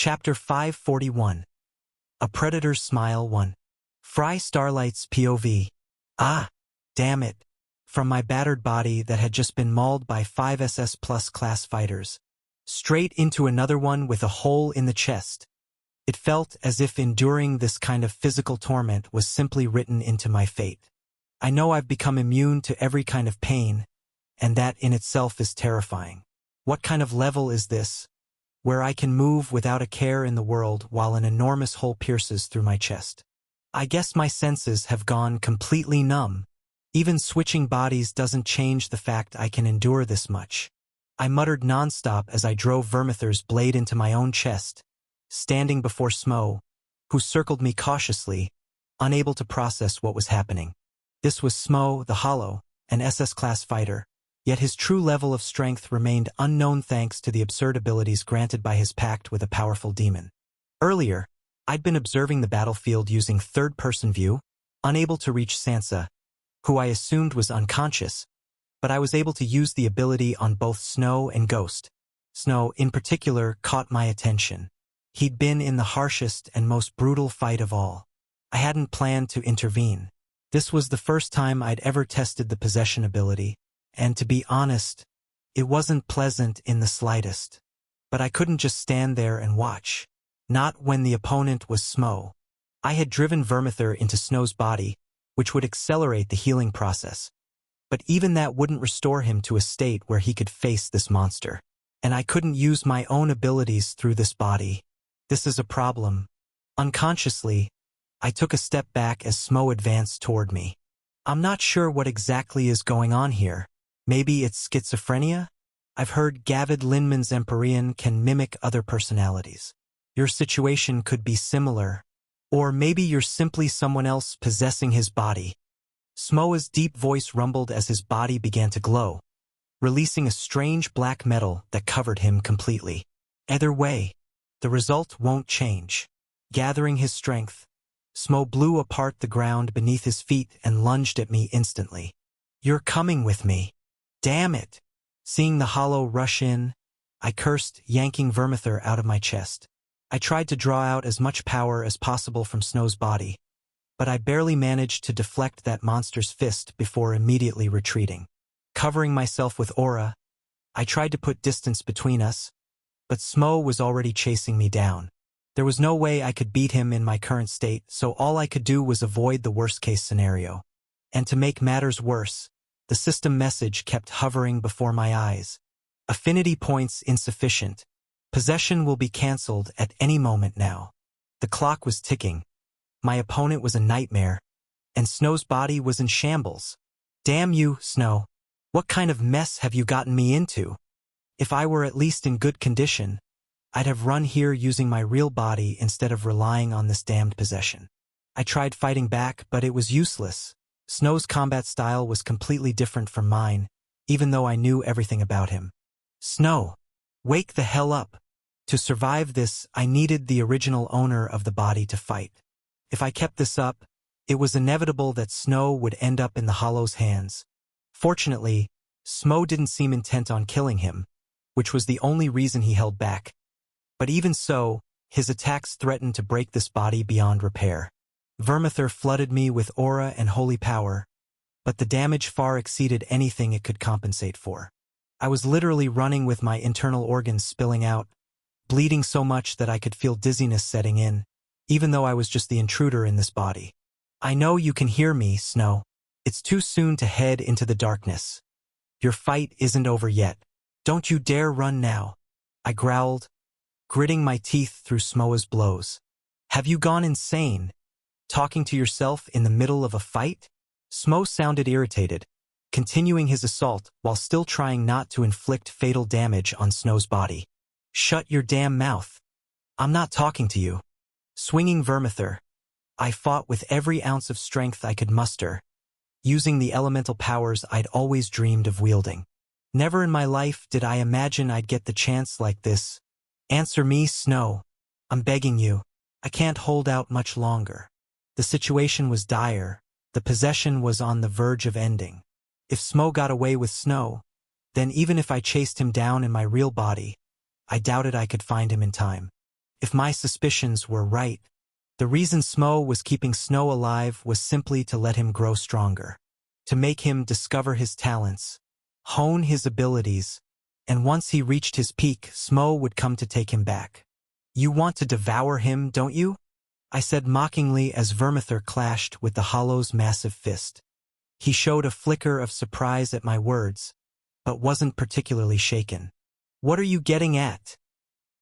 Chapter 541. A Predator's Smile 1. Fry Starlight's POV. Ah, damn it. From my battered body that had just been mauled by 5 SS Plus class fighters, straight into another one with a hole in the chest. It felt as if enduring this kind of physical torment was simply written into my fate. I know I've become immune to every kind of pain, and that in itself is terrifying. What kind of level is this, where I can move without a care in the world while an enormous hole pierces through my chest? I guess my senses have gone completely numb. Even switching bodies doesn't change the fact I can endure this much. I muttered nonstop as I drove Vermithor's blade into my own chest, standing before Smo, who circled me cautiously, unable to process what was happening. This was Smo, the Hollow, an SS-class fighter, yet his true level of strength remained unknown thanks to the absurd abilities granted by his pact with a powerful demon. Earlier, I'd been observing the battlefield using third-person view, unable to reach Sansa, who I assumed was unconscious, but I was able to use the ability on both Snow and Ghost. Snow, in particular, caught my attention. He'd been in the harshest and most brutal fight of all. I hadn't planned to intervene. This was the first time I'd ever tested the possession ability, and to be honest, it wasn't pleasant in the slightest. But I couldn't just stand there and watch. Not when the opponent was Smo. I had driven Vermithor into Snow's body, which would accelerate the healing process. But even that wouldn't restore him to a state where he could face this monster. And I couldn't use my own abilities through this body. This is a problem. Unconsciously, I took a step back as Smo advanced toward me. I'm not sure what exactly is going on here. Maybe it's schizophrenia? I've heard Gavid Linman's Empyrean can mimic other personalities. Your situation could be similar. Or maybe you're simply someone else possessing his body. Smoa's deep voice rumbled as his body began to glow, releasing a strange black metal that covered him completely. Either way, the result won't change. Gathering his strength, Smo blew apart the ground beneath his feet and lunged at me instantly. You're coming with me. Damn it! Seeing the Hollow rush in, I cursed, yanking Vermithor out of my chest. I tried to draw out as much power as possible from Snow's body, but I barely managed to deflect that monster's fist before immediately retreating. Covering myself with aura, I tried to put distance between us, but Smo was already chasing me down. There was no way I could beat him in my current state, so all I could do was avoid the worst-case scenario. And to make matters worse, the system message kept hovering before my eyes. Affinity points insufficient. Possession will be cancelled at any moment now. The clock was ticking. My opponent was a nightmare, and Snow's body was in shambles. Damn you, Snow. What kind of mess have you gotten me into? If I were at least in good condition, I'd have run here using my real body instead of relying on this damned possession. I tried fighting back, but it was useless. Snow's combat style was completely different from mine, even though I knew everything about him. Snow, wake the hell up. To survive this, I needed the original owner of the body to fight. If I kept this up, it was inevitable that Snow would end up in the Hollow's hands. Fortunately, Smo didn't seem intent on killing him, which was the only reason he held back. But even so, his attacks threatened to break this body beyond repair. Vermithor flooded me with aura and holy power, but the damage far exceeded anything it could compensate for. I was literally running with my internal organs spilling out, bleeding so much that I could feel dizziness setting in, even though I was just the intruder in this body. I know you can hear me, Snow. It's too soon to head into the darkness. Your fight isn't over yet. Don't you dare run now. I growled, gritting my teeth through Smoa's blows. Have you gone insane? Talking to yourself in the middle of a fight? Smo sounded irritated, continuing his assault while still trying not to inflict fatal damage on Snow's body. Shut your damn mouth. I'm not talking to you. Swinging Vermithor, I fought with every ounce of strength I could muster, using the elemental powers I'd always dreamed of wielding. Never in my life did I imagine I'd get the chance like this. Answer me, Snow. I'm begging you. I can't hold out much longer. The situation was dire. The possession was on the verge of ending. If Smo got away with Snow, then even if I chased him down in my real body, I doubted I could find him in time. If my suspicions were right, the reason Smo was keeping Snow alive was simply to let him grow stronger, to make him discover his talents, hone his abilities, and once he reached his peak, Smo would come to take him back. "You want to devour him, don't you?" I said mockingly as Vermithor clashed with the Hollow's massive fist. He showed a flicker of surprise at my words, but wasn't particularly shaken. "What are you getting at?"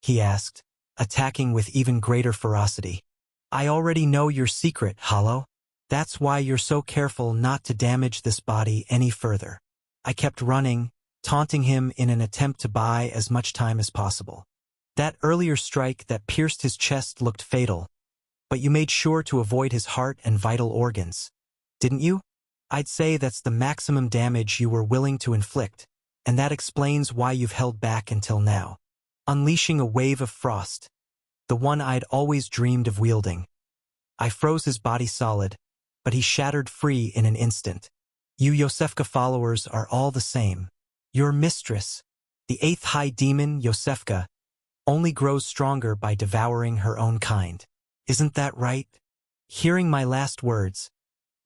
he asked, attacking with even greater ferocity. "I already know your secret, Hollow. That's why you're so careful not to damage this body any further." I kept running, taunting him in an attempt to buy as much time as possible. "That earlier strike that pierced his chest looked fatal, but you made sure to avoid his heart and vital organs, didn't you? I'd say that's the maximum damage you were willing to inflict, and that explains why you've held back until now." Unleashing a wave of frost, the one I'd always dreamed of wielding, I froze his body solid, but he shattered free in an instant. "You Yosefka followers are all the same. Your mistress, the 8th High Demon, Yosefka, only grows stronger by devouring her own kind. Isn't that right?" Hearing my last words,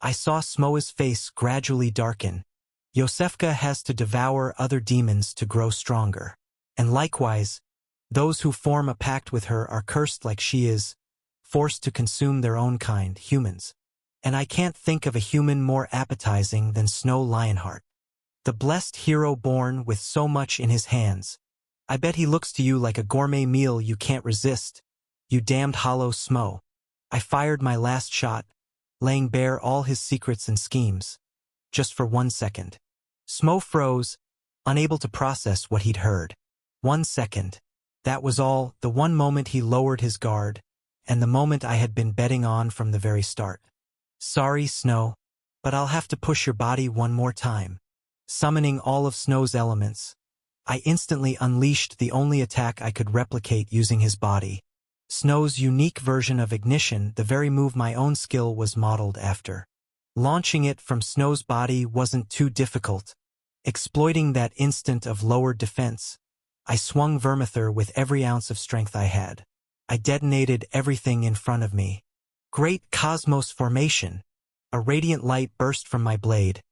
I saw Smoa's face gradually darken. Yosefka has to devour other demons to grow stronger. And likewise, those who form a pact with her are cursed like she is, forced to consume their own kind, humans. And I can't think of a human more appetizing than Snow Lionheart. The blessed hero born with so much in his hands. I bet he looks to you like a gourmet meal you can't resist, you damned Hollow Smo. I fired my last shot, laying bare all his secrets and schemes. Just for 1 second. Smo froze, unable to process what he'd heard. 1 second. That was all, the one moment he lowered his guard, and the moment I had been betting on from the very start. "Sorry, Snow, but I'll have to push your body one more time." Summoning all of Snow's elements, I instantly unleashed the only attack I could replicate using his body. Snow's unique version of ignition, the very move my own skill was modeled after. Launching it from Snow's body wasn't too difficult. Exploiting that instant of lowered defense, I swung Vermithor with every ounce of strength I had. I detonated everything in front of me. Great cosmos formation. A radiant light burst from my blade.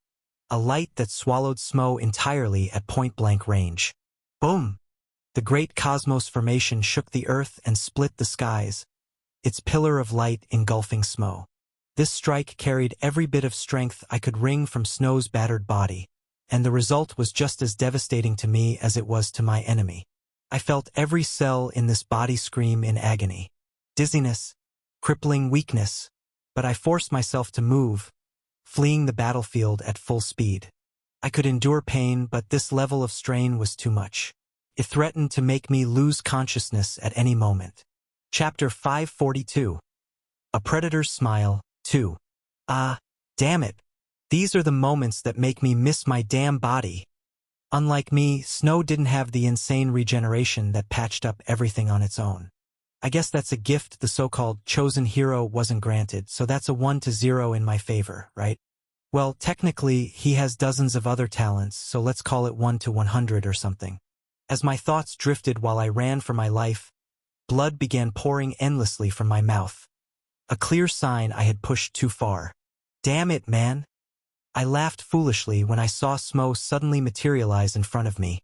A light that swallowed Smo entirely at point-blank range. Boom! The great cosmos formation shook the earth and split the skies, its pillar of light engulfing Smo. This strike carried every bit of strength I could wring from Snow's battered body, and the result was just as devastating to me as it was to my enemy. I felt every cell in this body scream in agony. Dizziness, crippling weakness, but I forced myself to move, fleeing the battlefield at full speed. I could endure pain, but this level of strain was too much. It threatened to make me lose consciousness at any moment. Chapter 542. A Predator's Smile, 2. Ah, damn it. These are the moments that make me miss my damn body. Unlike me, Snow didn't have the insane regeneration that patched up everything on its own. I guess that's a gift the so-called chosen hero wasn't granted, so that's a 1-0 in my favor, right? Well, technically, he has dozens of other talents, so let's call it 1-100 or something. As my thoughts drifted while I ran for my life, blood began pouring endlessly from my mouth. A clear sign I had pushed too far. Damn it, man. I laughed foolishly when I saw Smo suddenly materialize in front of me,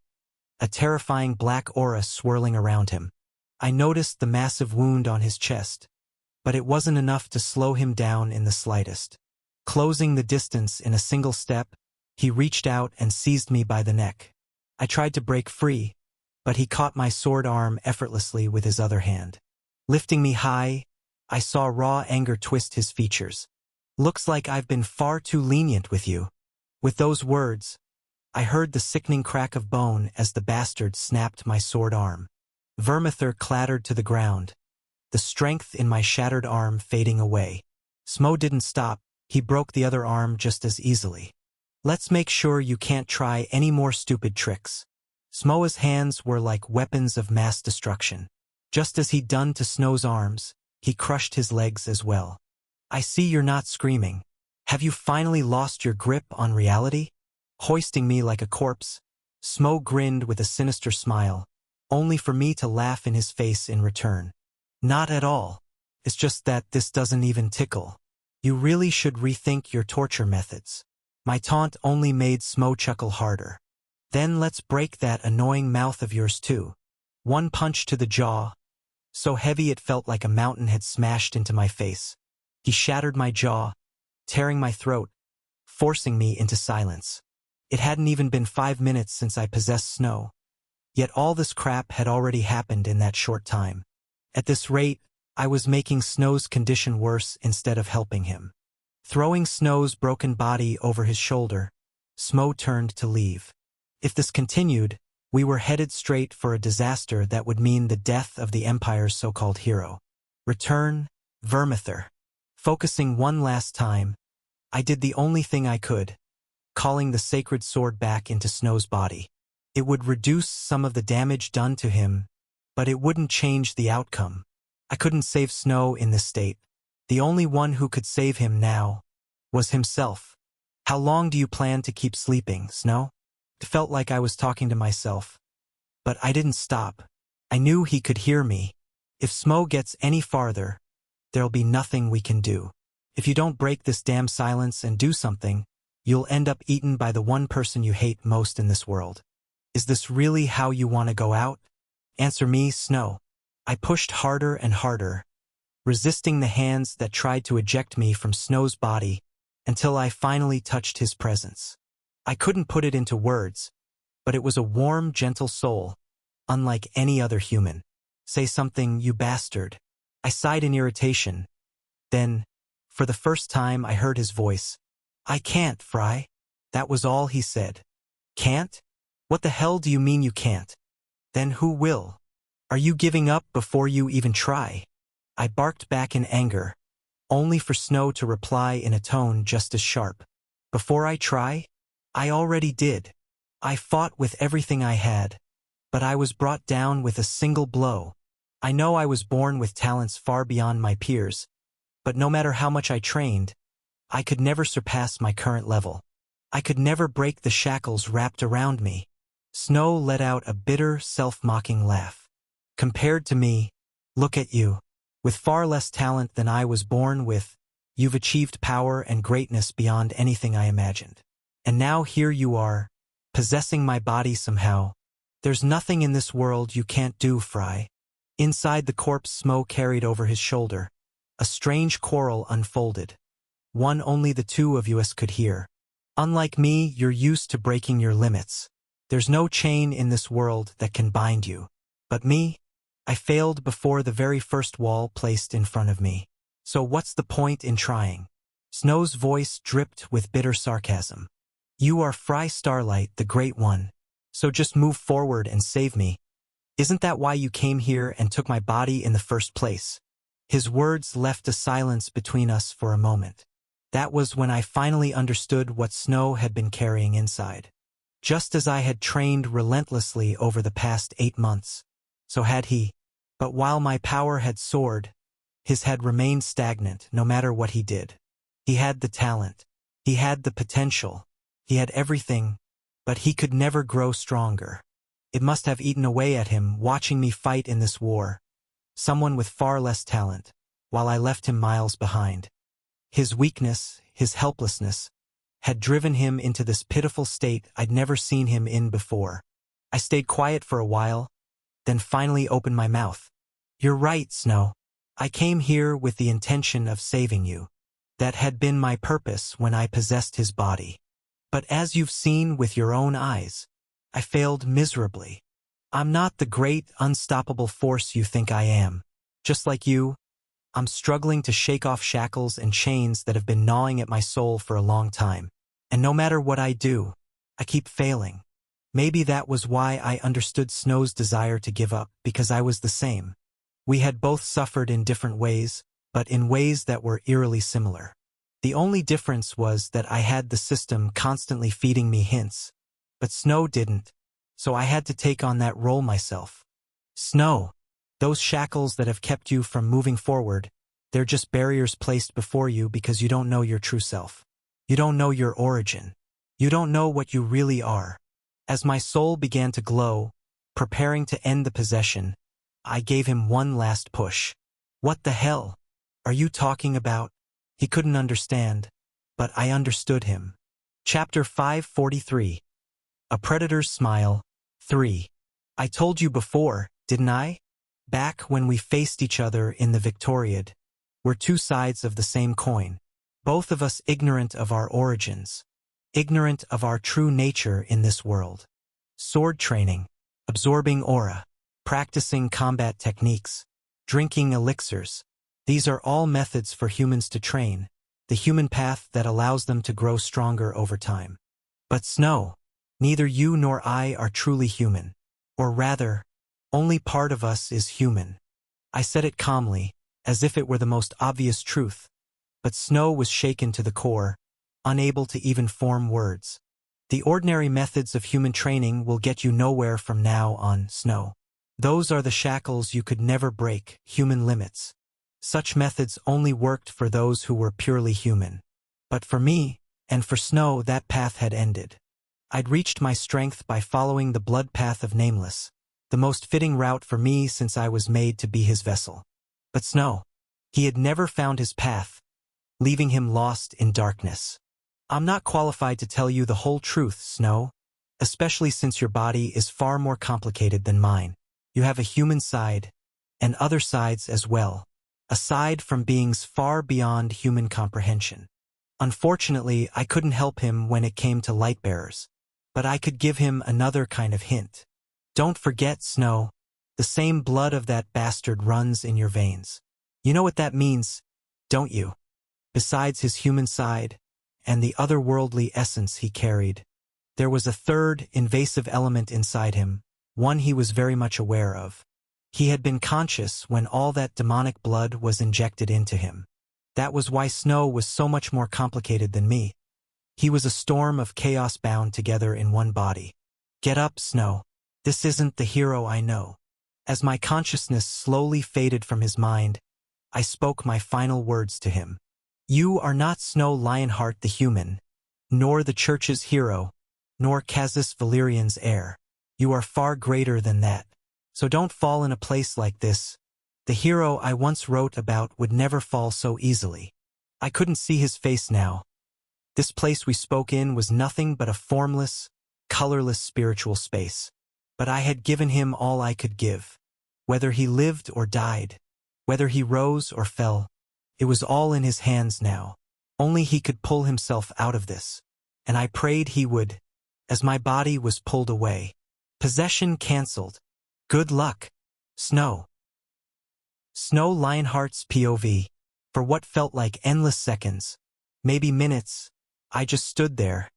a terrifying black aura swirling around him. I noticed the massive wound on his chest, but it wasn't enough to slow him down in the slightest. Closing the distance in a single step, he reached out and seized me by the neck. I tried to break free, but he caught my sword arm effortlessly with his other hand. Lifting me high, I saw raw anger twist his features. "Looks like I've been far too lenient with you." With those words, I heard the sickening crack of bone as the bastard snapped my sword arm. Vermithor clattered to the ground, the strength in my shattered arm fading away. Smo didn't stop, he broke the other arm just as easily. "Let's make sure you can't try any more stupid tricks." Smoa's hands were like weapons of mass destruction. Just as he'd done to Snow's arms, he crushed his legs as well. "I see you're not screaming. Have you finally lost your grip on reality?" Hoisting me like a corpse, Smo grinned with a sinister smile, only for me to laugh in his face in return. Not at all. It's just that this doesn't even tickle. You really should rethink your torture methods. My taunt only made Smo chuckle harder. Then let's break that annoying mouth of yours too. One punch to the jaw, so heavy it felt like a mountain had smashed into my face. He shattered my jaw, tearing my throat, forcing me into silence. It hadn't even been 5 minutes since I possessed Snow. Yet all this crap had already happened in that short time. At this rate, I was making Snow's condition worse instead of helping him. Throwing Snow's broken body over his shoulder, Smo turned to leave. If this continued, we were headed straight for a disaster that would mean the death of the Empire's so-called hero. Return, Vermithor. Focusing one last time, I did the only thing I could, calling the sacred sword back into Snow's body. It would reduce some of the damage done to him, but it wouldn't change the outcome. I couldn't save Snow in this state. The only one who could save him now was himself. How long do you plan to keep sleeping, Snow? It felt like I was talking to myself. But I didn't stop. I knew he could hear me. If Smo gets any farther, there'll be nothing we can do. If you don't break this damn silence and do something, you'll end up eaten by the one person you hate most in this world. Is this really how you want to go out? Answer me, Snow. I pushed harder and harder, resisting the hands that tried to eject me from Snow's body until I finally touched his presence. I couldn't put it into words, but it was a warm, gentle soul, unlike any other human. Say something, you bastard. I sighed in irritation. Then, for the first time, I heard his voice. I can't, Fry. That was all he said. Can't? What the hell do you mean you can't? Then who will? Are you giving up before you even try? I barked back in anger, only for Snow to reply in a tone just as sharp. Before I try? I already did. I fought with everything I had, but I was brought down with a single blow. I know I was born with talents far beyond my peers, but no matter how much I trained, I could never surpass my current level. I could never break the shackles wrapped around me. Snow let out a bitter, self-mocking laugh. Compared to me, look at you. With far less talent than I was born with, you've achieved power and greatness beyond anything I imagined. And now here you are, possessing my body somehow. There's nothing in this world you can't do, Fry. Inside the corpse Smo carried over his shoulder, a strange quarrel unfolded. One only the two of us could hear. Unlike me, you're used to breaking your limits. There's no chain in this world that can bind you. But me? I failed before the very first wall placed in front of me. So what's the point in trying? Snow's voice dripped with bitter sarcasm. You are Fry Starlight, the Great One. So just move forward and save me. Isn't that why you came here and took my body in the first place? His words left a silence between us for a moment. That was when I finally understood what Snow had been carrying inside. Just as I had trained relentlessly over the past 8 months, so had he. But while my power had soared, his had remained stagnant no matter what he did. He had the talent. He had the potential. He had everything, but he could never grow stronger. It must have eaten away at him watching me fight in this war. Someone with far less talent, while I left him miles behind. His weakness, his helplessness, had driven him into this pitiful state I'd never seen him in before. I stayed quiet for a while, then finally opened my mouth. You're right, Snow. I came here with the intention of saving you. That had been my purpose when I possessed his body. But as you've seen with your own eyes, I failed miserably. I'm not the great, unstoppable force you think I am. Just like you, I'm struggling to shake off shackles and chains that have been gnawing at my soul for a long time. And no matter what I do, I keep failing. Maybe that was why I understood Snow's desire to give up, because I was the same. We had both suffered in different ways, but in ways that were eerily similar. The only difference was that I had the system constantly feeding me hints, but Snow didn't, so I had to take on that role myself. Snow, those shackles that have kept you from moving forward, they're just barriers placed before you because you don't know your true self. You don't know your origin. You don't know what you really are. As my soul began to glow, preparing to end the possession, I gave him one last push. What the hell are you talking about? He couldn't understand, but I understood him. Chapter 543. A Predator's Smile. 3. I told you before, didn't I? Back when we faced each other in the Victoriad. We're two sides of the same coin. Both of us ignorant of our origins. Ignorant of our true nature in this world. Sword training. Absorbing aura. Practicing combat techniques. Drinking elixirs. These are all methods for humans to train. The human path that allows them to grow stronger over time. But Snow, neither you nor I are truly human. Or rather, only part of us is human. I said it calmly, as if it were the most obvious truth. But Snow was shaken to the core, unable to even form words. The ordinary methods of human training will get you nowhere from now on, Snow. Those are the shackles you could never break, human limits. Such methods only worked for those who were purely human. But for me, and for Snow, that path had ended. I'd reached my strength by following the blood path of Nameless, the most fitting route for me since I was made to be his vessel. But Snow, he had never found his path, leaving him lost in darkness. I'm not qualified to tell you the whole truth, Snow, especially since your body is far more complicated than mine. You have a human side, and other sides as well, aside from beings far beyond human comprehension. Unfortunately, I couldn't help him when it came to Lightbearers, but I could give him another kind of hint. Don't forget, Snow, the same blood of that bastard runs in your veins. You know what that means, don't you? Besides his human side, and the otherworldly essence he carried, there was a third, invasive element inside him, one he was very much aware of. He had been conscious when all that demonic blood was injected into him. That was why Snow was so much more complicated than me. He was a storm of chaos bound together in one body. Get up, Snow. This isn't the hero I know. As my consciousness slowly faded from his mind, I spoke my final words to him. You are not Snow Lionheart the human, nor the Church's hero, nor Casus Valerian's heir. You are far greater than that. So don't fall in a place like this. The hero I once wrote about would never fall so easily. I couldn't see his face now. This place we spoke in was nothing but a formless, colorless spiritual space. But I had given him all I could give. Whether he lived or died, whether he rose or fell, it was all in his hands now. Only he could pull himself out of this. And I prayed he would, as my body was pulled away. Possession cancelled. Good luck, Snow. Snow Lionheart's POV. For what felt like endless seconds, maybe minutes, I just stood there,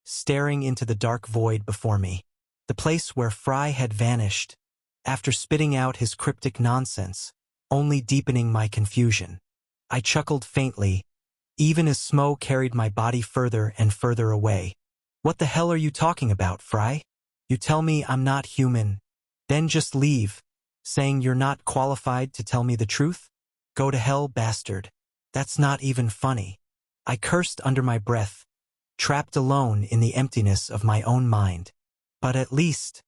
staring into the dark void before me. The place where Fry had vanished, after spitting out his cryptic nonsense, only deepening my confusion. I chuckled faintly, even as Smo carried my body further and further away. What the hell are you talking about, Fry? You tell me I'm not human, then just leave, saying you're not qualified to tell me the truth? Go to hell, bastard. That's not even funny. I cursed under my breath, trapped alone in the emptiness of my own mind. But at least,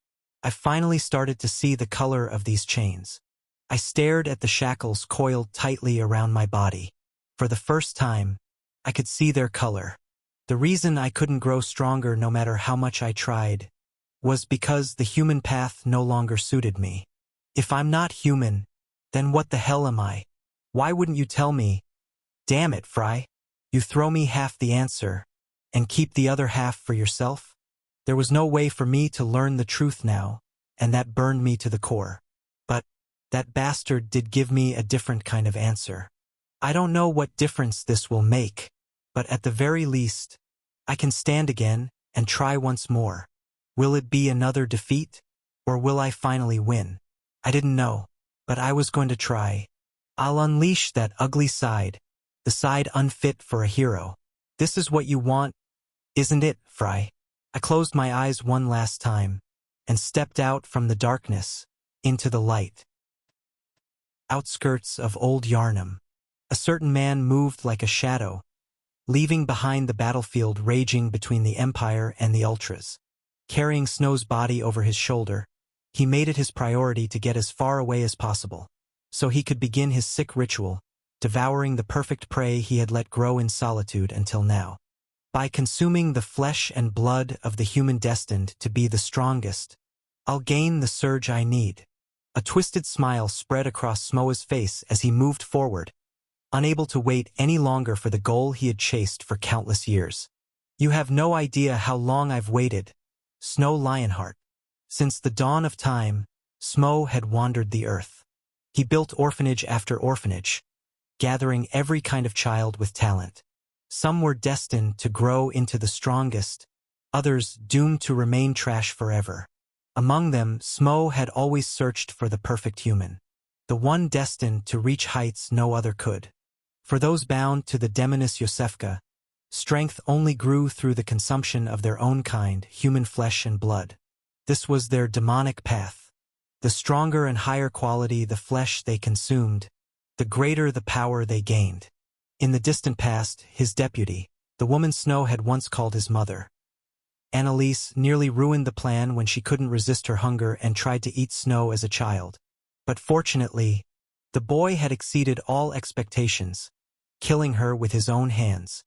I finally started to see the color of these chains. I stared at the shackles coiled tightly around my body. For the first time, I could see their color. The reason I couldn't grow stronger no matter how much I tried was because the human path no longer suited me. If I'm not human, then what the hell am I? Why wouldn't you tell me? Damn it, Fry. You throw me half the answer, and keep the other half for yourself? There was no way for me to learn the truth now, and that burned me to the core. But that bastard did give me a different kind of answer. I don't know what difference this will make, but at the very least, I can stand again and try once more. Will it be another defeat, or will I finally win? I didn't know, but I was going to try. I'll unleash that ugly side, the side unfit for a hero. This is what you want, isn't it, Fry? I closed my eyes one last time, and stepped out from the darkness, into the light. Outskirts of Old Yarnum. A certain man moved like a shadow, leaving behind the battlefield raging between the Empire and the Ultras. Carrying Snow's body over his shoulder, he made it his priority to get as far away as possible. so he could begin his sick ritual, devouring the perfect prey he had let grow in solitude until now. By consuming the flesh and blood of the human destined to be the strongest, I'll gain the surge I need. A twisted smile spread across Smoa's face as he moved forward, unable to wait any longer for the goal he had chased for countless years. You have no idea how long I've waited, Snow Lionheart. Since the dawn of time, Smo had wandered the earth. He built orphanage after orphanage, gathering every kind of child with talent. Some were destined to grow into the strongest, others doomed to remain trash forever. Among them, Smo had always searched for the perfect human, the one destined to reach heights no other could. For those bound to the demoness Yosefka, strength only grew through the consumption of their own kind, human flesh and blood. This was their demonic path. The stronger and higher quality the flesh they consumed, the greater the power they gained. In the distant past, his deputy, the woman Snow had once called his mother, Annalise, nearly ruined the plan when she couldn't resist her hunger and tried to eat Snow as a child. But fortunately, the boy had exceeded all expectations, killing her with his own hands.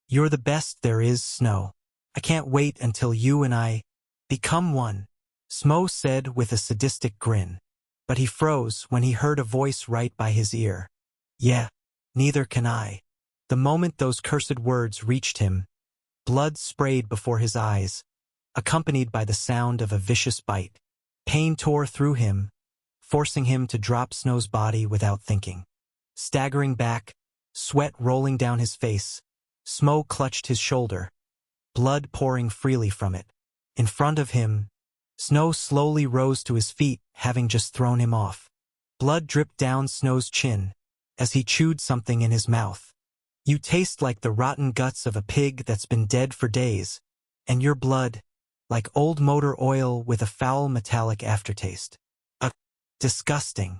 You're the best there is, Snow. I can't wait until you and I become one, Smo said with a sadistic grin. But he froze when he heard a voice right by his ear. Yeah, neither can I. The moment those cursed words reached him, blood sprayed before his eyes, accompanied by the sound of a vicious bite. Pain tore through him, forcing him to drop Snow's body without thinking. Staggering back, sweat rolling down his face, Smo clutched his shoulder, blood pouring freely from it. In front of him, Snow slowly rose to his feet, having just thrown him off. Blood dripped down Snow's chin as he chewed something in his mouth. You taste like the rotten guts of a pig that's been dead for days, and your blood, like old motor oil with a foul metallic aftertaste. Disgusting.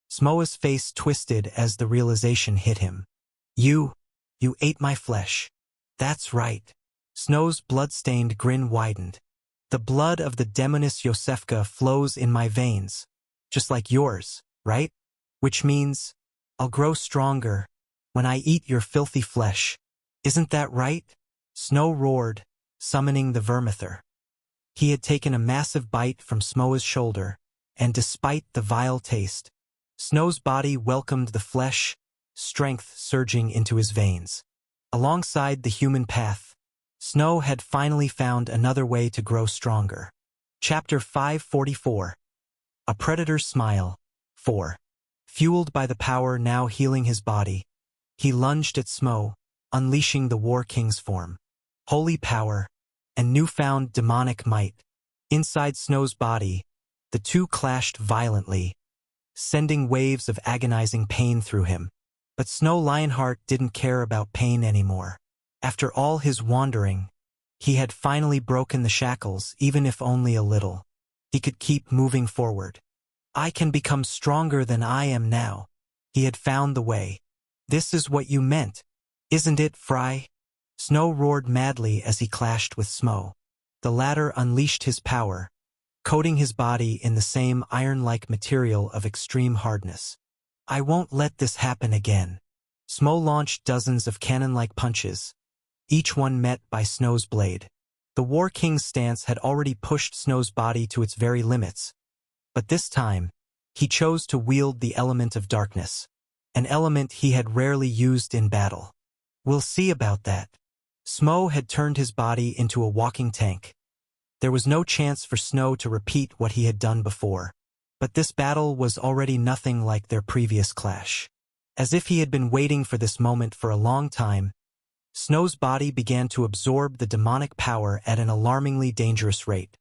Smoa's face twisted as the realization hit him. You ate my flesh. That's right. Snow's blood-stained grin widened. The blood of the demoness Yosefka flows in my veins, just like yours, right? Which means I'll grow stronger when I eat your filthy flesh. Isn't that right? Snow roared, summoning the vermithor. He had taken a massive bite from Smoa's shoulder, and despite the vile taste, Snow's body welcomed the flesh, strength surging into his veins. Alongside the human path, Snow had finally found another way to grow stronger. Chapter 544. A Predator's Smile. 4. Fueled by the power now healing his body, he lunged at Smo, unleashing the War King's form. Holy power and newfound demonic might. Inside Snow's body, the two clashed violently, sending waves of agonizing pain through him. But Snow Lionheart didn't care about pain anymore. After all his wandering, he had finally broken the shackles, even if only a little. He could keep moving forward. I can become stronger than I am now. He had found the way. This is what you meant, isn't it, Fry? Snow roared madly as he clashed with Smo. The latter unleashed his power, coating his body in the same iron-like material of extreme hardness. I won't let this happen again. Smo launched dozens of cannon-like punches, each one met by Snow's blade. The War King's stance had already pushed Snow's body to its very limits, but this time, he chose to wield the element of darkness, an element he had rarely used in battle. We'll see about that. Smo had turned his body into a walking tank. There was no chance for Snow to repeat what he had done before, but this battle was already nothing like their previous clash. As if he had been waiting for this moment for a long time, Snow's body began to absorb the demonic power at an alarmingly dangerous rate,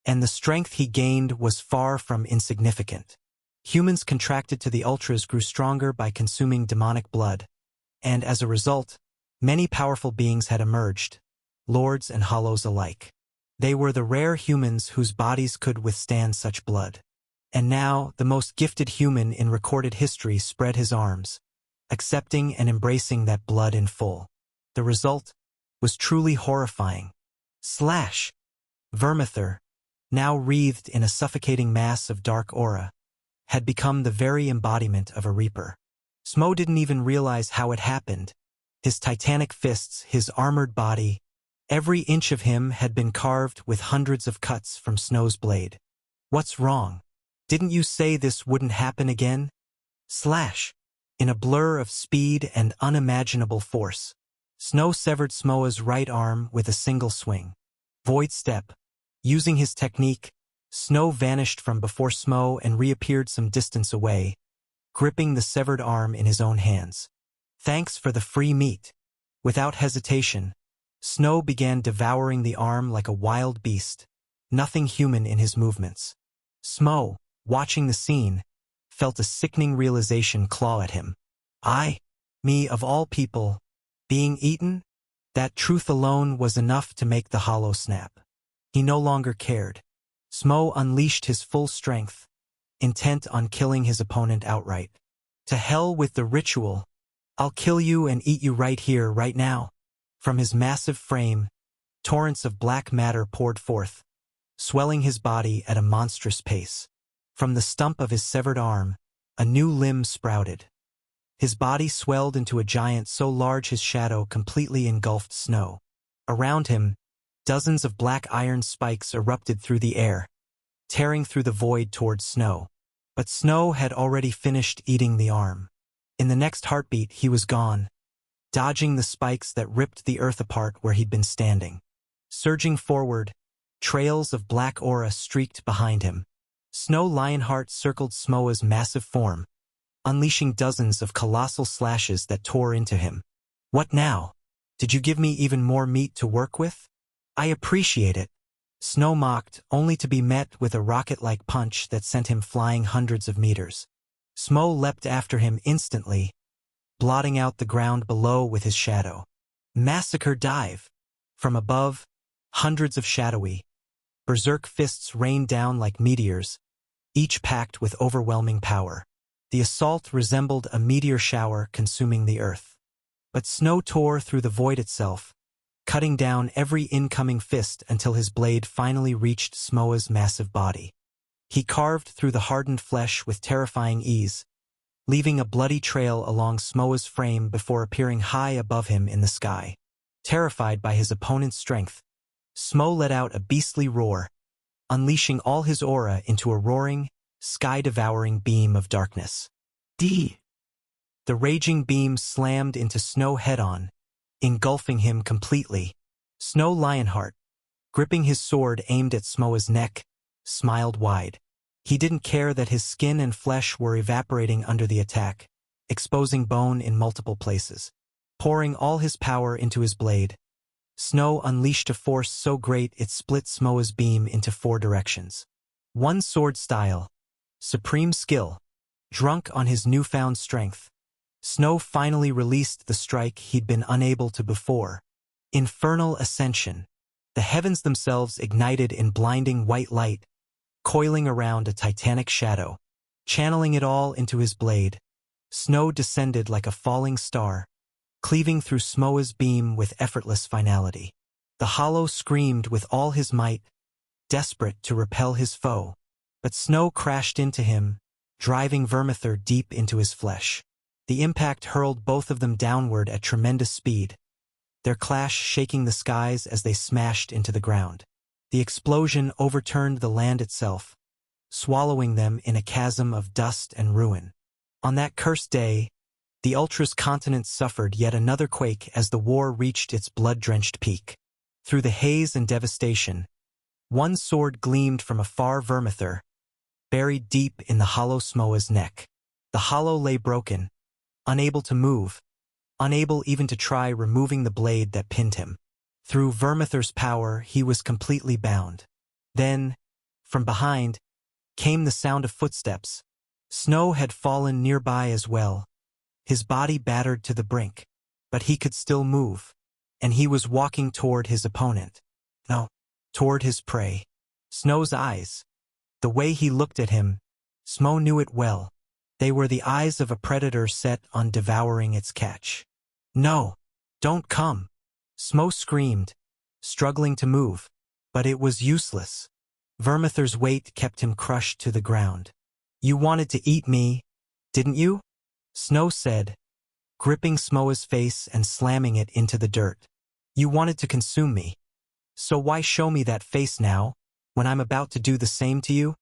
and the strength he gained was far from insignificant. Humans contracted to the ultras grew stronger by consuming demonic blood, and as a result, many powerful beings had emerged, lords and hollows alike. They were the rare humans whose bodies could withstand such blood. And now, the most gifted human in recorded history spread his arms, accepting and embracing that blood in full. The result was truly horrifying. Slash! Vermithor, now wreathed in a suffocating mass of dark aura, had become the very embodiment of a reaper. Smo didn't even realize how it happened. His titanic fists, his armored body, every inch of him had been carved with hundreds of cuts from Snow's blade. What's wrong? Didn't you say this wouldn't happen again? Slash! In a blur of speed and unimaginable force, Snow severed Smoa's right arm with a single swing. Void step. Using his technique, Snow vanished from before Smo and reappeared some distance away, gripping the severed arm in his own hands. Thanks for the free meat. Without hesitation, Snow began devouring the arm like a wild beast, nothing human in his movements. Smo, watching the scene, felt a sickening realization claw at him. Me of all people, being eaten? That truth alone was enough to make the hollow snap. He no longer cared. Smo unleashed his full strength, intent on killing his opponent outright. To hell with the ritual. I'll kill you and eat you right here, right now. From his massive frame, torrents of black matter poured forth, swelling his body at a monstrous pace. From the stump of his severed arm, a new limb sprouted. His body swelled into a giant so large his shadow completely engulfed Snow. Around him, dozens of black iron spikes erupted through the air, tearing through the void towards Snow. But Snow had already finished eating the arm. In the next heartbeat, he was gone, dodging the spikes that ripped the earth apart where he'd been standing. Surging forward, trails of black aura streaked behind him. Snow Lionheart circled Smoa's massive form, unleashing dozens of colossal slashes that tore into him. What now? Did you give me even more meat to work with? I appreciate it. Snow mocked, only to be met with a rocket-like punch that sent him flying hundreds of meters. Smo leapt after him instantly, blotting out the ground below with his shadow. Massacre dive! From above, hundreds of shadowy, berserk fists rained down like meteors, each packed with overwhelming power. The assault resembled a meteor shower consuming the earth. But Snow tore through the void itself, cutting down every incoming fist until his blade finally reached Smoa's massive body. He carved through the hardened flesh with terrifying ease, leaving a bloody trail along Smoa's frame before appearing high above him in the sky. Terrified by his opponent's strength, Smo let out a beastly roar, unleashing all his aura into a roaring, sky-devouring beam of darkness. The raging beam slammed into Snow head-on, engulfing him completely. Snow Lionheart, gripping his sword aimed at Smoa's neck, smiled wide. He didn't care that his skin and flesh were evaporating under the attack, exposing bone in multiple places. Pouring all his power into his blade, Snow unleashed a force so great it split Smoa's beam into 4 directions. One sword style, supreme skill. Drunk on his newfound strength, Snow finally released the strike he'd been unable to before. Infernal Ascension. The heavens themselves ignited in blinding white light, coiling around a titanic shadow. Channeling it all into his blade, Snow descended like a falling star, cleaving through Smoa's beam with effortless finality. The hollow screamed with all his might, desperate to repel his foe. But Snow crashed into him, driving Vermithor deep into his flesh. The impact hurled both of them downward at tremendous speed, their clash shaking the skies as they smashed into the ground. The explosion overturned the land itself, swallowing them in a chasm of dust and ruin. On that cursed day, the Ultra's continent suffered yet another quake as the war reached its blood-drenched peak. Through the haze and devastation, one sword gleamed from a far Vermithor, buried deep in the hollow Smoa's neck. The hollow lay broken, unable to move, unable even to try removing the blade that pinned him. Through Vermithor's power, he was completely bound. Then, from behind, came the sound of footsteps. Snow had fallen nearby as well, his body battered to the brink, but he could still move, and he was walking toward his opponent. No, toward his prey. Snow's eyes. The way he looked at him, Smo knew it well. They were the eyes of a predator set on devouring its catch. No, don't come. Smo screamed, struggling to move, but it was useless. Vermithor's weight kept him crushed to the ground. You wanted to eat me, didn't you? Snow said, gripping Smoa's face and slamming it into the dirt. You wanted to consume me. So why show me that face now, when I'm about to do the same to you?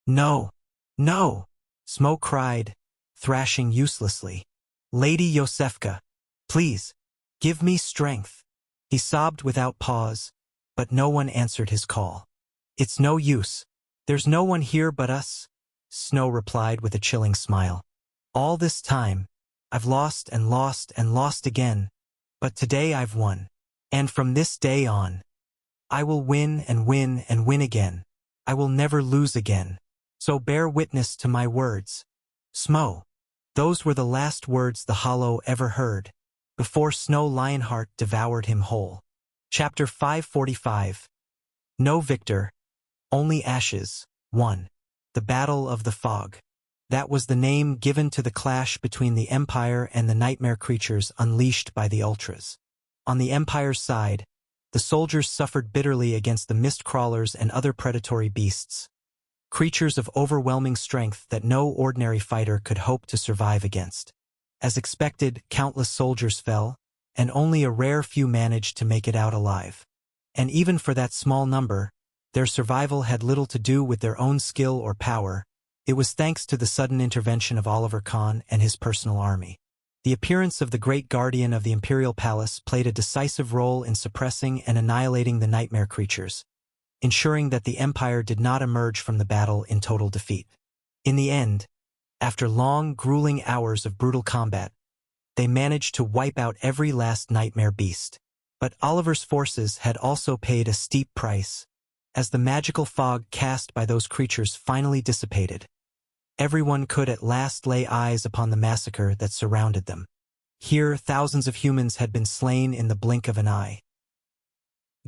No, no, Smo cried, thrashing uselessly. Lady Yosefka, please, give me strength. He sobbed without pause, but no one answered his call. It's no use. There's no one here but us, Snow replied with a chilling smile. All this time, I've lost and lost and lost again, but today I've won. And from this day on, I will win and win and win again. I will never lose again. So bear witness to my words. Smo. Those were the last words the Hollow ever heard, before Snow Lionheart devoured him whole. Chapter 545. No victor, only ashes. 1. The Battle of the Fog. That was the name given to the clash between the Empire and the nightmare creatures unleashed by the Ultras. On the Empire's side, the soldiers suffered bitterly against the mist crawlers and other predatory beasts, creatures of overwhelming strength that no ordinary fighter could hope to survive against. As expected, countless soldiers fell, and only a rare few managed to make it out alive. And even for that small number, their survival had little to do with their own skill or power. It was thanks to the sudden intervention of Oliver Kahn and his personal army. The appearance of the Great Guardian of the Imperial Palace played a decisive role in suppressing and annihilating the nightmare creatures, ensuring that the Empire did not emerge from the battle in total defeat. In the end, after long, grueling hours of brutal combat, they managed to wipe out every last nightmare beast. But Oliver's forces had also paid a steep price, as the magical fog cast by those creatures finally dissipated. Everyone could at last lay eyes upon the massacre that surrounded them. Here, thousands of humans had been slain in the blink of an eye,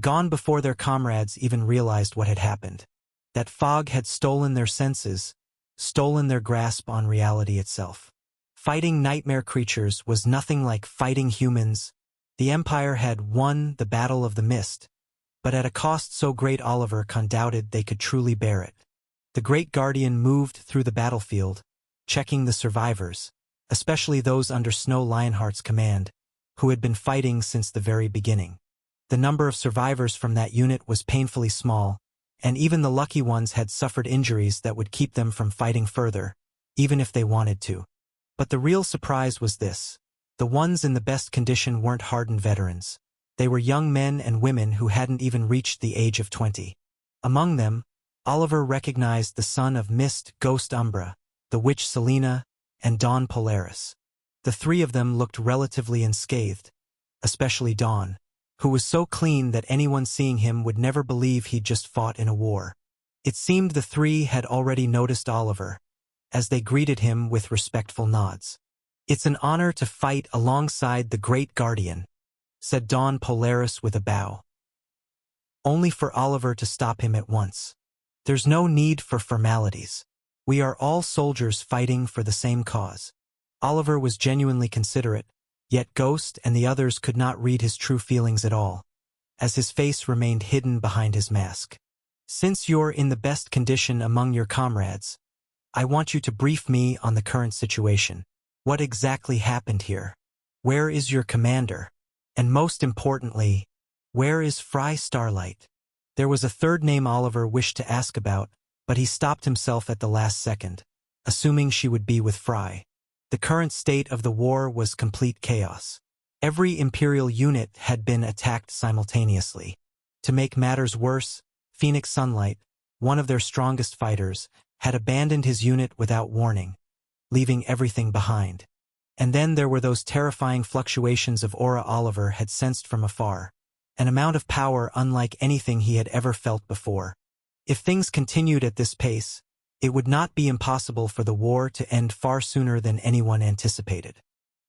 gone before their comrades even realized what had happened. That fog had stolen their senses, stolen their grasp on reality itself. Fighting nightmare creatures was nothing like fighting humans. The Empire had won the Battle of the Mist, but at a cost so great Oliver Kahn doubted they could truly bear it. The Great Guardian moved through the battlefield, checking the survivors, especially those under Snow Lionheart's command, who had been fighting since the very beginning. The number of survivors from that unit was painfully small, and even the lucky ones had suffered injuries that would keep them from fighting further, even if they wanted to. But the real surprise was this. The ones in the best condition weren't hardened veterans. They were young men and women who hadn't even reached the age of 20. Among them, Oliver recognized the son of Mist Ghost Umbra, the witch Selena, and Dawn Polaris. The three of them looked relatively unscathed, especially Dawn, who was so clean that anyone seeing him would never believe he'd just fought in a war. It seemed the three had already noticed Oliver, as they greeted him with respectful nods. "It's an honor to fight alongside the Great Guardian," said Dawn Polaris with a bow, only for Oliver to stop him at once. "There's no need for formalities. We are all soldiers fighting for the same cause." Oliver was genuinely considerate, yet Ghost and the others could not read his true feelings at all, as his face remained hidden behind his mask. "Since you're in the best condition among your comrades, I want you to brief me on the current situation. What exactly happened here? Where is your commander? And most importantly, where is Fry Starlight?" There was a third name Oliver wished to ask about, but he stopped himself at the last second, assuming she would be with Fry. The current state of the war was complete chaos. Every Imperial unit had been attacked simultaneously. To make matters worse, Phoenix Sunlight, one of their strongest fighters, had abandoned his unit without warning, leaving everything behind. And then there were those terrifying fluctuations of aura Oliver had sensed from afar, an amount of power unlike anything he had ever felt before. If things continued at this pace, it would not be impossible for the war to end far sooner than anyone anticipated.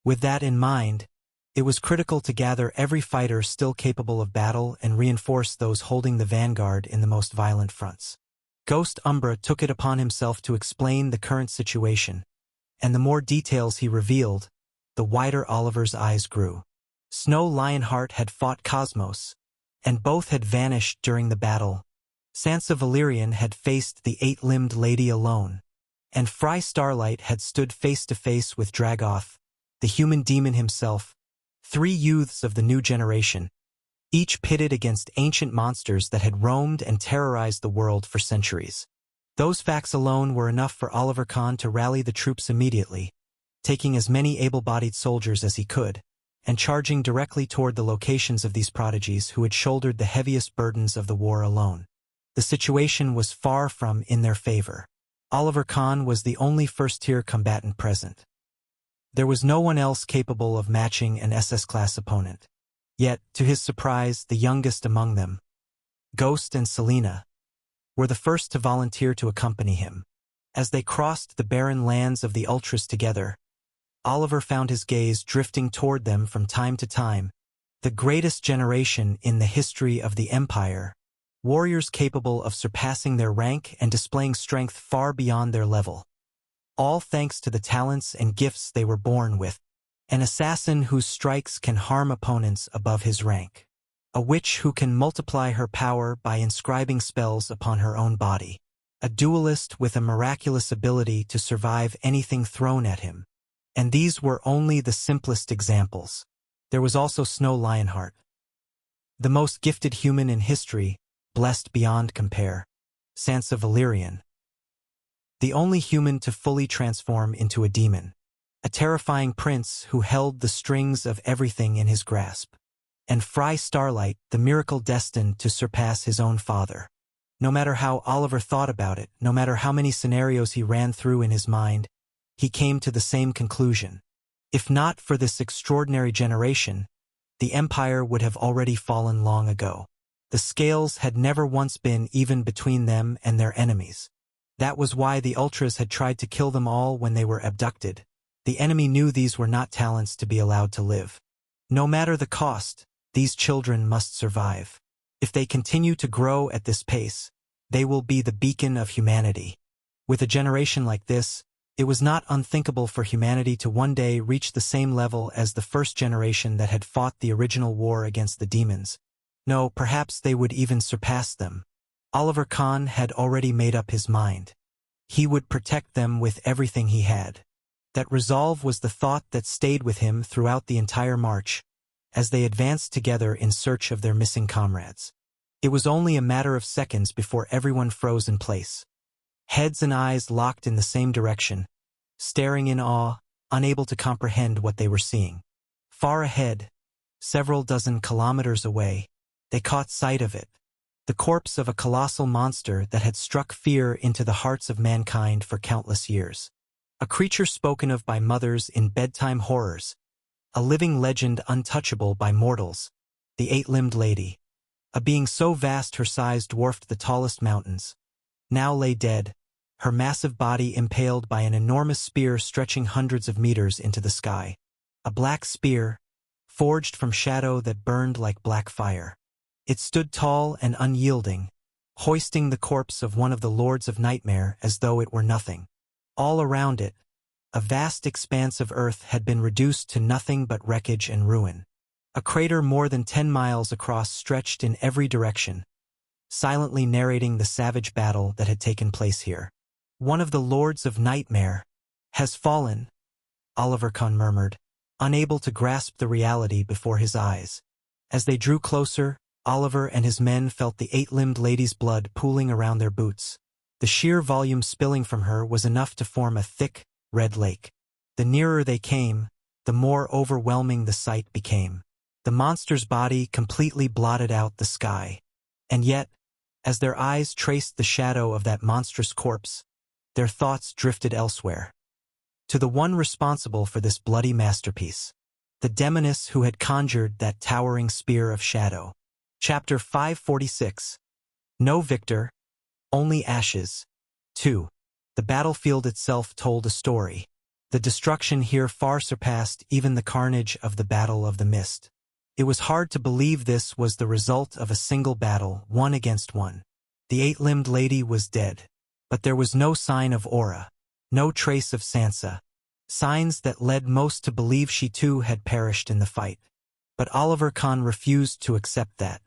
With that in mind, it was critical to gather every fighter still capable of battle and reinforce those holding the vanguard in the most violent fronts. Ghost Umbra took it upon himself to explain the current situation, and the more details he revealed, the wider Oliver's eyes grew. Snow Lionheart had fought Cosmos, and both had vanished during the battle. Sansa Valerian had faced the eight-limbed lady alone, and Fry Starlight had stood face to face with Dragoth, the human demon himself, 3 youths of the new generation, each pitted against ancient monsters that had roamed and terrorized the world for centuries. Those facts alone were enough for Oliver Kahn to rally the troops immediately, taking as many able-bodied soldiers as he could, and charging directly toward the locations of these prodigies who had shouldered the heaviest burdens of the war alone. The situation was far from in their favor. Oliver Kahn was the only first-tier combatant present. There was no one else capable of matching an SS-class opponent. Yet, to his surprise, the youngest among them, Ghost and Selena, were the first to volunteer to accompany him. As they crossed the barren lands of the Ultras together, Oliver found his gaze drifting toward them from time to time, the greatest generation in the history of the Empire, warriors capable of surpassing their rank and displaying strength far beyond their level. All thanks to the talents and gifts they were born with. An assassin whose strikes can harm opponents above his rank. A witch who can multiply her power by inscribing spells upon her own body. A duelist with a miraculous ability to survive anything thrown at him. And these were only the simplest examples. There was also Snow Lionheart, the most gifted human in history, blessed beyond compare. Sansa Valerian, the only human to fully transform into a demon. A terrifying prince who held the strings of everything in his grasp. And Fry Starlight, the miracle destined to surpass his own father. No matter how Oliver thought about it, no matter how many scenarios he ran through in his mind, he came to the same conclusion. If not for this extraordinary generation, the Empire would have already fallen long ago. The scales had never once been even between them and their enemies. That was why the Ultras had tried to kill them all when they were abducted. The enemy knew these were not talents to be allowed to live. No matter the cost, these children must survive. If they continue to grow at this pace, they will be the beacon of humanity. With a generation like this, it was not unthinkable for humanity to one day reach the same level as the first generation that had fought the original war against the demons. No, perhaps they would even surpass them. Oliver Kahn had already made up his mind. He would protect them with everything he had. That resolve was the thought that stayed with him throughout the entire march, as they advanced together in search of their missing comrades. It was only a matter of seconds before everyone froze in place. Heads and eyes locked in the same direction, staring in awe, unable to comprehend what they were seeing. Far ahead, several dozen kilometers away, they caught sight of it. The corpse of a colossal monster that had struck fear into the hearts of mankind for countless years. A creature spoken of by mothers in bedtime horrors. A living legend untouchable by mortals. The 8-limbed lady. A being so vast her size dwarfed the tallest mountains. Now lay dead, her massive body impaled by an enormous spear stretching hundreds of meters into the sky. A black spear, forged from shadow that burned like black fire. It stood tall and unyielding, hoisting the corpse of one of the Lords of Nightmare as though it were nothing. All around it, a vast expanse of earth had been reduced to nothing but wreckage and ruin. A crater more than 10 miles across stretched in every direction, silently narrating the savage battle that had taken place here. One of the Lords of Nightmare has fallen, Oliver Kahn murmured, unable to grasp the reality before his eyes. As they drew closer, Oliver and his men felt the 8-limbed lady's blood pooling around their boots. The sheer volume spilling from her was enough to form a thick, red lake. The nearer they came, the more overwhelming the sight became. The monster's body completely blotted out the sky. And yet, as their eyes traced the shadow of that monstrous corpse, their thoughts drifted elsewhere. To the one responsible for this bloody masterpiece. The demoness who had conjured that towering spear of shadow. Chapter 546. No victor, only ashes. 2. The battlefield itself told a story. The destruction here far surpassed even the carnage of the Battle of the Mist. It was hard to believe this was the result of a single battle, one against one. The 8-limbed lady was dead. But there was no sign of Aura, no trace of Sansa. Signs that led most to believe she too had perished in the fight. But Oliver Kahn refused to accept that.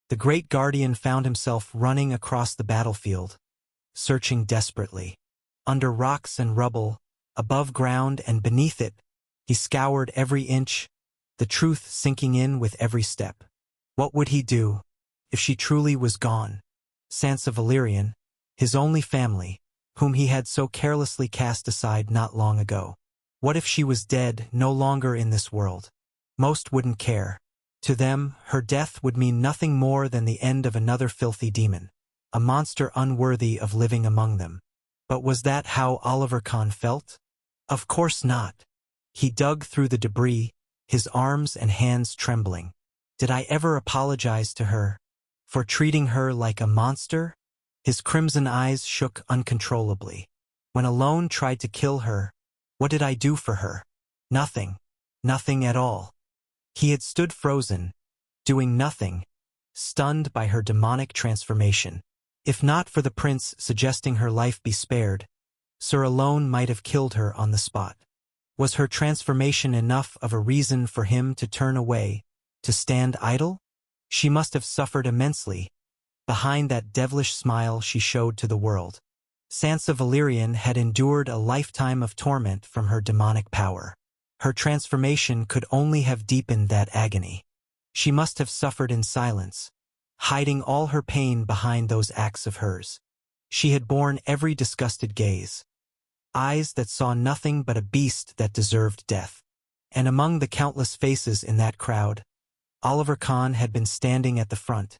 The Great Guardian found himself running across the battlefield, searching desperately. Under rocks and rubble, above ground and beneath it, he scoured every inch, the truth sinking in with every step. What would he do if she truly was gone? Sansa Valerian, his only family, whom he had so carelessly cast aside not long ago. What if she was dead, no longer in this world? Most wouldn't care. To them, her death would mean nothing more than the end of another filthy demon, a monster unworthy of living among them. But was that how Oliver Kahn felt? Of course not. He dug through the debris, his arms and hands trembling. Did I ever apologize to her for treating her like a monster? His crimson eyes shook uncontrollably. When Alone tried to kill her, what did I do for her? Nothing. Nothing at all. He had stood frozen, doing nothing, stunned by her demonic transformation. If not for the prince suggesting her life be spared, Sir Alone might have killed her on the spot. Was her transformation enough of a reason for him to turn away, to stand idle? She must have suffered immensely, behind that devilish smile she showed to the world. Sansa Valerian had endured a lifetime of torment from her demonic power. Her transformation could only have deepened that agony. She must have suffered in silence, hiding all her pain behind those acts of hers. She had borne every disgusted gaze, eyes that saw nothing but a beast that deserved death. And among the countless faces in that crowd, Oliver Kahn had been standing at the front,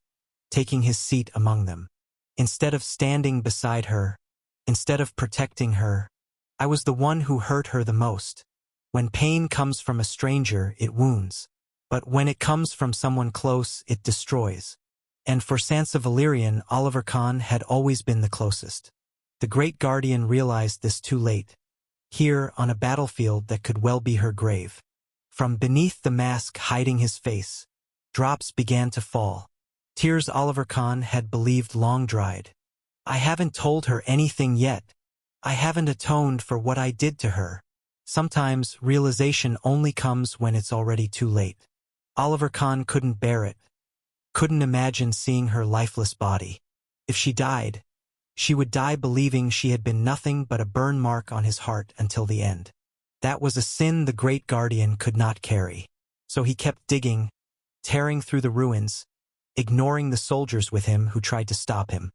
taking his seat among them. Instead of standing beside her, instead of protecting her, I was the one who hurt her the most. When pain comes from a stranger, it wounds. But when it comes from someone close, it destroys. And for Sansa Valerian, Oliver Kahn had always been the closest. The Great Guardian realized this too late, here on a battlefield that could well be her grave. From beneath the mask hiding his face, drops began to fall. Tears Oliver Kahn had believed long dried. I haven't told her anything yet. I haven't atoned for what I did to her. Sometimes realization only comes when it's already too late. Oliver Kahn couldn't bear it, couldn't imagine seeing her lifeless body. If she died, she would die believing she had been nothing but a burn mark on his heart until the end. That was a sin the Great Guardian could not carry. So he kept digging, tearing through the ruins, ignoring the soldiers with him who tried to stop him.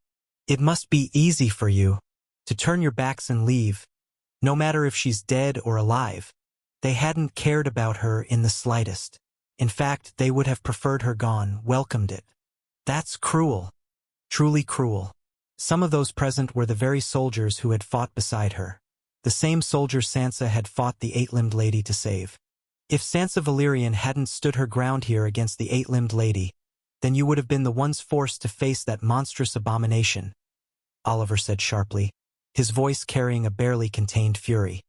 It must be easy for you to turn your backs and leave, no matter if she's dead or alive. They hadn't cared about her in the slightest. In fact, they would have preferred her gone, welcomed it. That's cruel. Truly cruel. Some of those present were the very soldiers who had fought beside her. The same soldiers Sansa had fought the eight-limbed lady to save. If Sansa Valerian hadn't stood her ground here against the eight-limbed lady, then you would have been the ones forced to face that monstrous abomination, Oliver said sharply, his voice carrying a barely contained fury.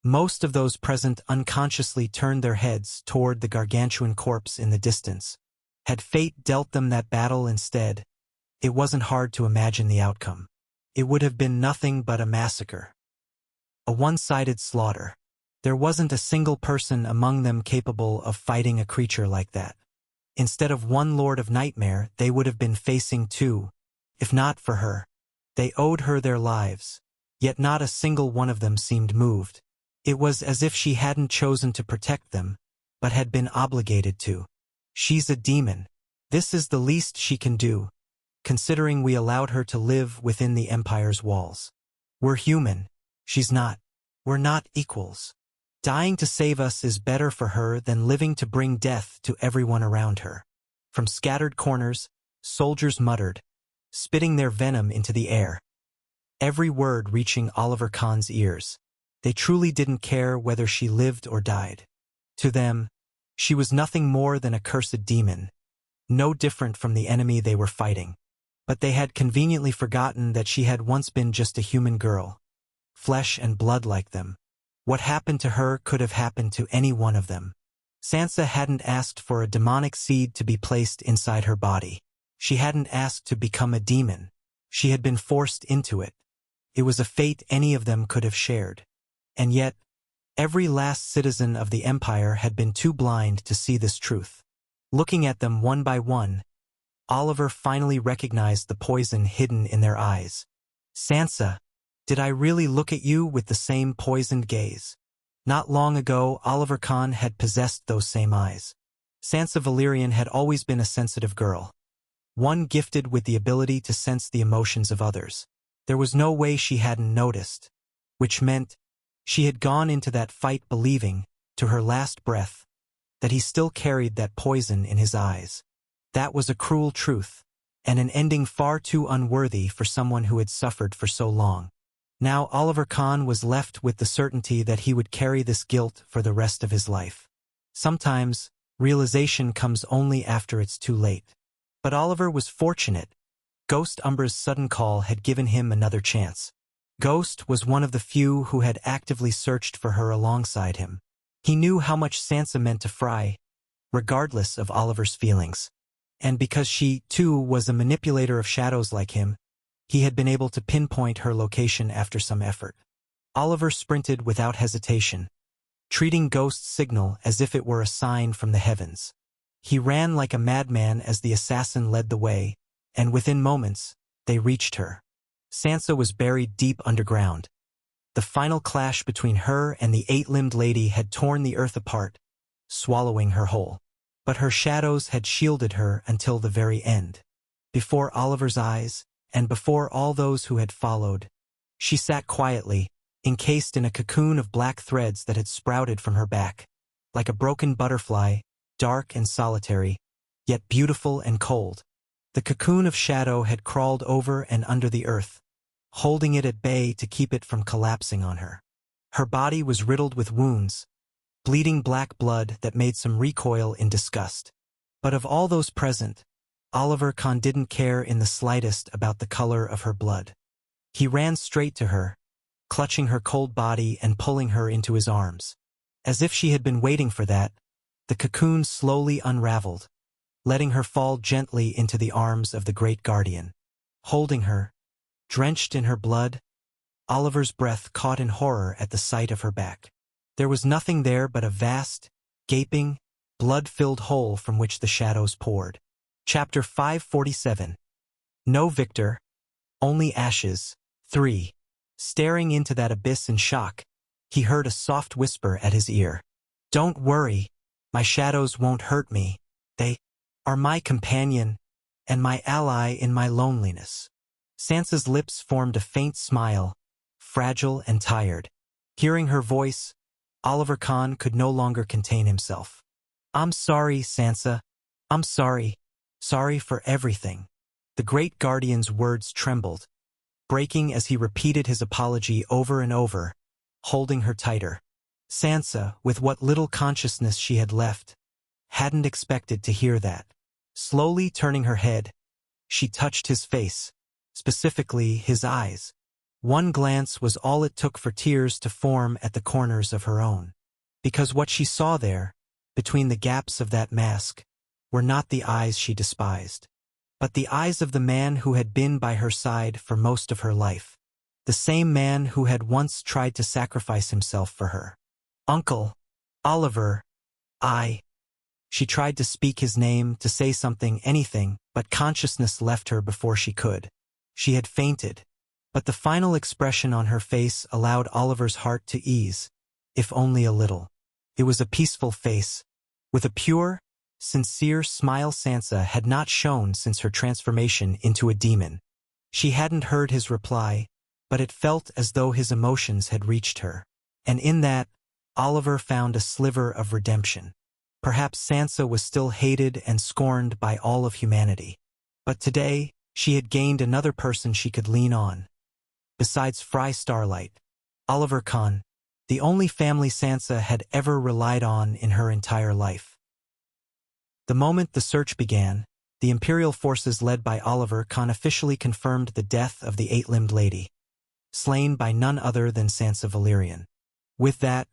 Most of those present unconsciously turned their heads toward the gargantuan corpse in the distance. Had fate dealt them that battle instead, it wasn't hard to imagine the outcome. It would have been nothing but a massacre. A one-sided slaughter. There wasn't a single person among them capable of fighting a creature like that. Instead of one Lord of Nightmare, they would have been facing two, if not for her. They owed her their lives, yet not a single one of them seemed moved. It was as if she hadn't chosen to protect them, but had been obligated to. She's a demon. This is the least she can do, considering we allowed her to live within the Empire's walls. We're human. She's not. We're not equals. Dying to save us is better for her than living to bring death to everyone around her. From scattered corners, soldiers muttered, spitting their venom into the air. Every word reaching Oliver Kahn's ears. They truly didn't care whether she lived or died. To them, she was nothing more than a cursed demon, no different from the enemy they were fighting. But they had conveniently forgotten that she had once been just a human girl, flesh and blood like them. What happened to her could have happened to any one of them. Sansa hadn't asked for a demonic seed to be placed inside her body. She hadn't asked to become a demon. She had been forced into it. It was a fate any of them could have shared. And yet, every last citizen of the Empire had been too blind to see this truth. Looking at them one by one, Oliver finally recognized the poison hidden in their eyes. Sansa, Did I really look at you with the same poisoned gaze? Not long ago, Oliver Kahn had possessed those same eyes. Sansa Valerian had always been a sensitive girl, one gifted with the ability to sense the emotions of others. There was no way she hadn't noticed, which meant she had gone into that fight believing, to her last breath, that he still carried that poison in his eyes. That was a cruel truth, and an ending far too unworthy for someone who had suffered for so long. Now Oliver Kahn was left with the certainty that he would carry this guilt for the rest of his life. Sometimes, realization comes only after it's too late. But Oliver was fortunate. Ghost Umbra's sudden call had given him another chance. Ghost was one of the few who had actively searched for her alongside him. He knew how much Sansa meant to Fry, regardless of Oliver's feelings. And because she, too, was a manipulator of shadows like him, he had been able to pinpoint her location after some effort. Oliver sprinted without hesitation, treating Ghost's signal as if it were a sign from the heavens. He ran like a madman as the assassin led the way, and within moments, they reached her. Sansa was buried deep underground. The final clash between her and the eight-limbed lady had torn the earth apart, swallowing her whole. But her shadows had shielded her until the very end. Before Oliver's eyes, and before all those who had followed, she sat quietly, encased in a cocoon of black threads that had sprouted from her back. Like a broken butterfly, dark and solitary, yet beautiful and cold. The cocoon of shadow had crawled over and under the earth, holding it at bay to keep it from collapsing on her. Her body was riddled with wounds, bleeding black blood that made some recoil in disgust. But of all those present, Oliver Kahn didn't care in the slightest about the color of her blood. He ran straight to her, clutching her cold body and pulling her into his arms. As if she had been waiting for that, the cocoon slowly unraveled, letting her fall gently into the arms of the Great Guardian. Holding her, drenched in her blood, Oliver's breath caught in horror at the sight of her back. There was nothing there but a vast, gaping, blood-filled hole from which the shadows poured. Chapter 547. No victor, only ashes. 3. Staring into that abyss in shock, he heard a soft whisper at his ear. "Don't worry, my shadows won't hurt me. They are my companion and my ally in my loneliness." Sansa's lips formed a faint smile, fragile and tired. Hearing her voice, Oliver Kahn could no longer contain himself. "I'm sorry, Sansa. I'm sorry. Sorry for everything." The Great Guardian's words trembled, breaking as he repeated his apology over and over, holding her tighter. Sansa, with what little consciousness she had left, hadn't expected to hear that. Slowly turning her head, she touched his face, specifically his eyes. One glance was all it took for tears to form at the corners of her own. Because what she saw there, between the gaps of that mask, were not the eyes she despised, but the eyes of the man who had been by her side for most of her life. The same man who had once tried to sacrifice himself for her. "Uncle, Oliver, She tried to speak his name, to say something, anything, but consciousness left her before she could. She had fainted. But the final expression on her face allowed Oliver's heart to ease, if only a little. It was a peaceful face, with a pure, sincere smile Sansa had not shown since her transformation into a demon. She hadn't heard his reply, but it felt as though his emotions had reached her. And in that, Oliver found a sliver of redemption. Perhaps Sansa was still hated and scorned by all of humanity. But today, she had gained another person she could lean on. Besides Fry Starlight, Oliver Kahn, the only family Sansa had ever relied on in her entire life. The moment the search began, the Imperial forces led by Oliver Kahn officially confirmed the death of the eight-limbed lady, slain by none other than Sansa Valerian. With that,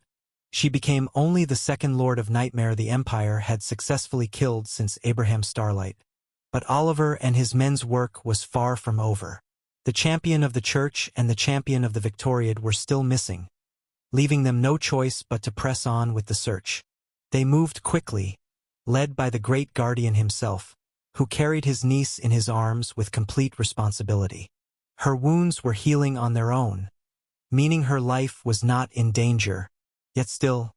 she became only the second Lord of Nightmare the Empire had successfully killed since Abraham Starlight. But Oliver and his men's work was far from over. The champion of the Church and the champion of the Victoriad were still missing, leaving them no choice but to press on with the search. They moved quickly, led by the Great Guardian himself, who carried his niece in his arms with complete responsibility. Her wounds were healing on their own, meaning her life was not in danger. Yet still,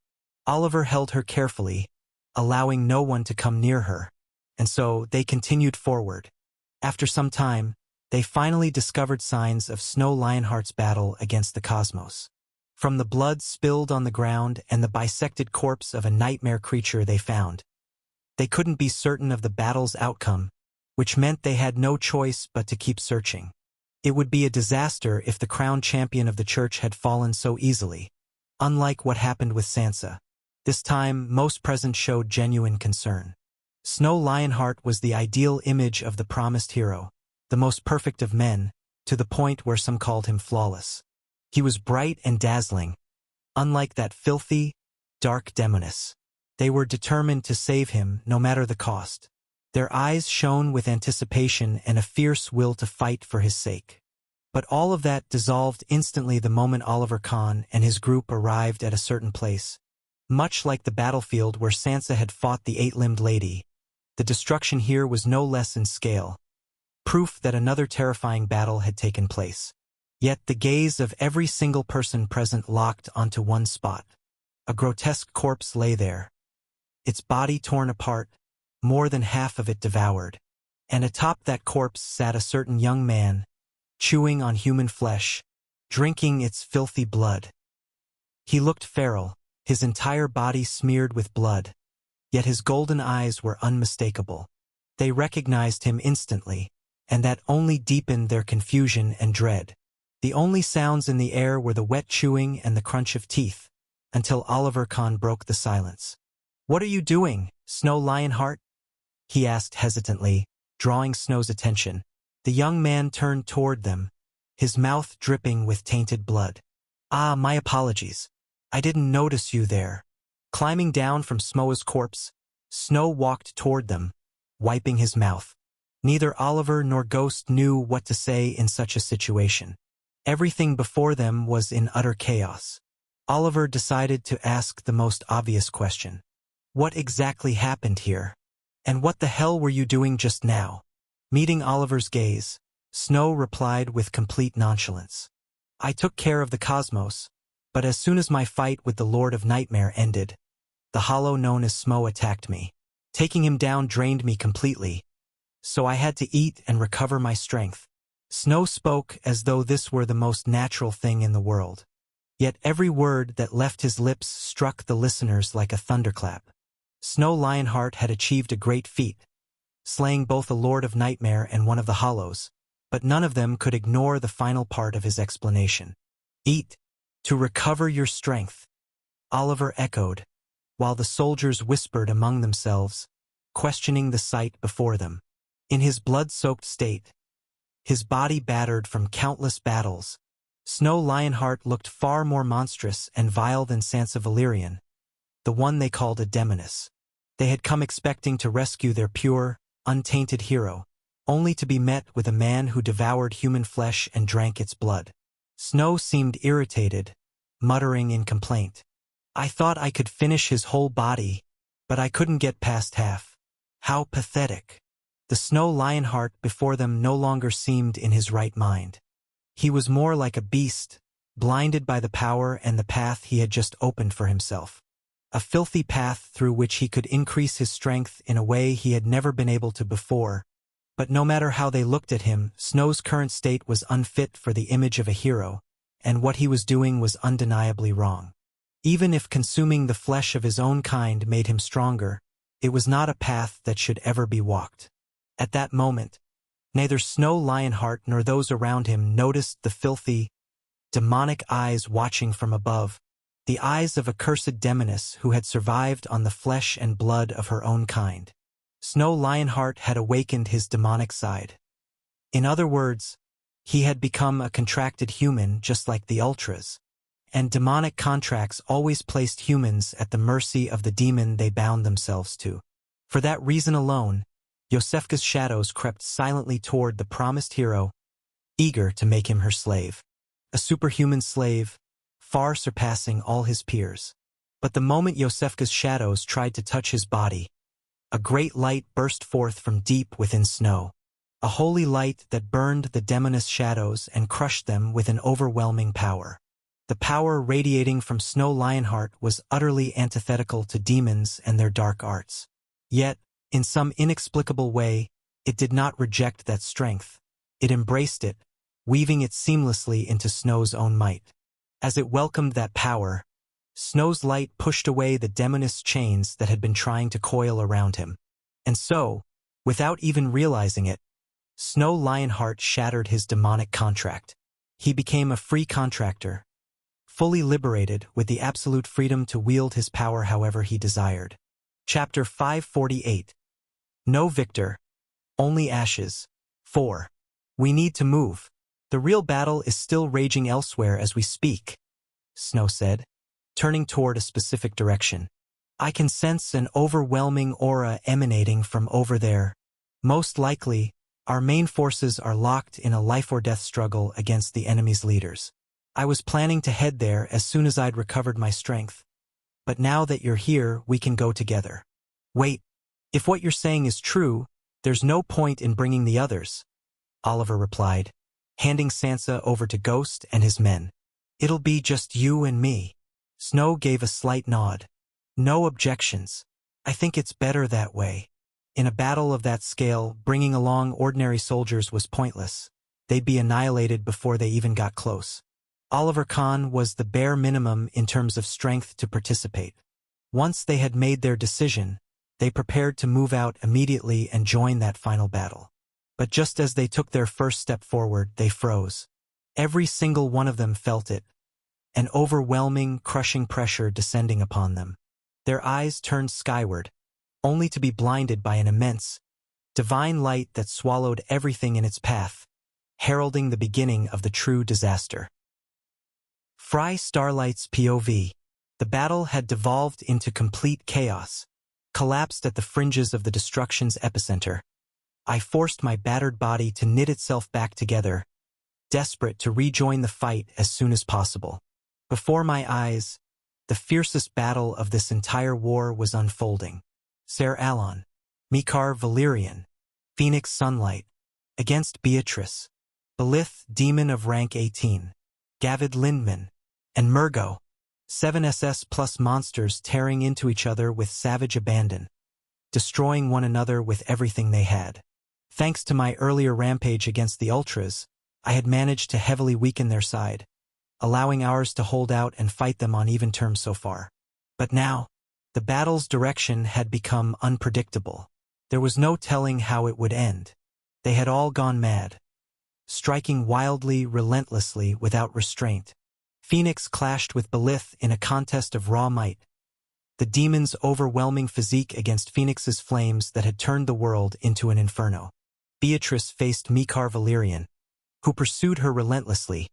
Oliver held her carefully, allowing no one to come near her. And so they continued forward. After some time, they finally discovered signs of Snow Lionheart's battle against the cosmos. From the blood spilled on the ground and the bisected corpse of a nightmare creature they found, they couldn't be certain of the battle's outcome, which meant they had no choice but to keep searching. It would be a disaster if the crowned champion of the church had fallen so easily. Unlike what happened with Sansa, this time most present showed genuine concern. Snow Lionheart was the ideal image of the promised hero, the most perfect of men, to the point where some called him flawless. He was bright and dazzling, unlike that filthy, dark Villainous. They were determined to save him no matter the cost. Their eyes shone with anticipation and a fierce will to fight for his sake. But all of that dissolved instantly the moment Oliver Kahn and his group arrived at a certain place. Much like the battlefield where Sansa had fought the eight-limbed lady, the destruction here was no less in scale, proof that another terrifying battle had taken place. Yet the gaze of every single person present locked onto one spot. A grotesque corpse lay there, its body torn apart, more than half of it devoured. And atop that corpse sat a certain young man, chewing on human flesh, drinking its filthy blood. He looked feral, his entire body smeared with blood, yet his golden eyes were unmistakable. They recognized him instantly, and that only deepened their confusion and dread. The only sounds in the air were the wet chewing and the crunch of teeth, until Oliver Kahn broke the silence. "What are you doing, Snow Lionheart?" he asked hesitantly, drawing Snow's attention. The young man turned toward them, his mouth dripping with tainted blood. "Ah, my apologies. I didn't notice you there." Climbing down from Smoa's corpse, Snow walked toward them, wiping his mouth. Neither Oliver nor Ghost knew what to say in such a situation. Everything before them was in utter chaos. Oliver decided to ask the most obvious question. "What exactly happened here? And what the hell were you doing just now?" Meeting Oliver's gaze, Snow replied with complete nonchalance. "I took care of the cosmos, but as soon as my fight with the Lord of Nightmare ended, the hollow known as Smo attacked me. Taking him down drained me completely, so I had to eat and recover my strength." Snow spoke as though this were the most natural thing in the world. Yet every word that left his lips struck the listeners like a thunderclap. Snow Lionheart had achieved a great feat, slaying both a Lord of Nightmare and one of the Hollows, but none of them could ignore the final part of his explanation. "Eat, to recover your strength," Oliver echoed, while the soldiers whispered among themselves, questioning the sight before them. In his blood-soaked state, his body battered from countless battles, Snow Lionheart looked far more monstrous and vile than Sansa Valerian, the one they called a Villainous. They had come expecting to rescue their pure, untainted hero, only to be met with a man who devoured human flesh and drank its blood. Snow seemed irritated, muttering in complaint. "I thought I could finish his whole body, but I couldn't get past half. How pathetic." The Snow Lionheart before them no longer seemed in his right mind. He was more like a beast, blinded by the power and the path he had just opened for himself. A filthy path through which he could increase his strength in a way he had never been able to before. But no matter how they looked at him, Snow's current state was unfit for the image of a hero, and what he was doing was undeniably wrong. Even if consuming the flesh of his own kind made him stronger, it was not a path that should ever be walked. At that moment, neither Snow Lionheart nor those around him noticed the filthy, demonic eyes watching from above, the eyes of a cursed Villainous who had survived on the flesh and blood of her own kind. Snow Lionheart had awakened his demonic side. In other words, he had become a contracted human just like the Ultras, and demonic contracts always placed humans at the mercy of the demon they bound themselves to. For that reason alone, Yosefka's shadows crept silently toward the promised hero, eager to make him her slave. A superhuman slave, far surpassing all his peers. But the moment Yosefka's shadows tried to touch his body, a great light burst forth from deep within Snow. A holy light that burned the Villainous shadows and crushed them with an overwhelming power. The power radiating from Snow Lionheart was utterly antithetical to demons and their dark arts. Yet, in some inexplicable way, it did not reject that strength. It embraced it, weaving it seamlessly into Snow's own might. As it welcomed that power, Snow's light pushed away the demonist chains that had been trying to coil around him. And so, without even realizing it, Snow Lionheart shattered his demonic contract. He became a free contractor, fully liberated with the absolute freedom to wield his power however he desired. Chapter 548. No victor, only ashes. 4. We need to move. The real battle is still raging elsewhere as we speak, Snow said, turning toward a specific direction. I can sense an overwhelming aura emanating from over there. Most likely, our main forces are locked in a life-or-death struggle against the enemy's leaders. I was planning to head there as soon as I'd recovered my strength. But now that you're here, we can go together. Wait, if what you're saying is true, there's no point in bringing the others, Oliver replied, handing Sansa over to Ghost and his men. It'll be just you and me. Snow gave a slight nod. No objections. I think it's better that way. In a battle of that scale, bringing along ordinary soldiers was pointless. They'd be annihilated before they even got close. Oliver Kahn was the bare minimum in terms of strength to participate. Once they had made their decision, they prepared to move out immediately and join that final battle. But just as they took their first step forward, they froze. Every single one of them felt it, an overwhelming, crushing pressure descending upon them. Their eyes turned skyward, only to be blinded by an immense, divine light that swallowed everything in its path, heralding the beginning of the true disaster. Fry Starlight's POV. The battle had devolved into complete chaos, collapsed at the fringes of the destruction's epicenter. I forced my battered body to knit itself back together, desperate to rejoin the fight as soon as possible. Before my eyes, the fiercest battle of this entire war was unfolding. Ser Alon, Mikar Valyrian, Phoenix Sunlight, against Beatrice, Belith, demon of rank 18, Gavid Lindman, and Murgo, 7 SS plus monsters tearing into each other with savage abandon, destroying one another with everything they had. Thanks to my earlier rampage against the Ultras, I had managed to heavily weaken their side, allowing ours to hold out and fight them on even terms so far. But now, the battle's direction had become unpredictable. There was no telling how it would end. They had all gone mad, striking wildly, relentlessly, without restraint. Phoenix clashed with Belith in a contest of raw might, the demon's overwhelming physique against Phoenix's flames that had turned the world into an inferno. Beatrice faced Mikar Valyrian, who pursued her relentlessly,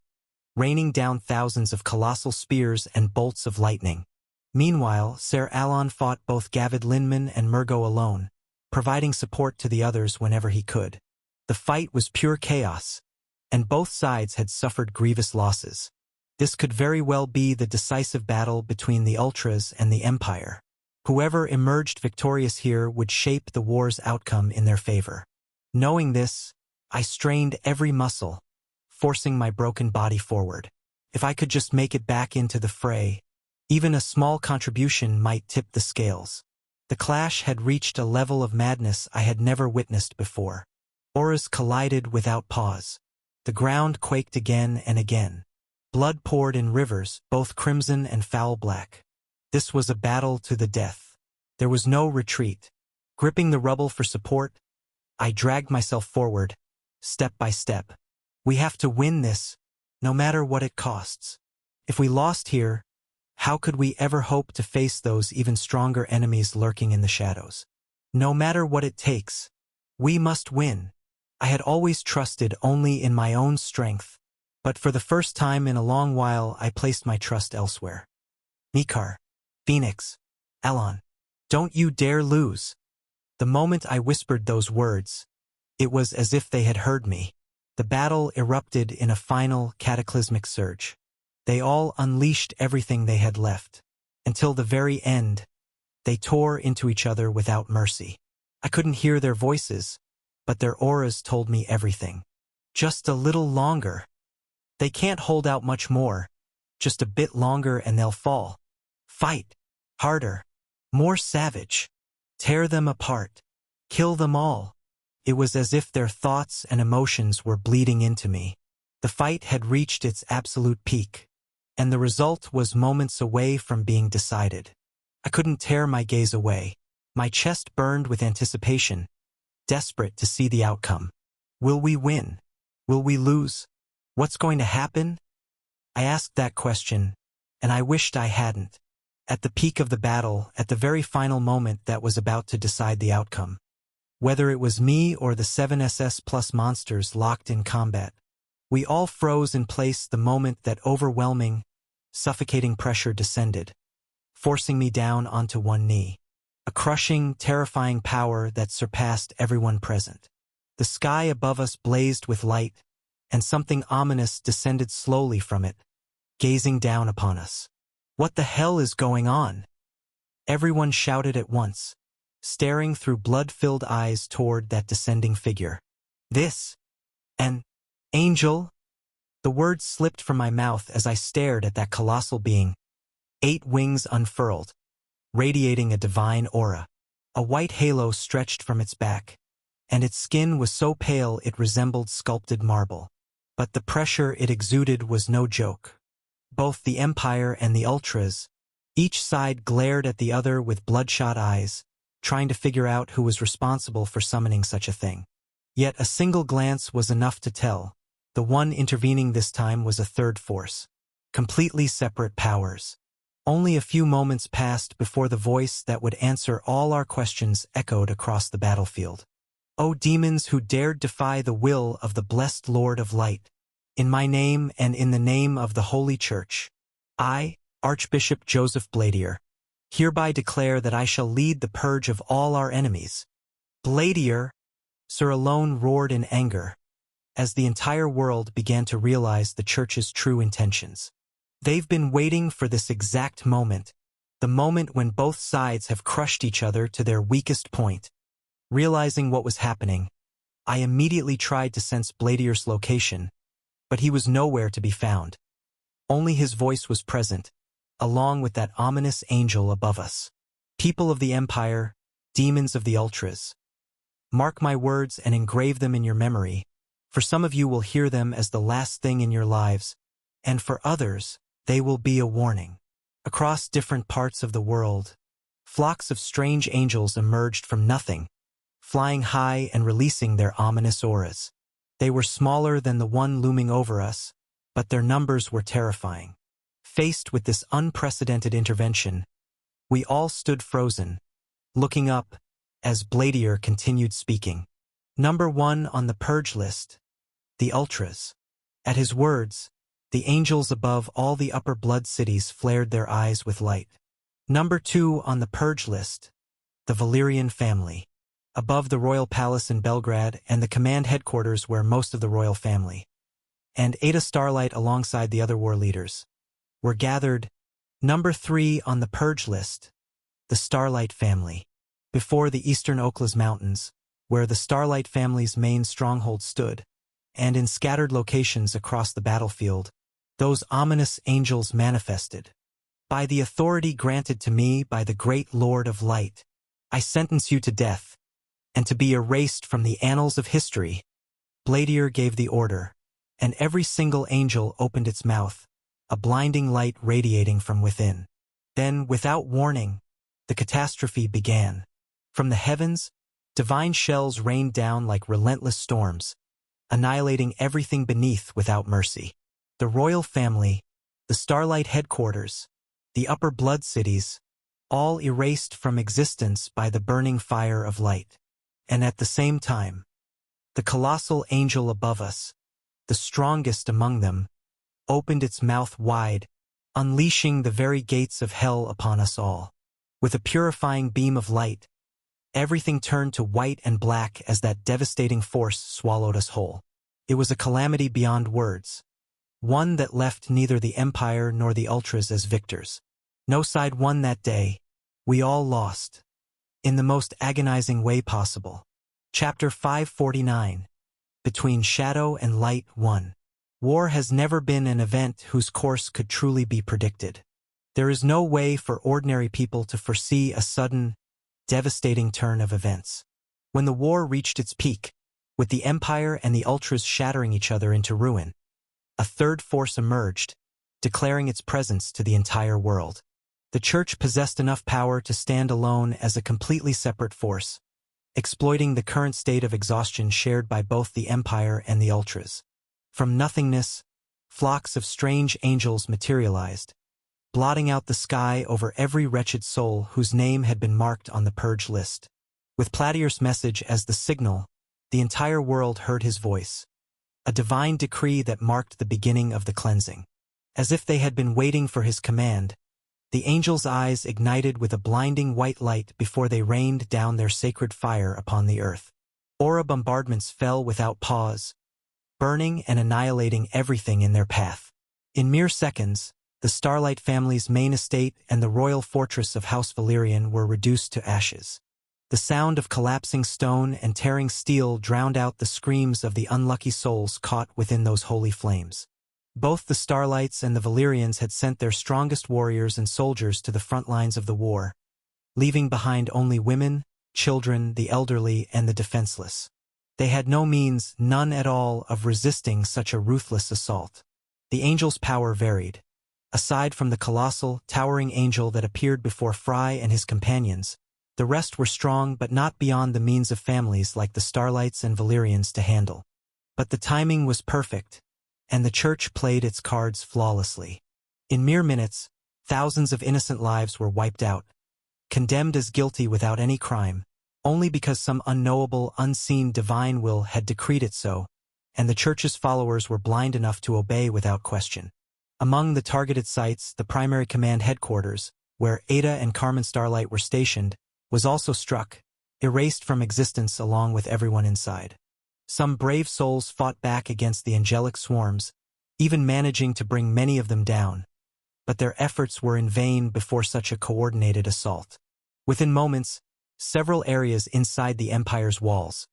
raining down thousands of colossal spears and bolts of lightning. Meanwhile, Ser Alon fought both Gavid Lindman and Murgo alone, providing support to the others whenever he could. The fight was pure chaos, and both sides had suffered grievous losses. This could very well be the decisive battle between the Ultras and the Empire. Whoever emerged victorious here would shape the war's outcome in their favor. Knowing this, I strained every muscle, forcing my broken body forward. If I could just make it back into the fray, even a small contribution might tip the scales. The clash had reached a level of madness I had never witnessed before. Auras collided without pause. The ground quaked again and again. Blood poured in rivers, both crimson and foul black. This was a battle to the death. There was no retreat. Gripping the rubble for support, I dragged myself forward, step by step. We have to win this, no matter what it costs. If we lost here, how could we ever hope to face those even stronger enemies lurking in the shadows? No matter what it takes, we must win. I had always trusted only in my own strength, but for the first time in a long while I placed my trust elsewhere. Mikar, Phoenix, Alon, don't you dare lose. The moment I whispered those words, it was as if they had heard me. The battle erupted in a final, cataclysmic surge. They all unleashed everything they had left. Until the very end, they tore into each other without mercy. I couldn't hear their voices, but their auras told me everything. Just a little longer. They can't hold out much more. Just a bit longer and they'll fall. Fight. Harder. More savage. Tear them apart. Kill them all. It was as if their thoughts and emotions were bleeding into me. The fight had reached its absolute peak, and the result was moments away from being decided. I couldn't tear my gaze away. My chest burned with anticipation, desperate to see the outcome. Will we win? Will we lose? What's going to happen? I asked that question, and I wished I hadn't. At the peak of the battle, at the very final moment that was about to decide the outcome. Whether it was me or the 7SS plus monsters locked in combat, we all froze in place the moment that overwhelming, suffocating pressure descended, forcing me down onto one knee. A crushing, terrifying power that surpassed everyone present. The sky above us blazed with light, and something ominous descended slowly from it, gazing down upon us. What the hell is going on? Everyone shouted at once, staring through blood-filled eyes toward that descending figure. This? An angel? The words slipped from my mouth as I stared at that colossal being, 8 wings unfurled, radiating a divine aura. A white halo stretched from its back, and its skin was so pale it resembled sculpted marble. But the pressure it exuded was no joke. Both the Empire and the Ultras, each side glared at the other with bloodshot eyes, trying to figure out who was responsible for summoning such a thing. Yet a single glance was enough to tell. The one intervening this time was a third force. Completely separate powers. Only a few moments passed before the voice that would answer all our questions echoed across the battlefield. O demons who dared defy the will of the blessed Lord of Light, in my name and in the name of the Holy Church, I, Archbishop Joseph Bladier, hereby declare that I shall lead the purge of all our enemies. Bladier! Sir Alone roared in anger, as the entire world began to realize the Church's true intentions. They've been waiting for this exact moment, the moment when both sides have crushed each other to their weakest point. Realizing what was happening, I immediately tried to sense Bladier's location, but he was nowhere to be found. Only his voice was present, along with that ominous angel above us. People of the Empire, demons of the Ultras. Mark my words and engrave them in your memory, for some of you will hear them as the last thing in your lives, and for others, they will be a warning. Across different parts of the world, flocks of strange angels emerged from nothing, flying high and releasing their ominous auras. They were smaller than the one looming over us, but their numbers were terrifying. Faced with this unprecedented intervention, we all stood frozen, looking up as Bladier continued speaking. Number 1 on the purge list, the Ultras. At his words, the angels above all the upper blood cities flared their eyes with light. Number 2 on the purge list, the Valyrian family. Above the royal palace in Belgrade and the command headquarters where most of the royal family, and Ada Starlight alongside the other war leaders, were gathered. Number 3 on the purge list, the Starlight family. Before the eastern Oaklas Mountains, where the Starlight family's main stronghold stood, and in scattered locations across the battlefield, those ominous angels manifested. By the authority granted to me by the great Lord of Light, I sentence you to death, and to be erased from the annals of history. Bladier gave the order, and every single angel opened its mouth, a blinding light radiating from within. Then, without warning, the catastrophe began. From the heavens, divine shells rained down like relentless storms, annihilating everything beneath without mercy. The royal family, the Starlight headquarters, the upper blood cities, all erased from existence by the burning fire of light. And at the same time, the colossal angel above us, the strongest among them, opened its mouth wide, unleashing the very gates of hell upon us all. With a purifying beam of light, everything turned to white and black as that devastating force swallowed us whole. It was a calamity beyond words, one that left neither the Empire nor the Ultras as victors. No side won that day. We all lost. In the most agonizing way possible. Chapter 549. Between Shadow and Light 1. War has never been an event whose course could truly be predicted. There is no way for ordinary people to foresee a sudden, devastating turn of events. When the war reached its peak, with the Empire and the Ultras shattering each other into ruin, a third force emerged, declaring its presence to the entire world. The Church possessed enough power to stand alone as a completely separate force, exploiting the current state of exhaustion shared by both the Empire and the Ultras. From nothingness, flocks of strange angels materialized, blotting out the sky over every wretched soul whose name had been marked on the purge list. With Platyr's message as the signal, the entire world heard his voice, a divine decree that marked the beginning of the cleansing. As if they had been waiting for his command, the angels' eyes ignited with a blinding white light before they rained down their sacred fire upon the earth. Aura bombardments fell without pause, burning and annihilating everything in their path. In mere seconds, the Starlight family's main estate and the royal fortress of House Valyrian were reduced to ashes. The sound of collapsing stone and tearing steel drowned out the screams of the unlucky souls caught within those holy flames. Both the Starlights and the Valyrians had sent their strongest warriors and soldiers to the front lines of the war, leaving behind only women, children, the elderly, and the defenseless. They had no means, none at all, of resisting such a ruthless assault. The angels' power varied. Aside from the colossal, towering angel that appeared before Fry and his companions, the rest were strong but not beyond the means of families like the Starlights and Valyrians to handle. But the timing was perfect, and the Church played its cards flawlessly. In mere minutes, thousands of innocent lives were wiped out, condemned as guilty without any crime, only because some unknowable, unseen divine will had decreed it so, and the Church's followers were blind enough to obey without question. Among the targeted sites, the primary command headquarters, where Ada and Carmen Starlight were stationed, was also struck, erased from existence along with everyone inside. Some brave souls fought back against the angelic swarms, even managing to bring many of them down, but their efforts were in vain before such a coordinated assault. Within moments, several areas inside the Empire's walls,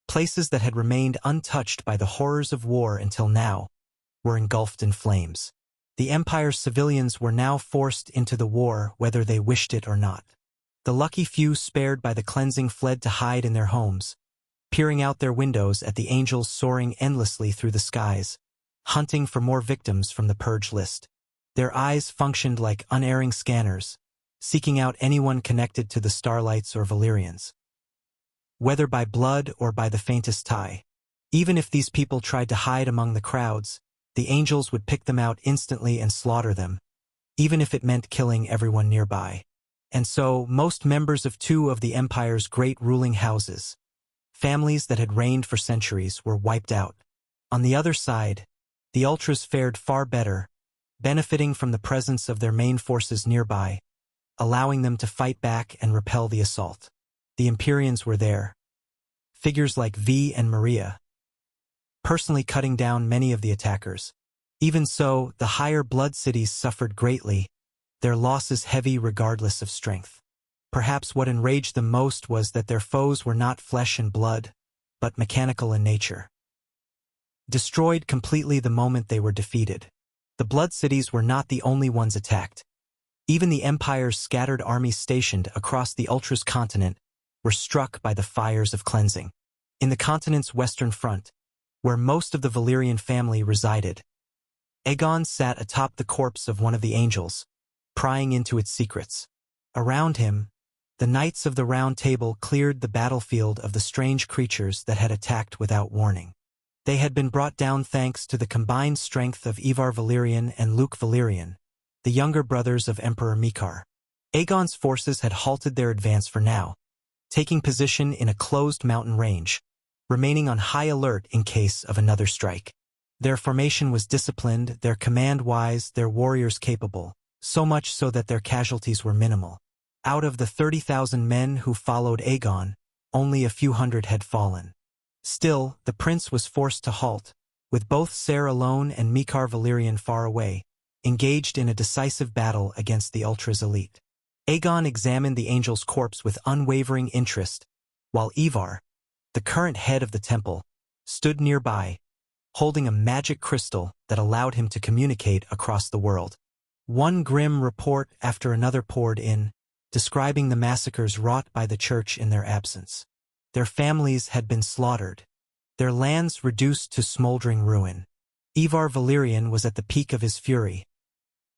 places that had remained untouched by the horrors of war until now, were engulfed in flames. The Empire's civilians were now forced into the war whether they wished it or not. The lucky few spared by the cleansing fled to hide in their homes, peering out their windows at the angels soaring endlessly through the skies, hunting for more victims from the purge list. Their eyes functioned like unerring scanners, seeking out anyone connected to the Starlights or Valyrians, whether by blood or by the faintest tie. Even if these people tried to hide among the crowds, the angels would pick them out instantly and slaughter them, even if it meant killing everyone nearby. And so, most members of two of the Empire's great ruling houses, families that had reigned for centuries, were wiped out. On the other side, the Ultras fared far better, benefiting from the presence of their main forces nearby, allowing them to fight back and repel the assault. The Empyreans were there, figures like V and Maria, personally cutting down many of the attackers. Even so, the higher blood cities suffered greatly, their losses heavy regardless of strength. Perhaps what enraged them most was that their foes were not flesh and blood, but mechanical in nature, destroyed completely the moment they were defeated. The blood cities were not the only ones attacked. Even the Empire's scattered armies stationed across the Ultras continent were struck by the fires of cleansing. In the continent's western front, where most of the Valyrian family resided, Aegon sat atop the corpse of one of the angels, prying into its secrets. Around him, the Knights of the Round Table cleared the battlefield of the strange creatures that had attacked without warning. They had been brought down thanks to the combined strength of Ivar Valyrian and Luke Valyrian, the younger brothers of Emperor Mikar. Aegon's forces had halted their advance for now, taking position in a closed mountain range, remaining on high alert in case of another strike. Their formation was disciplined, their command wise, their warriors capable, so much so that their casualties were minimal. Out of the 30,000 men who followed Aegon, only a few hundred had fallen. Still, the prince was forced to halt, with both Ser alone and Mikar Valyrian far away, engaged in a decisive battle against the Ultras elite. Aegon examined the angel's corpse with unwavering interest, while Ivar, the current head of the temple, stood nearby, holding a magic crystal that allowed him to communicate across the world. One grim report after another poured in, describing the massacres wrought by the church in their absence. Their families had been slaughtered, their lands reduced to smoldering ruin. Ivar Valerian was at the peak of his fury,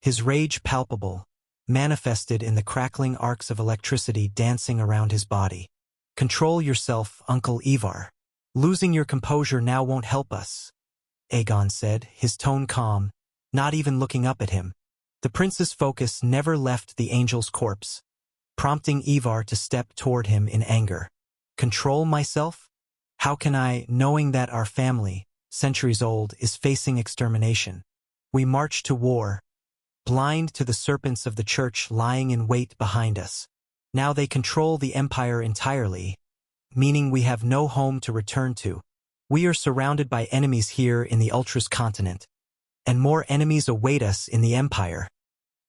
his rage palpable, manifested in the crackling arcs of electricity dancing around his body. "Control yourself, Uncle Ivar. Losing your composure now won't help us," Aegon said, his tone calm, not even looking up at him. The prince's focus never left the angel's corpse, prompting Ivar to step toward him in anger. "Control myself? How can I, knowing that our family, centuries old, is facing extermination? We march to war, blind to the serpents of the church lying in wait behind us. Now they control the empire entirely, meaning we have no home to return to. We are surrounded by enemies here in the Ultras continent, and more enemies await us in the empire.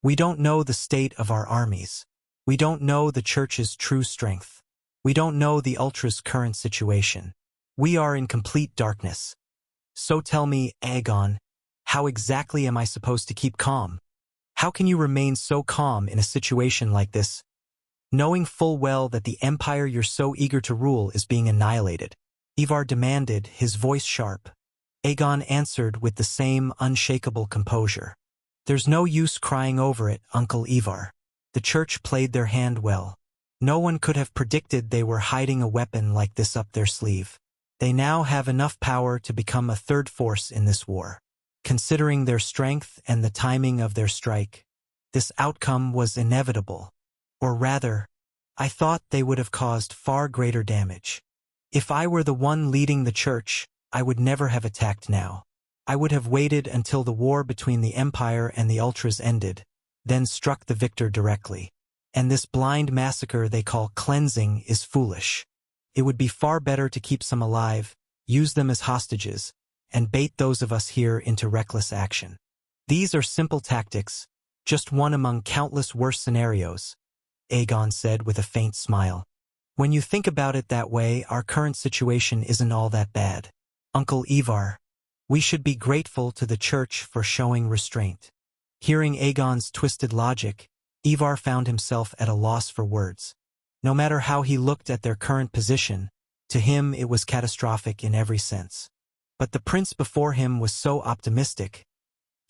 We don't know the state of our armies. We don't know the church's true strength. We don't know the Ultras' current situation. We are in complete darkness. So tell me, Aegon, how exactly am I supposed to keep calm? How can you remain so calm in a situation like this, knowing full well that the empire you're so eager to rule is being annihilated?" Ivar demanded, his voice sharp. Aegon answered with the same unshakable composure. "There's no use crying over it, Uncle Ivar. The church played their hand well. No one could have predicted they were hiding a weapon like this up their sleeve. They now have enough power to become a third force in this war. Considering their strength and the timing of their strike, this outcome was inevitable. Or rather, I thought they would have caused far greater damage. If I were the one leading the church, I would never have attacked now. I would have waited until the war between the Empire and the Ultras ended, then struck the victor directly. And this blind massacre they call cleansing is foolish. It would be far better to keep some alive, use them as hostages, and bait those of us here into reckless action. These are simple tactics, just one among countless worse scenarios," Aegon said with a faint smile. "When you think about it that way, our current situation isn't all that bad. Uncle Ivar, we should be grateful to the church for showing restraint." Hearing Aegon's twisted logic, Ivar found himself at a loss for words. No matter how he looked at their current position, to him it was catastrophic in every sense. But the prince before him was so optimistic.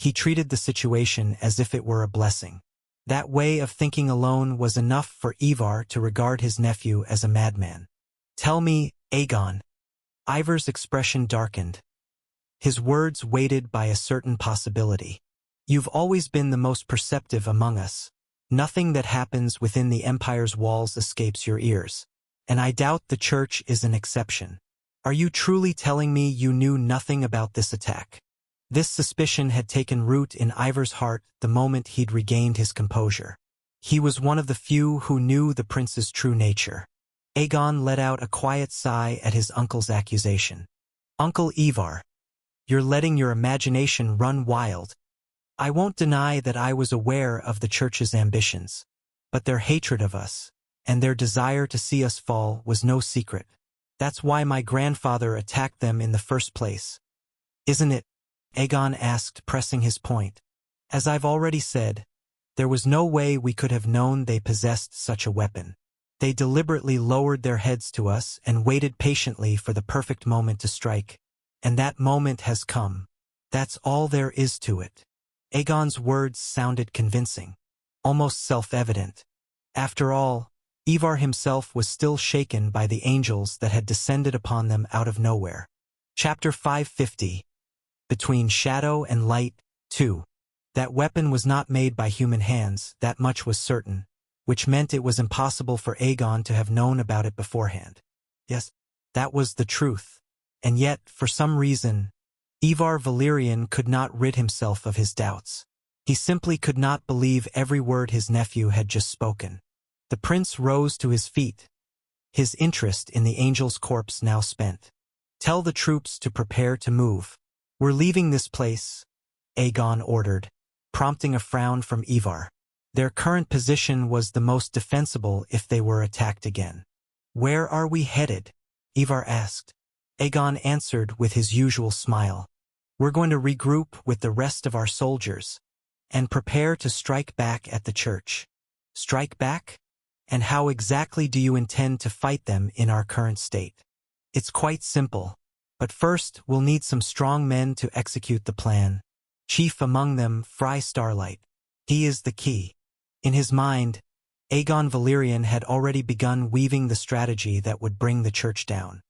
He treated the situation as if it were a blessing. That way of thinking alone was enough for Ivar to regard his nephew as a madman. "Tell me, Aegon." Ivar's expression darkened, his words weighted by a certain possibility. "You've always been the most perceptive among us. Nothing that happens within the Empire's walls escapes your ears. And I doubt the church is an exception. Are you truly telling me you knew nothing about this attack?" This suspicion had taken root in Ivar's heart the moment he'd regained his composure. He was one of the few who knew the prince's true nature. Aegon let out a quiet sigh at his uncle's accusation. "Uncle Ivar, you're letting your imagination run wild. I won't deny that I was aware of the church's ambitions, but their hatred of us, and their desire to see us fall was no secret. That's why my grandfather attacked them in the first place. Isn't it?" Aegon asked, pressing his point. "As I've already said, there was no way we could have known they possessed such a weapon. They deliberately lowered their heads to us and waited patiently for the perfect moment to strike. And that moment has come. That's all there is to it." Aegon's words sounded convincing, almost self-evident. After all, Ivar himself was still shaken by the angels that had descended upon them out of nowhere. Chapter 550. Between Shadow and Light, 2. That weapon was not made by human hands, that much was certain, which meant it was impossible for Aegon to have known about it beforehand. Yes, that was the truth. And yet, for some reason, Ivar Valerian could not rid himself of his doubts. He simply could not believe every word his nephew had just spoken. The prince rose to his feet, his interest in the angel's corpse now spent. "Tell the troops to prepare to move. We're leaving this place," Aegon ordered, prompting a frown from Ivar. Their current position was the most defensible if they were attacked again. "Where are we headed?" Ivar asked. Aegon answered with his usual smile. We're going to regroup with the rest of our soldiers and prepare to strike back at the church. Strike back? And how exactly do you intend to fight them in our current state? It's quite simple. But first, we'll need some strong men to execute the plan. Chief among them, Fry Starlight. He is the key. In his mind, Aegon Valyrian had already begun weaving the strategy that would bring the church down.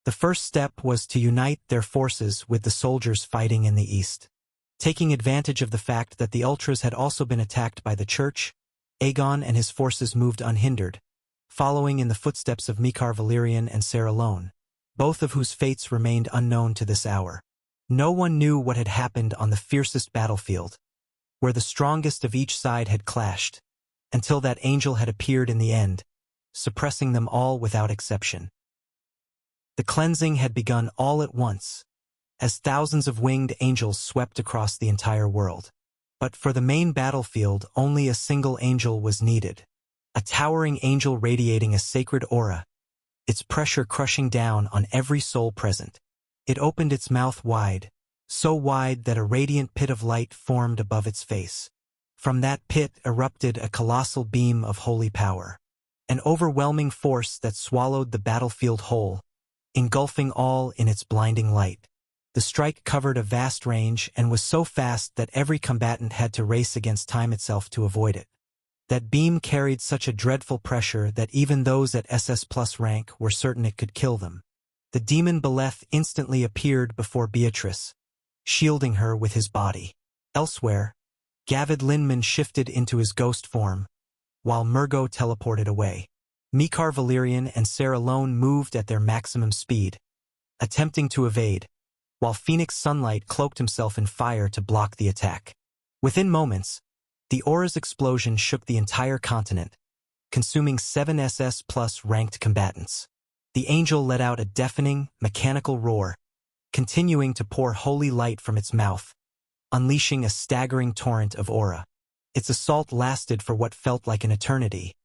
The first step was to unite their forces with the soldiers fighting in the east. Taking advantage of the fact that the Ultras had also been attacked by the church, Aegon and his forces moved unhindered, following in the footsteps of Mikar Valyrian and Ser Alone, both of whose fates remained unknown to this hour. No one knew what had happened on the fiercest battlefield, where the strongest of each side had clashed, until that angel had appeared in the end, suppressing them all without exception. The cleansing had begun all at once, as thousands of winged angels swept across the entire world. But for the main battlefield, only a single angel was needed, a towering angel radiating a sacred aura, its pressure crushing down on every soul present. It opened its mouth wide, so wide that a radiant pit of light formed above its face. From that pit erupted a colossal beam of holy power, an overwhelming force that swallowed the battlefield whole, engulfing all in its blinding light. The strike covered a vast range and was so fast that every combatant had to race against time itself to avoid it. That beam carried such a dreadful pressure that even those at SS+ rank were certain it could kill them. The demon Beleth instantly appeared before Beatrice, shielding her with his body. Elsewhere, Gavid Linman shifted into his ghost form, while Murgo teleported away. Mikar Valyrian and Ser Alone moved at their maximum speed, attempting to evade, while Phoenix Sunlight cloaked himself in fire to block the attack. Within moments, the aura's explosion shook the entire continent, consuming 7 SS+ ranked combatants. The angel let out a deafening, mechanical roar, continuing to pour holy light from its mouth, unleashing a staggering torrent of aura. Its assault lasted for what felt like an eternity,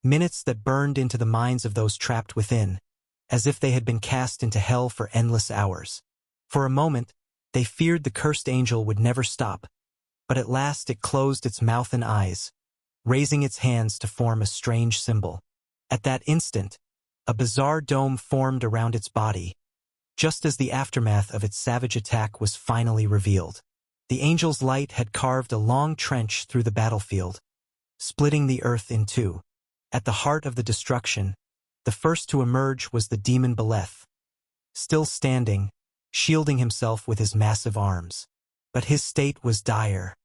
minutes that burned into the minds of those trapped within, as if they had been cast into hell for endless hours. For a moment, they feared the cursed angel would never stop, but at last it closed its mouth and eyes, raising its hands to form a strange symbol. At that instant, a bizarre dome formed around its body, just as the aftermath of its savage attack was finally revealed. The angel's light had carved a long trench through the battlefield, splitting the earth in two. At the heart of the destruction, the first to emerge was the demon Beleth, still standing, shielding himself with his massive arms. But his state was dire.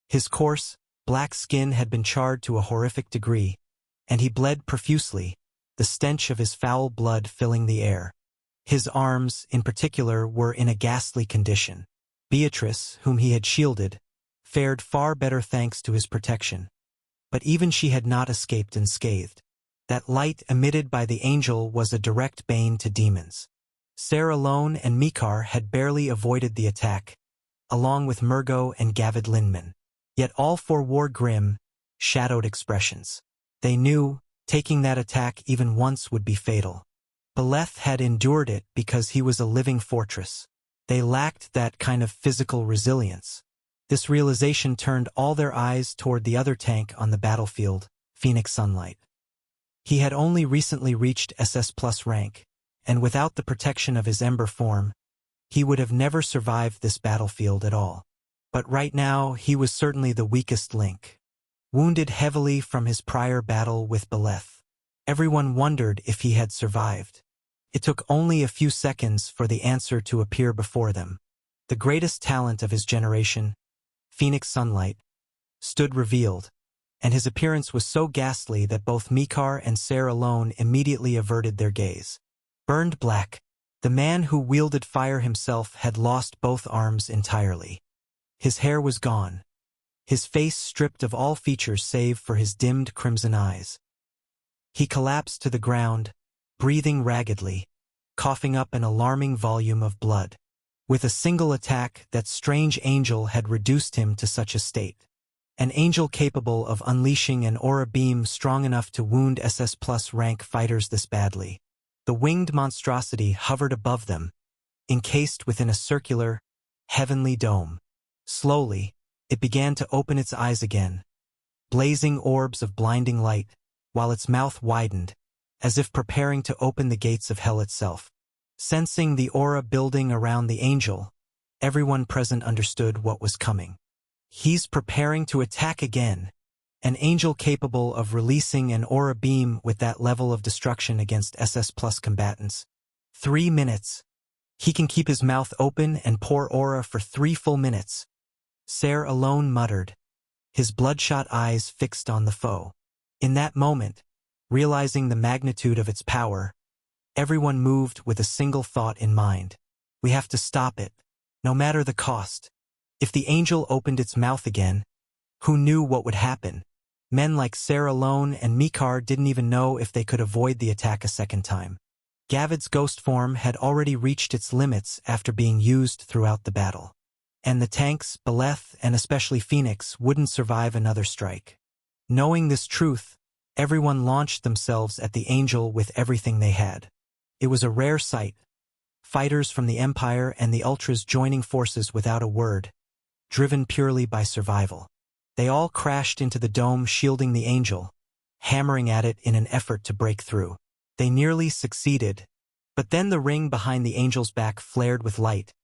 His coarse, black skin had been charred to a horrific degree, and he bled profusely, the stench of his foul blood filling the air. His arms, in particular, were in a ghastly condition. Beatrice, whom he had shielded, fared far better thanks to his protection. But even she had not escaped unscathed. That light emitted by the angel was a direct bane to demons. Ser Alone and Mikar had barely avoided the attack, along with Murgo and Gavid Linman. Yet all four wore grim, shadowed expressions. They knew, taking that attack even once would be fatal. Beleth had endured it because he was a living fortress. They lacked that kind of physical resilience. This realization turned all their eyes toward the other tank on the battlefield, Phoenix Sunlight. He had only recently reached SS+ rank, and without the protection of his Ember form, he would have never survived this battlefield at all. But right now, he was certainly the weakest link. Wounded heavily from his prior battle with Beleth, everyone wondered if he had survived. It took only a few seconds for the answer to appear before them. The greatest talent of his generation, Phoenix Sunlight, stood revealed, and his appearance was so ghastly that both Mikar and Ser Alone immediately averted their gaze. Burned black, the man who wielded fire himself had lost both arms entirely. His hair was gone, his face stripped of all features save for his dimmed crimson eyes. He collapsed to the ground, breathing raggedly, coughing up an alarming volume of blood. With a single attack, that strange angel had reduced him to such a state. An angel capable of unleashing an aura beam strong enough to wound SS+ rank fighters this badly. The winged monstrosity hovered above them, encased within a circular, heavenly dome. Slowly, it began to open its eyes again, blazing orbs of blinding light, while its mouth widened, as if preparing to open the gates of hell itself. Sensing the aura building around the angel, everyone present understood what was coming. He's preparing to attack again. An angel capable of releasing an aura beam with that level of destruction against SS Plus combatants. 3 minutes. He can keep his mouth open and pour aura for 3 full minutes. Ser alone muttered, his bloodshot eyes fixed on the foe. In that moment, realizing the magnitude of its power, everyone moved with a single thought in mind. We have to stop it, no matter the cost. If the angel opened its mouth again, who knew what would happen? Men like Ser alone and Mikar didn't even know if they could avoid the attack a second time. Gavid's ghost form had already reached its limits after being used throughout the battle. And the tanks, Beleth, and especially Phoenix wouldn't survive another strike. Knowing this truth, everyone launched themselves at the angel with everything they had. It was a rare sight. Fighters from the Empire and the Ultras joining forces without a word, driven purely by survival. They all crashed into the dome shielding the angel, hammering at it in an effort to break through. They nearly succeeded, but then the ring behind the angel's back flared with light,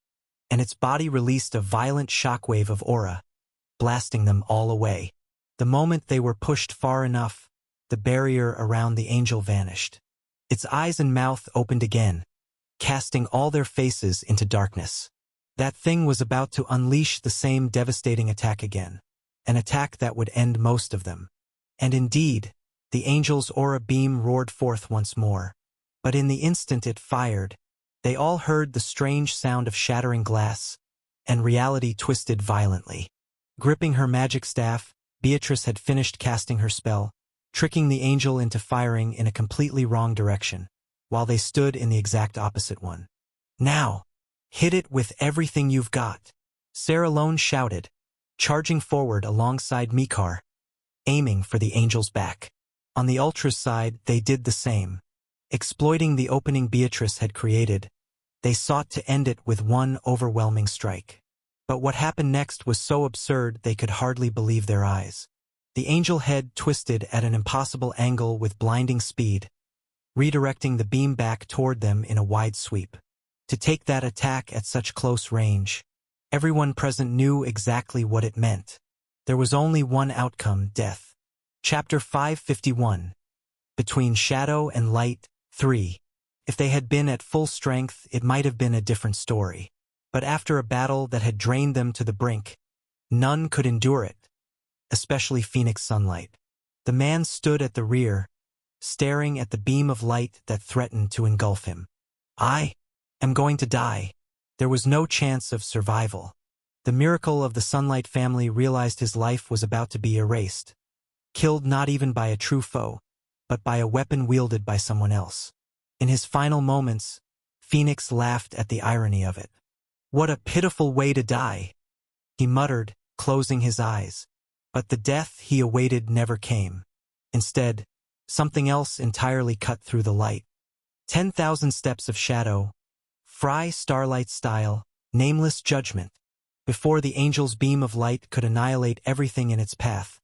and its body released a violent shockwave of aura, blasting them all away. The moment they were pushed far enough, the barrier around the angel vanished. Its eyes and mouth opened again, casting all their faces into darkness. That thing was about to unleash the same devastating attack again, an attack that would end most of them. And indeed, the angel's aura beam roared forth once more. But in the instant it fired, they all heard the strange sound of shattering glass, and reality twisted violently. Gripping her magic staff, Beatrice had finished casting her spell, tricking the angel into firing in a completely wrong direction, while they stood in the exact opposite one. Now, hit it with everything you've got, Ser alone shouted, charging forward alongside Mikar, aiming for the angel's back. On the Ultra's side, they did the same. Exploiting the opening Beatrice had created, they sought to end it with one overwhelming strike. But what happened next was so absurd they could hardly believe their eyes. The angel head twisted at an impossible angle with blinding speed, redirecting the beam back toward them in a wide sweep. To take that attack at such close range, everyone present knew exactly what it meant. There was only one outcome: death. Chapter 551. Between Shadow and Light, 3. If they had been at full strength, it might have been a different story. But after a battle that had drained them to the brink, none could endure it, especially Phoenix Sunlight. The man stood at the rear, staring at the beam of light that threatened to engulf him. I am going to die. There was no chance of survival. The miracle of the Sunlight family realized his life was about to be erased, killed not even by a true foe, but by a weapon wielded by someone else. In his final moments, Phoenix laughed at the irony of it. What a pitiful way to die, he muttered, closing his eyes. But the death he awaited never came. Instead, something else entirely cut through the light. 10,000 steps of shadow, Fry Starlight style, nameless judgment. Before the angel's beam of light could annihilate everything in its path,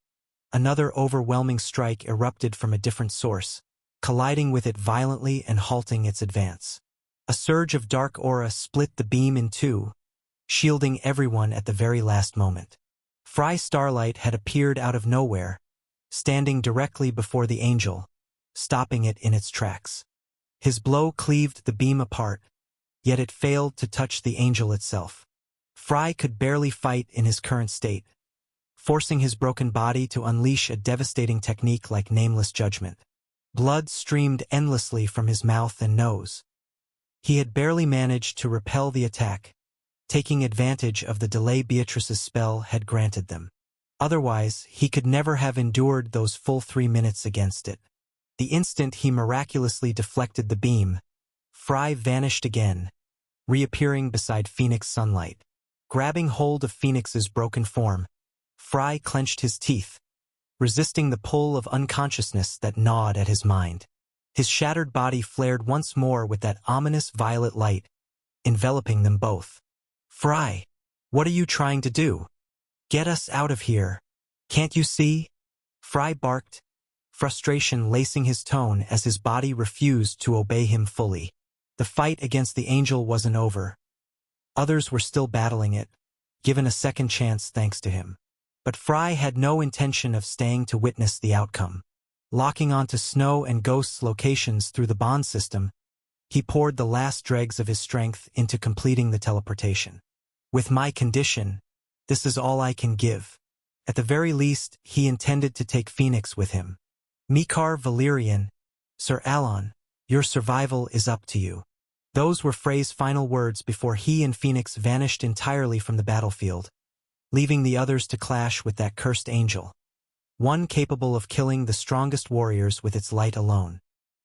another overwhelming strike erupted from a different source, colliding with it violently and halting its advance. A surge of dark aura split the beam in two, shielding everyone at the very last moment. Fry Starlight had appeared out of nowhere, standing directly before the angel, stopping it in its tracks. His blow cleaved the beam apart, yet it failed to touch the angel itself. Fry could barely fight in his current state, forcing his broken body to unleash a devastating technique like nameless judgment. Blood streamed endlessly from his mouth and nose. He had barely managed to repel the attack, taking advantage of the delay Beatrice's spell had granted them. Otherwise, he could never have endured those full 3 minutes against it. The instant he miraculously deflected the beam, Fry vanished again, reappearing beside Phoenix Sunlight. Grabbing hold of Phoenix's broken form, Fry clenched his teeth, resisting the pull of unconsciousness that gnawed at his mind. His shattered body flared once more with that ominous violet light, enveloping them both. Fry! What are you trying to do? Get us out of here. Can't you see? Fry barked, frustration lacing his tone as his body refused to obey him fully. The fight against the angel wasn't over. Others were still battling it, given a second chance thanks to him. But Fry had no intention of staying to witness the outcome. Locking onto Snow and Ghost's locations through the bond system, he poured the last dregs of his strength into completing the teleportation. With my condition, this is all I can give. At the very least, he intended to take Phoenix with him. Mikar Valerian, Sir Alon, your survival is up to you. Those were Frey's final words before he and Phoenix vanished entirely from the battlefield, leaving the others to clash with that cursed angel, one capable of killing the strongest warriors with its light alone.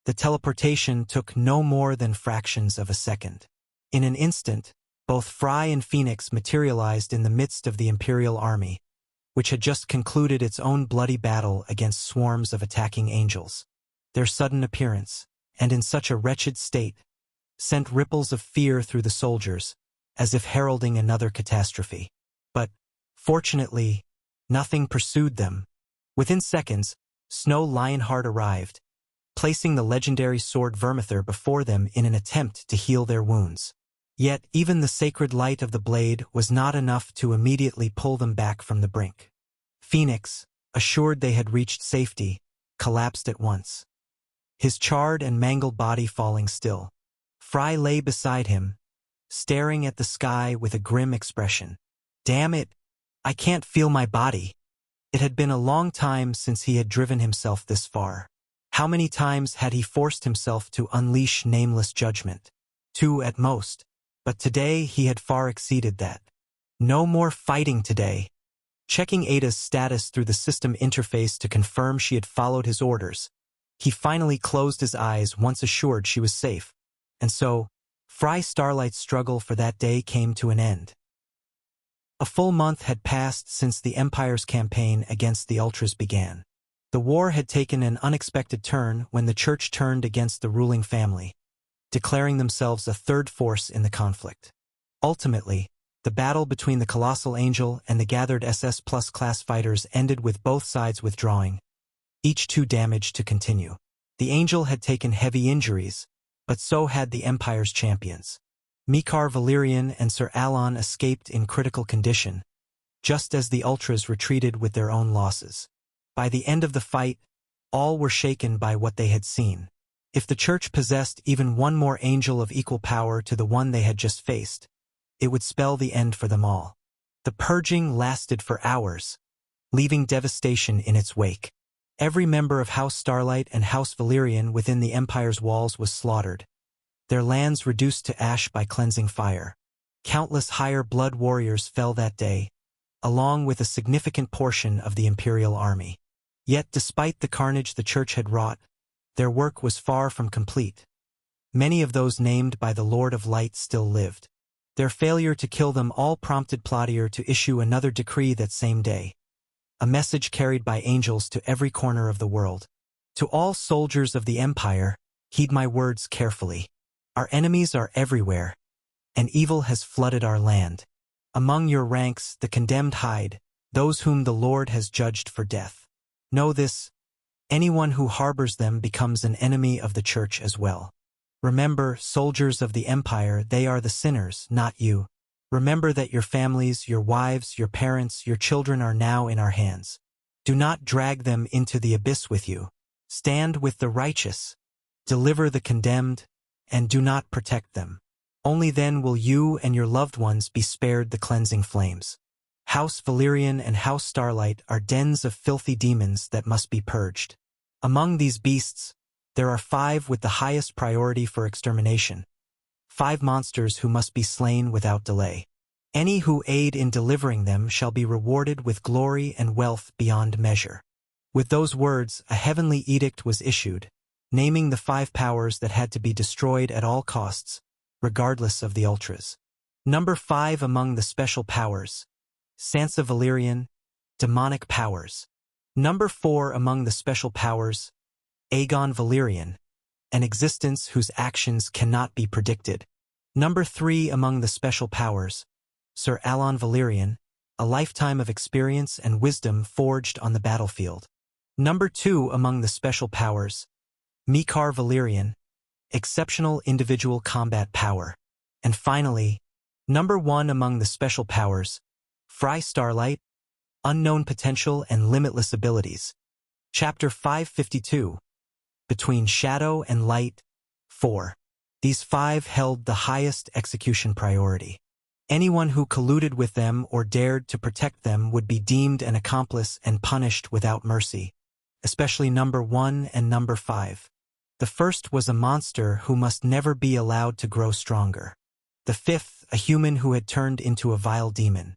The teleportation took no more than fractions of a second. In an instant, both Fry and Phoenix materialized in the midst of the Imperial army, which had just concluded its own bloody battle against swarms of attacking angels. Their sudden appearance, and in such a wretched state, sent ripples of fear through the soldiers, as if heralding another catastrophe. But, fortunately, nothing pursued them. Within seconds, Snow Lionheart arrived, placing the legendary sword Vermithor before them in an attempt to heal their wounds. Yet even the sacred light of the blade was not enough to immediately pull them back from the brink. Phoenix, assured they had reached safety, collapsed at once, his charred and mangled body falling still. Fry lay beside him, staring at the sky with a grim expression. Damn it, I can't feel my body. It had been a long time since he had driven himself this far. How many times had he forced himself to unleash nameless judgment? 2 at most. But today he had far exceeded that. No more fighting today. Checking Ada's status through the system interface to confirm she had followed his orders, he finally closed his eyes once assured she was safe. And so, Fry Starlight's struggle for that day came to an end. A full month had passed since the Empire's campaign against the Ultras began. The war had taken an unexpected turn when the Church turned against the ruling family, declaring themselves a third force in the conflict. Ultimately, the battle between the Colossal Angel and the gathered SS Plus class fighters ended with both sides withdrawing, each too damaged to continue. The Angel had taken heavy injuries, but so had the Empire's champions. Mikar Valerian and Sir Alon escaped in critical condition, just as the Ultras retreated with their own losses. By the end of the fight, all were shaken by what they had seen. If the Church possessed even one more angel of equal power to the one they had just faced, it would spell the end for them all. The purging lasted for hours, leaving devastation in its wake. Every member of House Starlight and House Valerian within the Empire's walls was slaughtered, their lands reduced to ash by cleansing fire. Countless higher blood warriors fell that day, along with a significant portion of the Imperial army. Yet despite the carnage the Church had wrought, their work was far from complete. Many of those named by the Lord of Light still lived. Their failure to kill them all prompted Plottier to issue another decree that same day, a message carried by angels to every corner of the world. To all soldiers of the Empire, heed my words carefully. Our enemies are everywhere, and evil has flooded our land. Among your ranks the condemned hide, those whom the Lord has judged for death. Know this, anyone who harbors them becomes an enemy of the Church as well. Remember, soldiers of the Empire, they are the sinners, not you. Remember that your families, your wives, your parents, your children are now in our hands. Do not drag them into the abyss with you. Stand with the righteous. Deliver the condemned, and do not protect them. Only then will you and your loved ones be spared the cleansing flames. House Valerian and House Starlight are dens of filthy demons that must be purged. Among these beasts, there are 5 with the highest priority for extermination. 5 monsters who must be slain without delay. Any who aid in delivering them shall be rewarded with glory and wealth beyond measure. With those words, a heavenly edict was issued, naming the 5 powers that had to be destroyed at all costs, regardless of the Ultras. Number 5 among the special powers, Sansa Valerian, demonic powers. Number 4 among the special powers, Aegon Valerian, an existence whose actions cannot be predicted. Number 3 among the special powers, Sir Alon Valerian, a lifetime of experience and wisdom forged on the battlefield. Number 2 among the special powers, Mikar Valerian, exceptional individual combat power. And finally, number 1 among the special powers, Fry Starlight, unknown potential and limitless abilities. Chapter 552, Between Shadow and Light, 4. These 5 held the highest execution priority. Anyone who colluded with them or dared to protect them would be deemed an accomplice and punished without mercy, especially number 1 and number 5. The first was a monster who must never be allowed to grow stronger. The 5th, a human who had turned into a vile demon.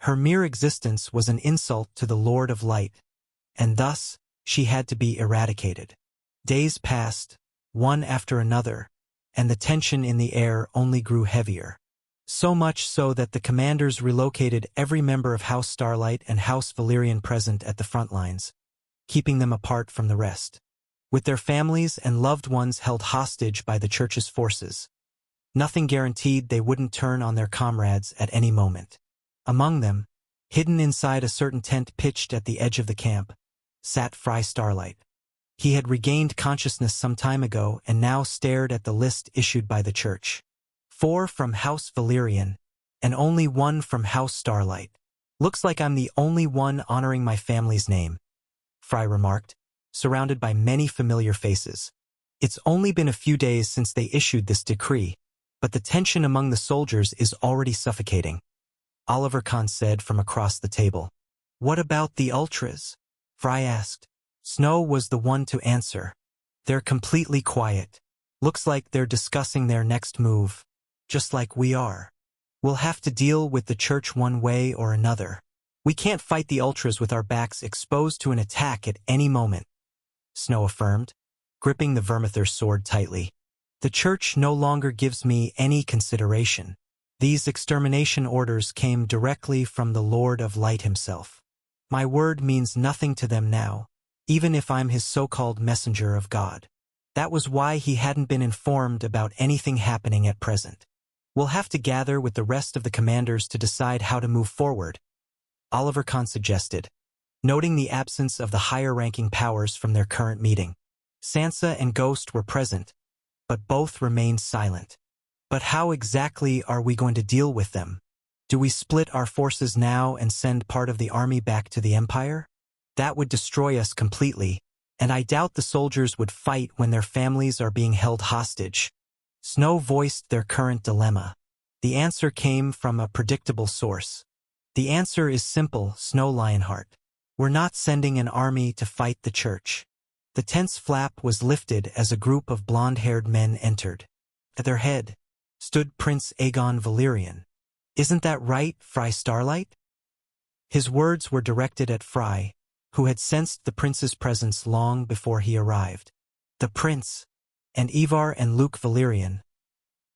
Her mere existence was an insult to the Lord of Light, and thus she had to be eradicated. Days passed, one after another, and the tension in the air only grew heavier. So much so that the commanders relocated every member of House Starlight and House Valerian present at the front lines, keeping them apart from the rest, with their families and loved ones held hostage by the church's forces. Nothing guaranteed they wouldn't turn on their comrades at any moment. Among them, hidden inside a certain tent pitched at the edge of the camp, sat Fry Starlight. He had regained consciousness some time ago and now stared at the list issued by the church. 4 from House Valerian, and only 1 from House Starlight. Looks like I'm the only one honoring my family's name, Fry remarked, surrounded by many familiar faces. It's only been a few days since they issued this decree, but the tension among the soldiers is already suffocating. Oliver Kahn said from across the table. What about the Ultras? Fry asked. Snow was the one to answer. They're completely quiet. Looks like they're discussing their next move. Just like we are. We'll have to deal with the church one way or another. We can't fight the Ultras with our backs exposed to an attack at any moment, Snow affirmed, gripping the Vermithor's sword tightly. The church no longer gives me any consideration. These extermination orders came directly from the Lord of Light himself. My word means nothing to them now, even if I'm his so-called messenger of God. That was why he hadn't been informed about anything happening at present. We'll have to gather with the rest of the commanders to decide how to move forward, Oliver Kahn suggested, noting the absence of the higher-ranking powers from their current meeting. Sansa and Ghost were present, but both remained silent. But how exactly are we going to deal with them? Do we split our forces now and send part of the army back to the Empire? That would destroy us completely, and I doubt the soldiers would fight when their families are being held hostage. Snow voiced their current dilemma. The answer came from a predictable source. The answer is simple, Snow Lionheart. We're not sending an army to fight the church. The tent's flap was lifted as a group of blonde-haired men entered. At their head stood Prince Aegon Valerian. Isn't that right, Fry Starlight? His words were directed at Fry, who had sensed the prince's presence long before he arrived. The prince, and Ivar and Luke Valerian.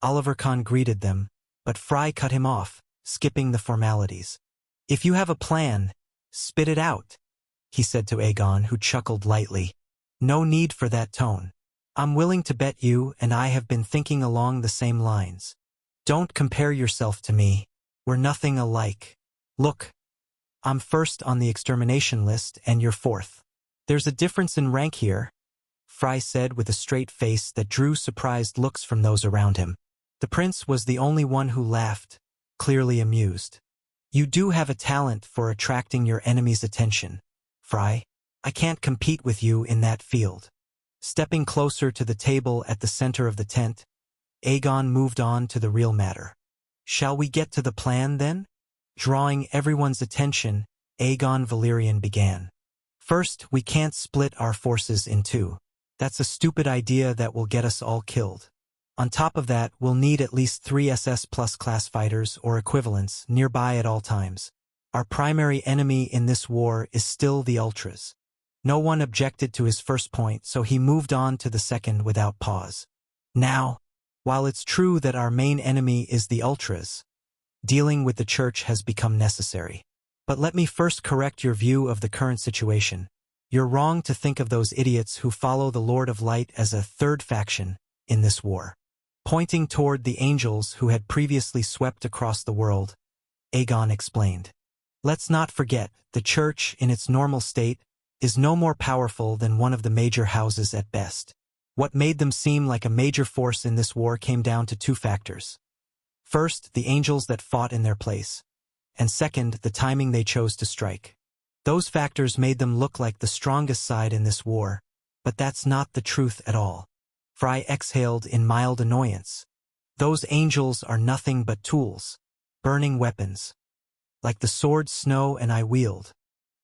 Oliver Kahn greeted them, but Fry cut him off, skipping the formalities. If you have a plan, spit it out, he said to Aegon, who chuckled lightly. No need for that tone. I'm willing to bet you and I have been thinking along the same lines. Don't compare yourself to me. We're nothing alike. Look, I'm first on the extermination list and you're 4th. There's a difference in rank here, Fry said with a straight face that drew surprised looks from those around him. The prince was the only one who laughed, clearly amused. You do have a talent for attracting your enemy's attention, Fry. I can't compete with you in that field. Stepping closer to the table at the center of the tent, Aegon moved on to the real matter. Shall we get to the plan then? Drawing everyone's attention, Aegon Valerian began. First, we can't split our forces in 2. That's a stupid idea that will get us all killed. On top of that, we'll need at least 3 SS plus class fighters or equivalents nearby at all times. Our primary enemy in this war is still the Ultras. No one objected to his first point, so he moved on to the second without pause. Now, while it's true that our main enemy is the Ultras, dealing with the church has become necessary. But let me first correct your view of the current situation. You're wrong to think of those idiots who follow the Lord of Light as a third faction in this war. Pointing toward the angels who had previously swept across the world, Aegon explained. Let's not forget, the church, in its normal state, is no more powerful than one of the major houses at best. What made them seem like a major force in this war came down to two factors. First, the angels that fought in their place. And second, the timing they chose to strike. Those factors made them look like the strongest side in this war, but that's not the truth at all. Fry exhaled in mild annoyance. Those angels are nothing but tools, burning weapons, like the sword Snow and I wield.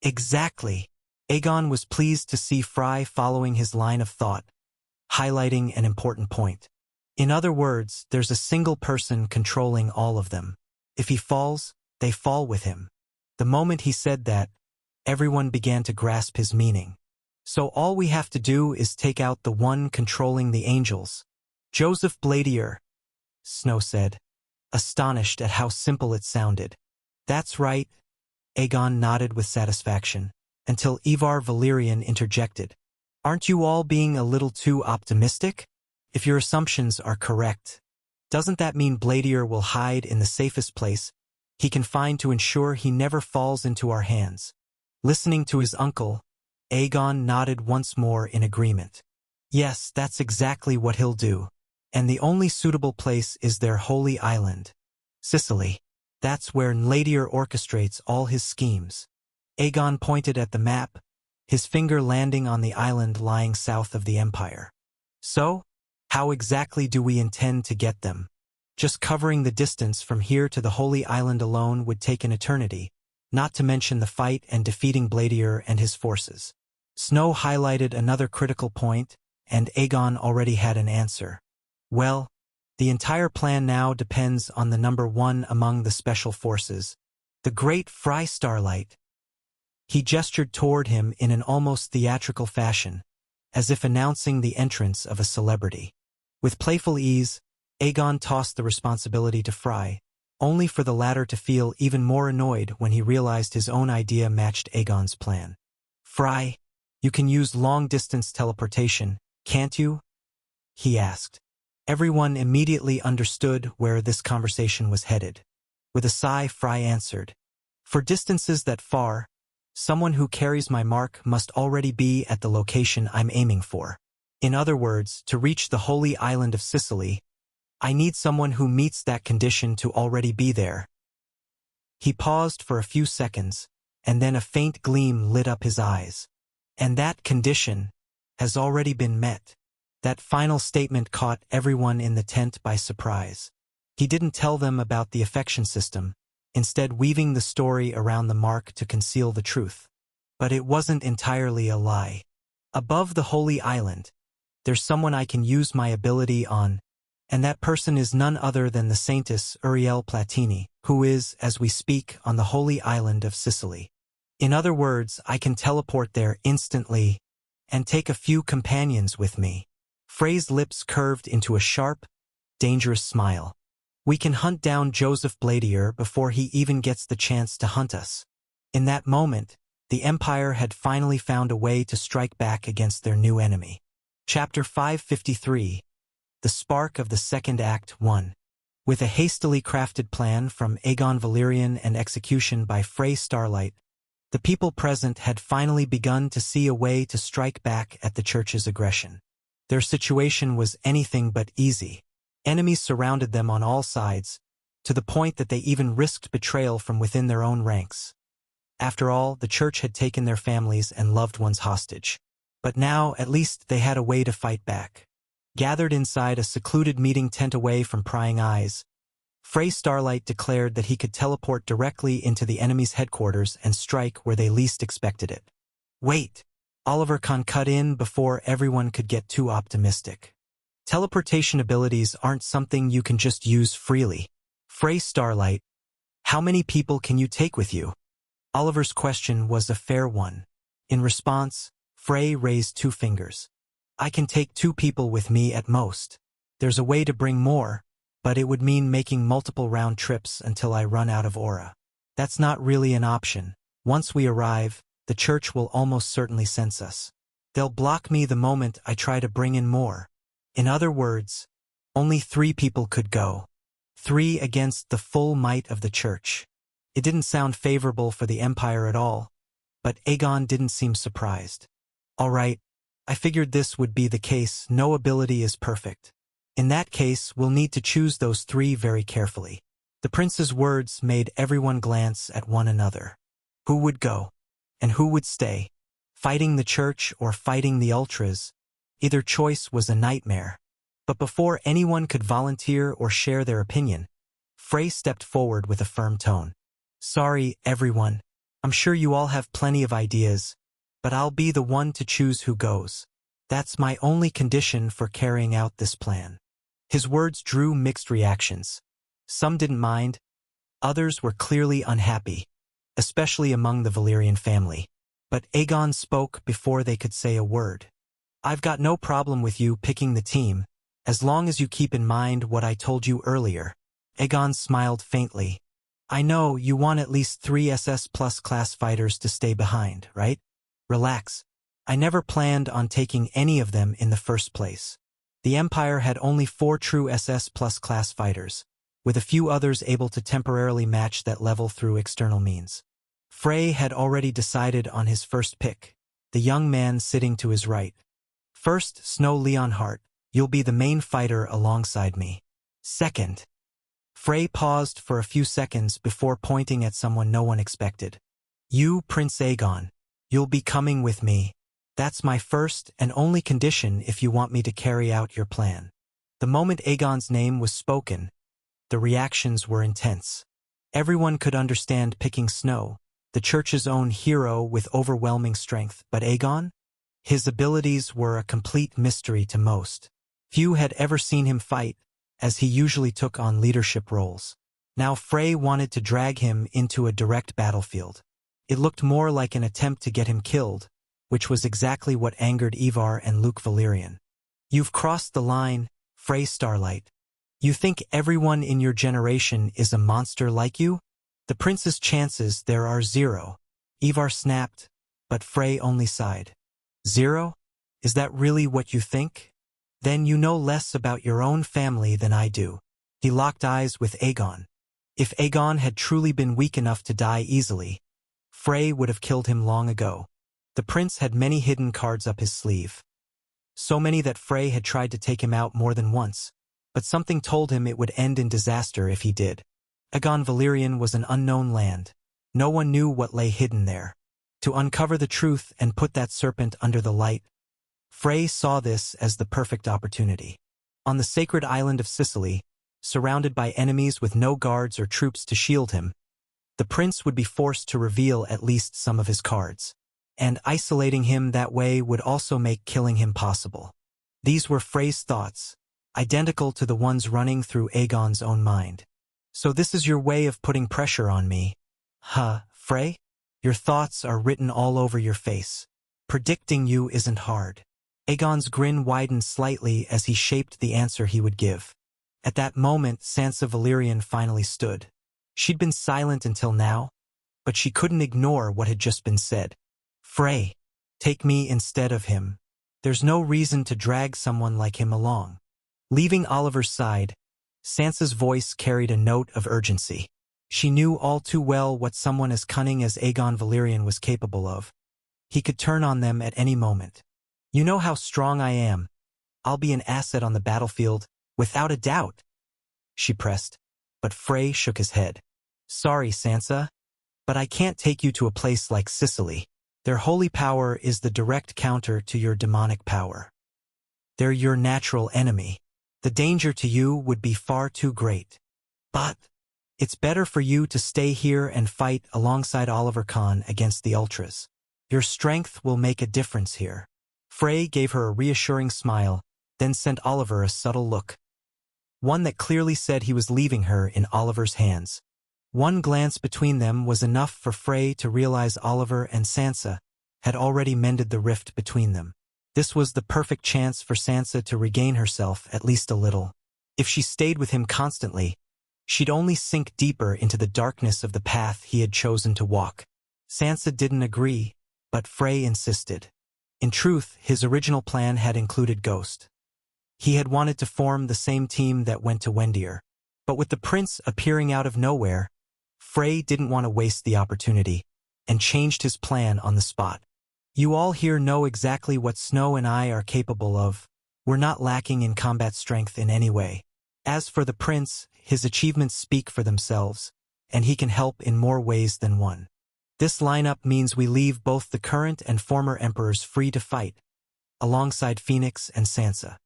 Exactly. Aegon was pleased to see Fry following his line of thought, highlighting an important point. In other words, there's a single person controlling all of them. If he falls, they fall with him. The moment he said that, everyone began to grasp his meaning. So all we have to do is take out the one controlling the angels. Joseph Bladier, Snow said, astonished at how simple it sounded. That's right, Aegon nodded with satisfaction, until Ivar Valyrian interjected. Aren't you all being a little too optimistic? If your assumptions are correct, doesn't that mean Bladier will hide in the safest place he can find to ensure he never falls into our hands? Listening to his uncle, Aegon nodded once more in agreement. Yes, that's exactly what he'll do. And the only suitable place is their holy island, Sicily. That's where Nladier orchestrates all his schemes. Aegon pointed at the map, his finger landing on the island lying south of the Empire. So, how exactly do we intend to get them? Just covering the distance from here to the Holy Island alone would take an eternity, not to mention the fight and defeating Bladier and his forces. Snow highlighted another critical point, and Aegon already had an answer. Well, the entire plan now depends on the number one among the special forces, the great Fry Starlight. He gestured toward him in an almost theatrical fashion, as if announcing the entrance of a celebrity. With playful ease, Aegon tossed the responsibility to Fry, only for the latter to feel even more annoyed when he realized his own idea matched Aegon's plan. Fry, you can use long-distance teleportation, can't you? He asked. Everyone immediately understood where this conversation was headed. With a sigh, Fry answered, For distances that far, someone who carries my mark must already be at the location I'm aiming for. In other words, to reach the holy island of Sicily, I need someone who meets that condition to already be there. He paused for a few seconds, and then a faint gleam lit up his eyes. And that condition has already been met. That final statement caught everyone in the tent by surprise. He didn't tell them about the affection system, instead weaving the story around the mark to conceal the truth. But it wasn't entirely a lie. Above the Holy Island, there's someone I can use my ability on, and that person is none other than the Saintess Uriel Platini, who is, as we speak, on the Holy Island of Sicily. In other words, I can teleport there instantly and take a few companions with me. Frey's lips curved into a sharp, dangerous smile. We can hunt down Joseph Bladier before he even gets the chance to hunt us. In that moment, the Empire had finally found a way to strike back against their new enemy. Chapter 553, The Spark of the Second Act 1. With a hastily crafted plan from Aegon Valyrian and execution by Frey Starlight, the people present had finally begun to see a way to strike back at the Church's aggression. Their situation was anything but easy. Enemies surrounded them on all sides, to the point that they even risked betrayal from within their own ranks. After all, the Church had taken their families and loved ones hostage. But now, at least, they had a way to fight back. Gathered inside a secluded meeting tent away from prying eyes, Frey Starlight declared that he could teleport directly into the enemy's headquarters and strike where they least expected it. Wait! Oliver Kahn cut in before everyone could get too optimistic. Teleportation abilities aren't something you can just use freely. Frey Starlight, how many people can you take with you? Oliver's question was a fair one. In response, Frey raised two fingers. I can take 2 people with me at most. There's a way to bring more, but it would mean making multiple round trips until I run out of aura. That's not really an option. Once we arrive, the Church will almost certainly sense us. They'll block me the moment I try to bring in more. In other words, only 3 people could go. 3 against the full might of the Church. It didn't sound favorable for the Empire at all, but Aegon didn't seem surprised. All right, I figured this would be the case. No ability is perfect. In that case, we'll need to choose those three very carefully. The prince's words made everyone glance at one another. Who would go? And who would stay? Fighting the church or fighting the ultras? Either choice was a nightmare. But before anyone could volunteer or share their opinion, Frey stepped forward with a firm tone. Sorry, everyone. I'm sure you all have plenty of ideas, but I'll be the one to choose who goes. That's my only condition for carrying out this plan. His words drew mixed reactions. Some didn't mind, others were clearly unhappy, especially among the Valyrian family. But Aegon spoke before they could say a word. I've got no problem with you picking the team, as long as you keep in mind what I told you earlier. Aegon smiled faintly. I know you want at least 3 SS plus class fighters to stay behind, right? Relax. I never planned on taking any of them in the first place. The Empire had only 4 true SS plus class fighters, with a few others able to temporarily match that level through external means. Frey had already decided on his first pick, the young man sitting to his right. First, Snow Leonhart, you'll be the main fighter alongside me. Second. Frey paused for a few seconds before pointing at someone no one expected. You, Prince Aegon, you'll be coming with me. That's my first and only condition if you want me to carry out your plan. The moment Aegon's name was spoken, the reactions were intense. Everyone could understand picking Snow, the church's own hero with overwhelming strength, but Aegon? His abilities were a complete mystery to most. Few had ever seen him fight, as he usually took on leadership roles. Now Frey wanted to drag him into a direct battlefield. It looked more like an attempt to get him killed, which was exactly what angered Ivar and Luke Valyrian. You've crossed the line, Frey Starlight. You think everyone in your generation is a monster like you? The prince's chances there are 0. Ivar snapped, but Frey only sighed. 0? Is that really what you think? Then you know less about your own family than I do. He locked eyes with Aegon. If Aegon had truly been weak enough to die easily, Frey would have killed him long ago. The prince had many hidden cards up his sleeve. So many that Frey had tried to take him out more than once, but something told him it would end in disaster if he did. Aegon Valyrian was an unknown land. No one knew what lay hidden there. To uncover the truth and put that serpent under the light, Frey saw this as the perfect opportunity. On the sacred island of Sicily, surrounded by enemies with no guards or troops to shield him, the prince would be forced to reveal at least some of his cards. And isolating him that way would also make killing him possible. These were Frey's thoughts, identical to the ones running through Aegon's own mind. So this is your way of putting pressure on me? Huh, Frey? Your thoughts are written all over your face. Predicting you isn't hard. Aegon's grin widened slightly as he shaped the answer he would give. At that moment, Sansa Valyrian finally stood. She'd been silent until now, but she couldn't ignore what had just been said. Frey, take me instead of him. There's no reason to drag someone like him along. Leaving Oliver's side, Sansa's voice carried a note of urgency. She knew all too well what someone as cunning as Aegon Valyrian was capable of. He could turn on them at any moment. You know how strong I am. I'll be an asset on the battlefield, without a doubt. She pressed, but Frey shook his head. Sorry, Sansa, but I can't take you to a place like Sicily. Their holy power is the direct counter to your demonic power. They're your natural enemy. The danger to you would be far too great. But it's better for you to stay here and fight alongside Oliver Kahn against the Ultras. Your strength will make a difference here. Frey gave her a reassuring smile, then sent Oliver a subtle look. One that clearly said he was leaving her in Oliver's hands. One glance between them was enough for Frey to realize Oliver and Sansa had already mended the rift between them. This was the perfect chance for Sansa to regain herself at least a little. If she stayed with him constantly, she'd only sink deeper into the darkness of the path he had chosen to walk. Sansa didn't agree, but Frey insisted. In truth, his original plan had included Ghost. He had wanted to form the same team that went to Wendir. But with the prince appearing out of nowhere, Frey didn't want to waste the opportunity, and changed his plan on the spot. You all here know exactly what Snow and I are capable of. We're not lacking in combat strength in any way. As for the prince, his achievements speak for themselves, and he can help in more ways than one. This lineup means we leave both the current and former emperors free to fight, alongside Phoenix and Sansa.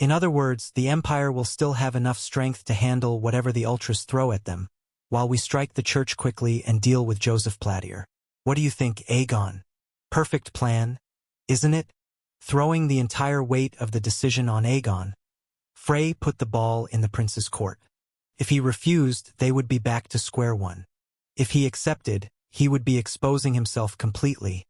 In other words, the Empire will still have enough strength to handle whatever the Ultras throw at them, while we strike the church quickly and deal with Joseph Platier. What do you think, Aegon? Perfect plan, isn't it? Throwing the entire weight of the decision on Aegon, Frey put the ball in the prince's court. If he refused, they would be back to square one. If he accepted, he would be exposing himself completely,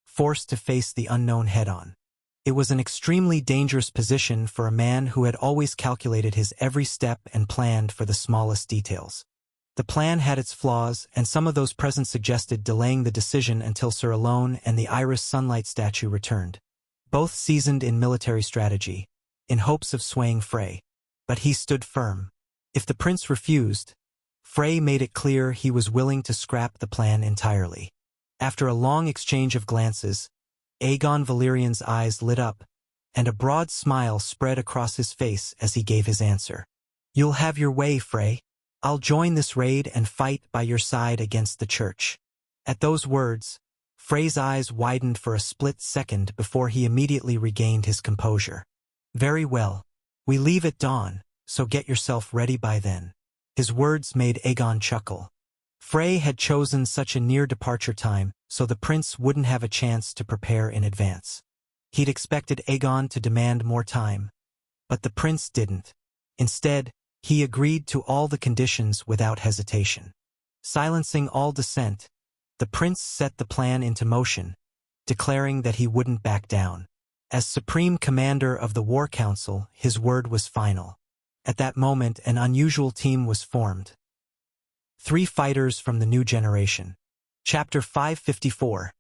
forced to face the unknown head-on. It was an extremely dangerous position for a man who had always calculated his every step and planned for the smallest details. The plan had its flaws, and some of those present suggested delaying the decision until Sir Alone and the Iris Sunlight statue returned. Both seasoned in military strategy, in hopes of swaying Frey. But he stood firm. If the prince refused, Frey made it clear he was willing to scrap the plan entirely. After a long exchange of glances, Aegon Valerian's eyes lit up, and a broad smile spread across his face as he gave his answer. You'll have your way, Frey. I'll join this raid and fight by your side against the church. At those words, Frey's eyes widened for a split second before he immediately regained his composure. Very well. We leave at dawn, so get yourself ready by then. His words made Aegon chuckle. Frey had chosen such a near departure time, so the prince wouldn't have a chance to prepare in advance. He'd expected Aegon to demand more time, but the prince didn't. Instead, he agreed to all the conditions without hesitation. Silencing all dissent, the prince set the plan into motion, declaring that he wouldn't back down. As supreme commander of the War Council, his word was final. At that moment, an unusual team was formed. 3 fighters from the new generation. Chapter 554.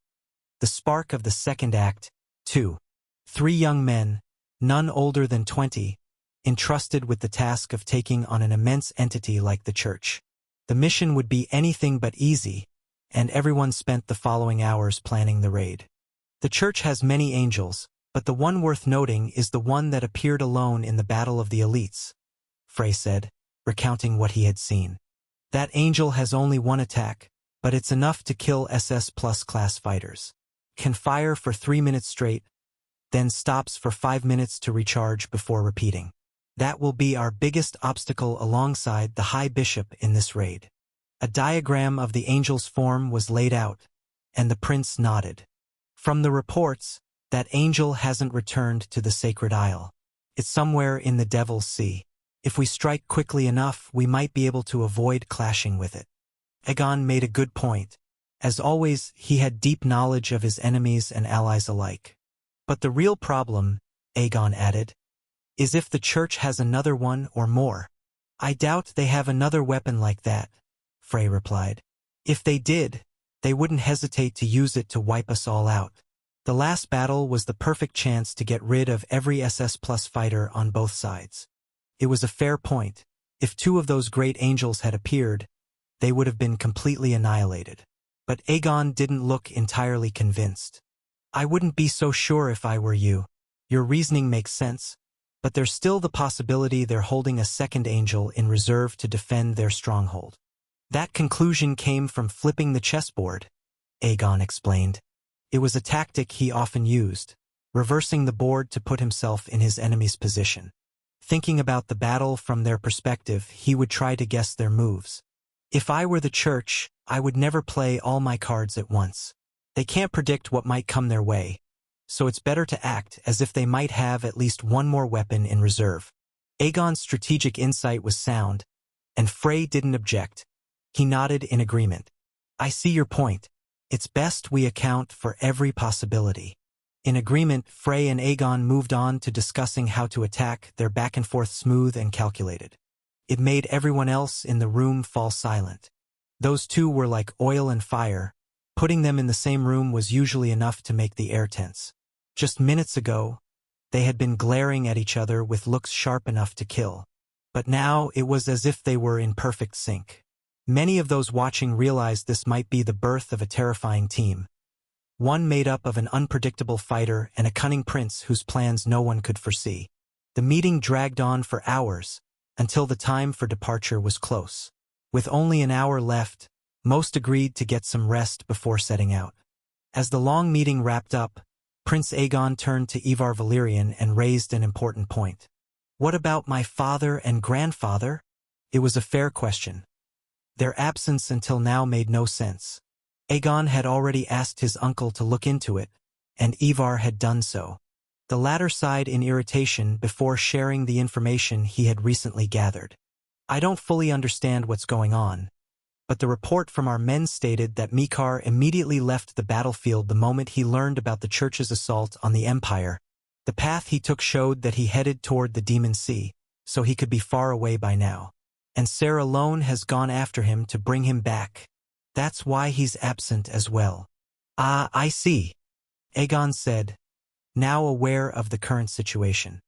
The Spark of the Second Act, 2. 3 young men, none older than 20, entrusted with the task of taking on an immense entity like the church. The mission would be anything but easy, and everyone spent the following hours planning the raid. The church has many angels, but the one worth noting is the one that appeared alone in the Battle of the Elites, Frey said, recounting what he had seen. That angel has only one attack, but it's enough to kill SS Plus class fighters. Can fire for 3 minutes straight, then stops for 5 minutes to recharge before repeating. That will be our biggest obstacle alongside the High Bishop in this raid. A diagram of the angel's form was laid out, and the prince nodded. From the reports, that angel hasn't returned to the Sacred Isle. It's somewhere in the Devil's Sea. If we strike quickly enough, we might be able to avoid clashing with it. Aegon made a good point. As always, he had deep knowledge of his enemies and allies alike. But the real problem, Aegon added, is if the church has another one or more. I doubt they have another weapon like that, Frey replied. If they did, they wouldn't hesitate to use it to wipe us all out. The last battle was the perfect chance to get rid of every SS Plus fighter on both sides. It was a fair point. If 2 of those great angels had appeared, they would have been completely annihilated. But Aegon didn't look entirely convinced. I wouldn't be so sure if I were you. Your reasoning makes sense, but there's still the possibility they're holding a second angel in reserve to defend their stronghold. That conclusion came from flipping the chessboard, Aegon explained. It was a tactic he often used, reversing the board to put himself in his enemy's position. Thinking about the battle from their perspective, he would try to guess their moves. If I were the church, I would never play all my cards at once. They can't predict what might come their way, so it's better to act as if they might have at least one more weapon in reserve. Aegon's strategic insight was sound, and Frey didn't object. He nodded in agreement. I see your point. It's best we account for every possibility. In agreement, Frey and Aegon moved on to discussing how to attack, their back and forth smooth and calculated. It made everyone else in the room fall silent. Those 2 were like oil and fire. Putting them in the same room was usually enough to make the air tense. Just minutes ago, they had been glaring at each other with looks sharp enough to kill. But now it was as if they were in perfect sync. Many of those watching realized this might be the birth of a terrifying team. One made up of an unpredictable fighter and a cunning prince whose plans no one could foresee. The meeting dragged on for hours, until the time for departure was close. With only an hour left, most agreed to get some rest before setting out. As the long meeting wrapped up, Prince Aegon turned to Ivar Valerian and raised an important point. "What about my father and grandfather?" It was a fair question. Their absence until now made no sense. Aegon had already asked his uncle to look into it, and Ivar had done so. The latter sighed in irritation before sharing the information he had recently gathered. "I don't fully understand what's going on, but the report from our men stated that Mikar immediately left the battlefield the moment he learned about the church's assault on the Empire. The path he took showed that he headed toward the Demon Sea, so he could be far away by now. And Sarah alone has gone after him to bring him back. That's why he's absent as well." "Ah, I see," Aegon said, now aware of the current situation.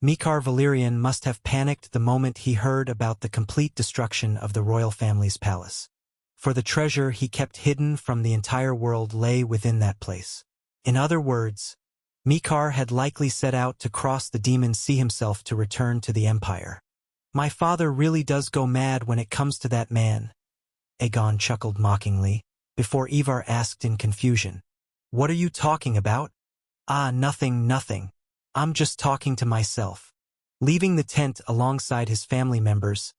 Mikar Valerian must have panicked the moment he heard about the complete destruction of the royal family's palace. For the treasure he kept hidden from the entire world lay within that place. In other words, Mikar had likely set out to cross the Demon Sea himself to return to the Empire. "My father really does go mad when it comes to that man," Aegon chuckled mockingly, before Ivar asked in confusion. "What are you talking about?" "Ah, nothing. I'm just talking to myself." Leaving the tent alongside his family members,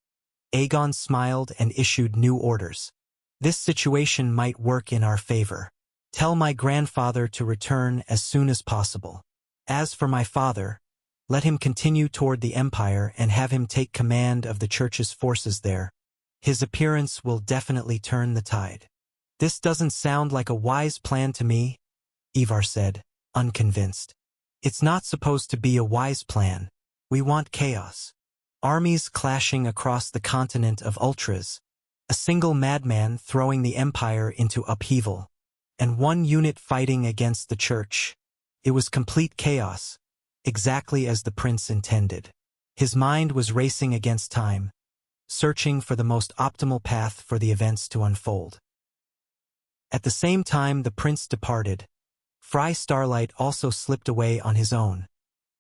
Aegon smiled and issued new orders. "This situation might work in our favor. Tell my grandfather to return as soon as possible. As for my father, let him continue toward the Empire and have him take command of the church's forces there. His appearance will definitely turn the tide." "This doesn't sound like a wise plan to me," Ivar said, unconvinced. "It's not supposed to be a wise plan. We want chaos. Armies clashing across the continent of Ultras, a single madman throwing the Empire into upheaval, and one unit fighting against the church. It was complete chaos, exactly as the prince intended." His mind was racing against time, searching for the most optimal path for the events to unfold. At the same time the prince departed, Fry Starlight also slipped away on his own,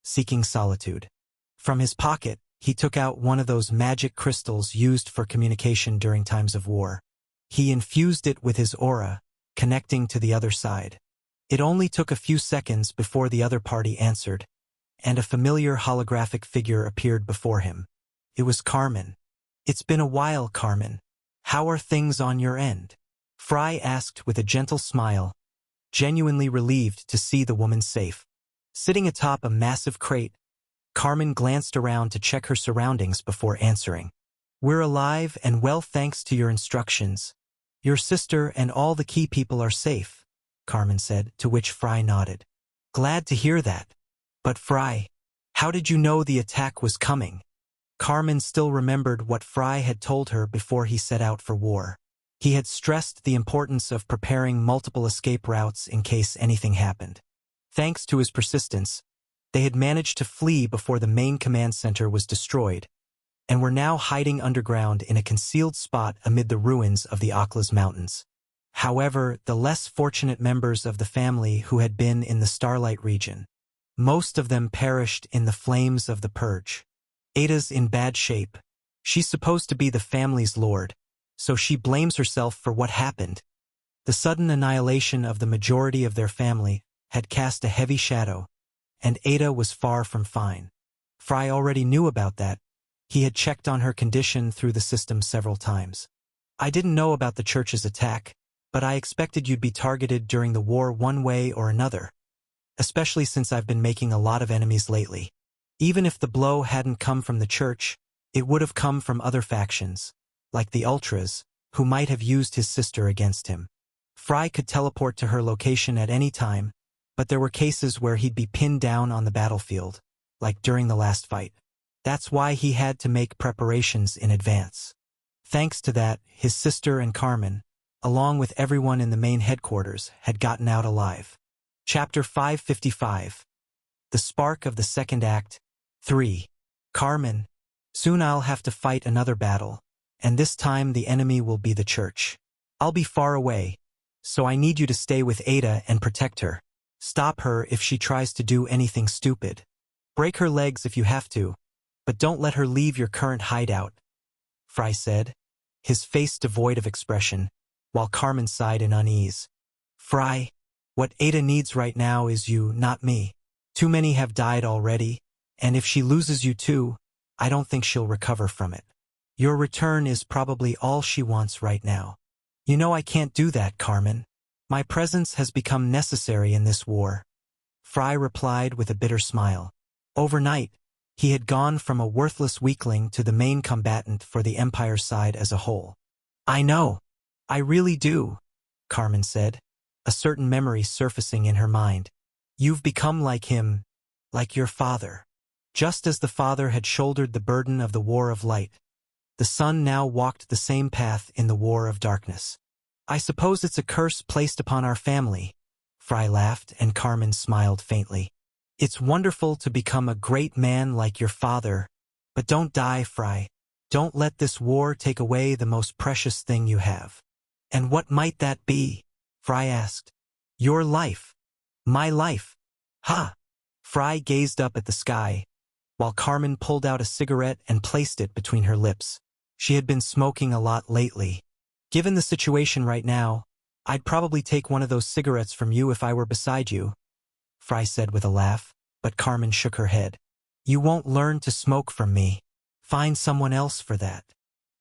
seeking solitude. From his pocket, he took out one of those magic crystals used for communication during times of war. He infused it with his aura, connecting to the other side. It only took a few seconds before the other party answered, and a familiar holographic figure appeared before him. It was Carmen. "It's been a while, Carmen. How are things on your end?" Fry asked with a gentle smile, genuinely relieved to see the woman safe. Sitting atop a massive crate, Carmen glanced around to check her surroundings before answering. "We're alive and well thanks to your instructions. Your sister and all the key people are safe," Carmen said, to which Fry nodded. "Glad to hear that. But Fry, how did you know the attack was coming?" Carmen still remembered what Fry had told her before he set out for war. He had stressed the importance of preparing multiple escape routes in case anything happened. Thanks to his persistence, they had managed to flee before the main command center was destroyed, and were now hiding underground in a concealed spot amid the ruins of the Aklas Mountains. However, the less fortunate members of the family who had been in the Starlight region, most of them perished in the flames of the purge. Ada's in bad shape. She's supposed to be the family's lord, so she blames herself for what happened. The sudden annihilation of the majority of their family had cast a heavy shadow, and Ada was far from fine. Fry already knew about that. He had checked on her condition through the system several times. "I didn't know about the church's attack, but I expected you'd be targeted during the war one way or another, especially since I've been making a lot of enemies lately. Even if the blow hadn't come from the church, it would have come from other factions, like the Ultras, who might have used his sister against him." Fry could teleport to her location at any time, but there were cases where he'd be pinned down on the battlefield, like during the last fight. That's why he had to make preparations in advance. Thanks to that, his sister and Carmen, along with everyone in the main headquarters, had gotten out alive. Chapter 555. The Spark of the Second Act, 3. Carmen, soon I'll have to fight another battle, and this time the enemy will be the church. I'll be far away, so I need you to stay with Ada and protect her. Stop her if she tries to do anything stupid. Break her legs if you have to, but don't let her leave your current hideout, Fry said, his face devoid of expression, while Carmen sighed in unease. Fry, what Ada needs right now is you, not me. Too many have died already, and if she loses you too, I don't think she'll recover from it. Your return is probably all she wants right now. You know I can't do that, Carmen. My presence has become necessary in this war. Fry replied with a bitter smile. Overnight, he had gone from a worthless weakling to the main combatant for the Empire's side as a whole. I know. I really do, Carmen said, a certain memory surfacing in her mind. You've become like him, like your father. Just as the father had shouldered the burden of the war of light, the son now walked the same path in the war of darkness. I suppose it's a curse placed upon our family, Fry laughed, and Carmen smiled faintly. It's wonderful to become a great man like your father, but don't die, Fry. Don't let this war take away the most precious thing you have. And what might that be? Fry asked. Your life. My life. Ha! Fry gazed up at the sky, while Carmen pulled out a cigarette and placed it between her lips. She had been smoking a lot lately. Given the situation right now, I'd probably take one of those cigarettes from you if I were beside you, Fry said with a laugh, but Carmen shook her head. You won't learn to smoke from me. Find someone else for that.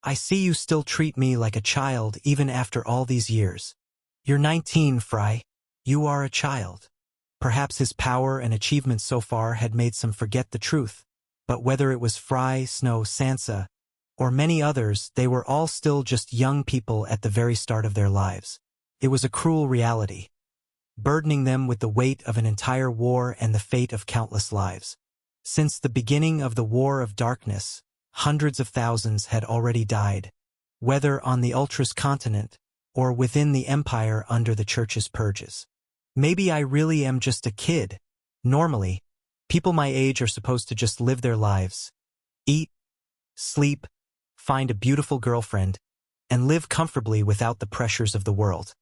I see you still treat me like a child even after all these years. You're 19, Fry. You are a child. Perhaps his power and achievements so far had made some forget the truth, but whether it was Fry, Snow, Sansa, or many others, they were all still just young people at the very start of their lives. It was a cruel reality, burdening them with the weight of an entire war and the fate of countless lives. Since the beginning of the War of Darkness, hundreds of thousands had already died, whether on the Ultras continent or within the Empire under the Church's purges. Maybe I really am just a kid. Normally, people my age are supposed to just live their lives. Eat, sleep, find a beautiful girlfriend, and live comfortably without the pressures of the world.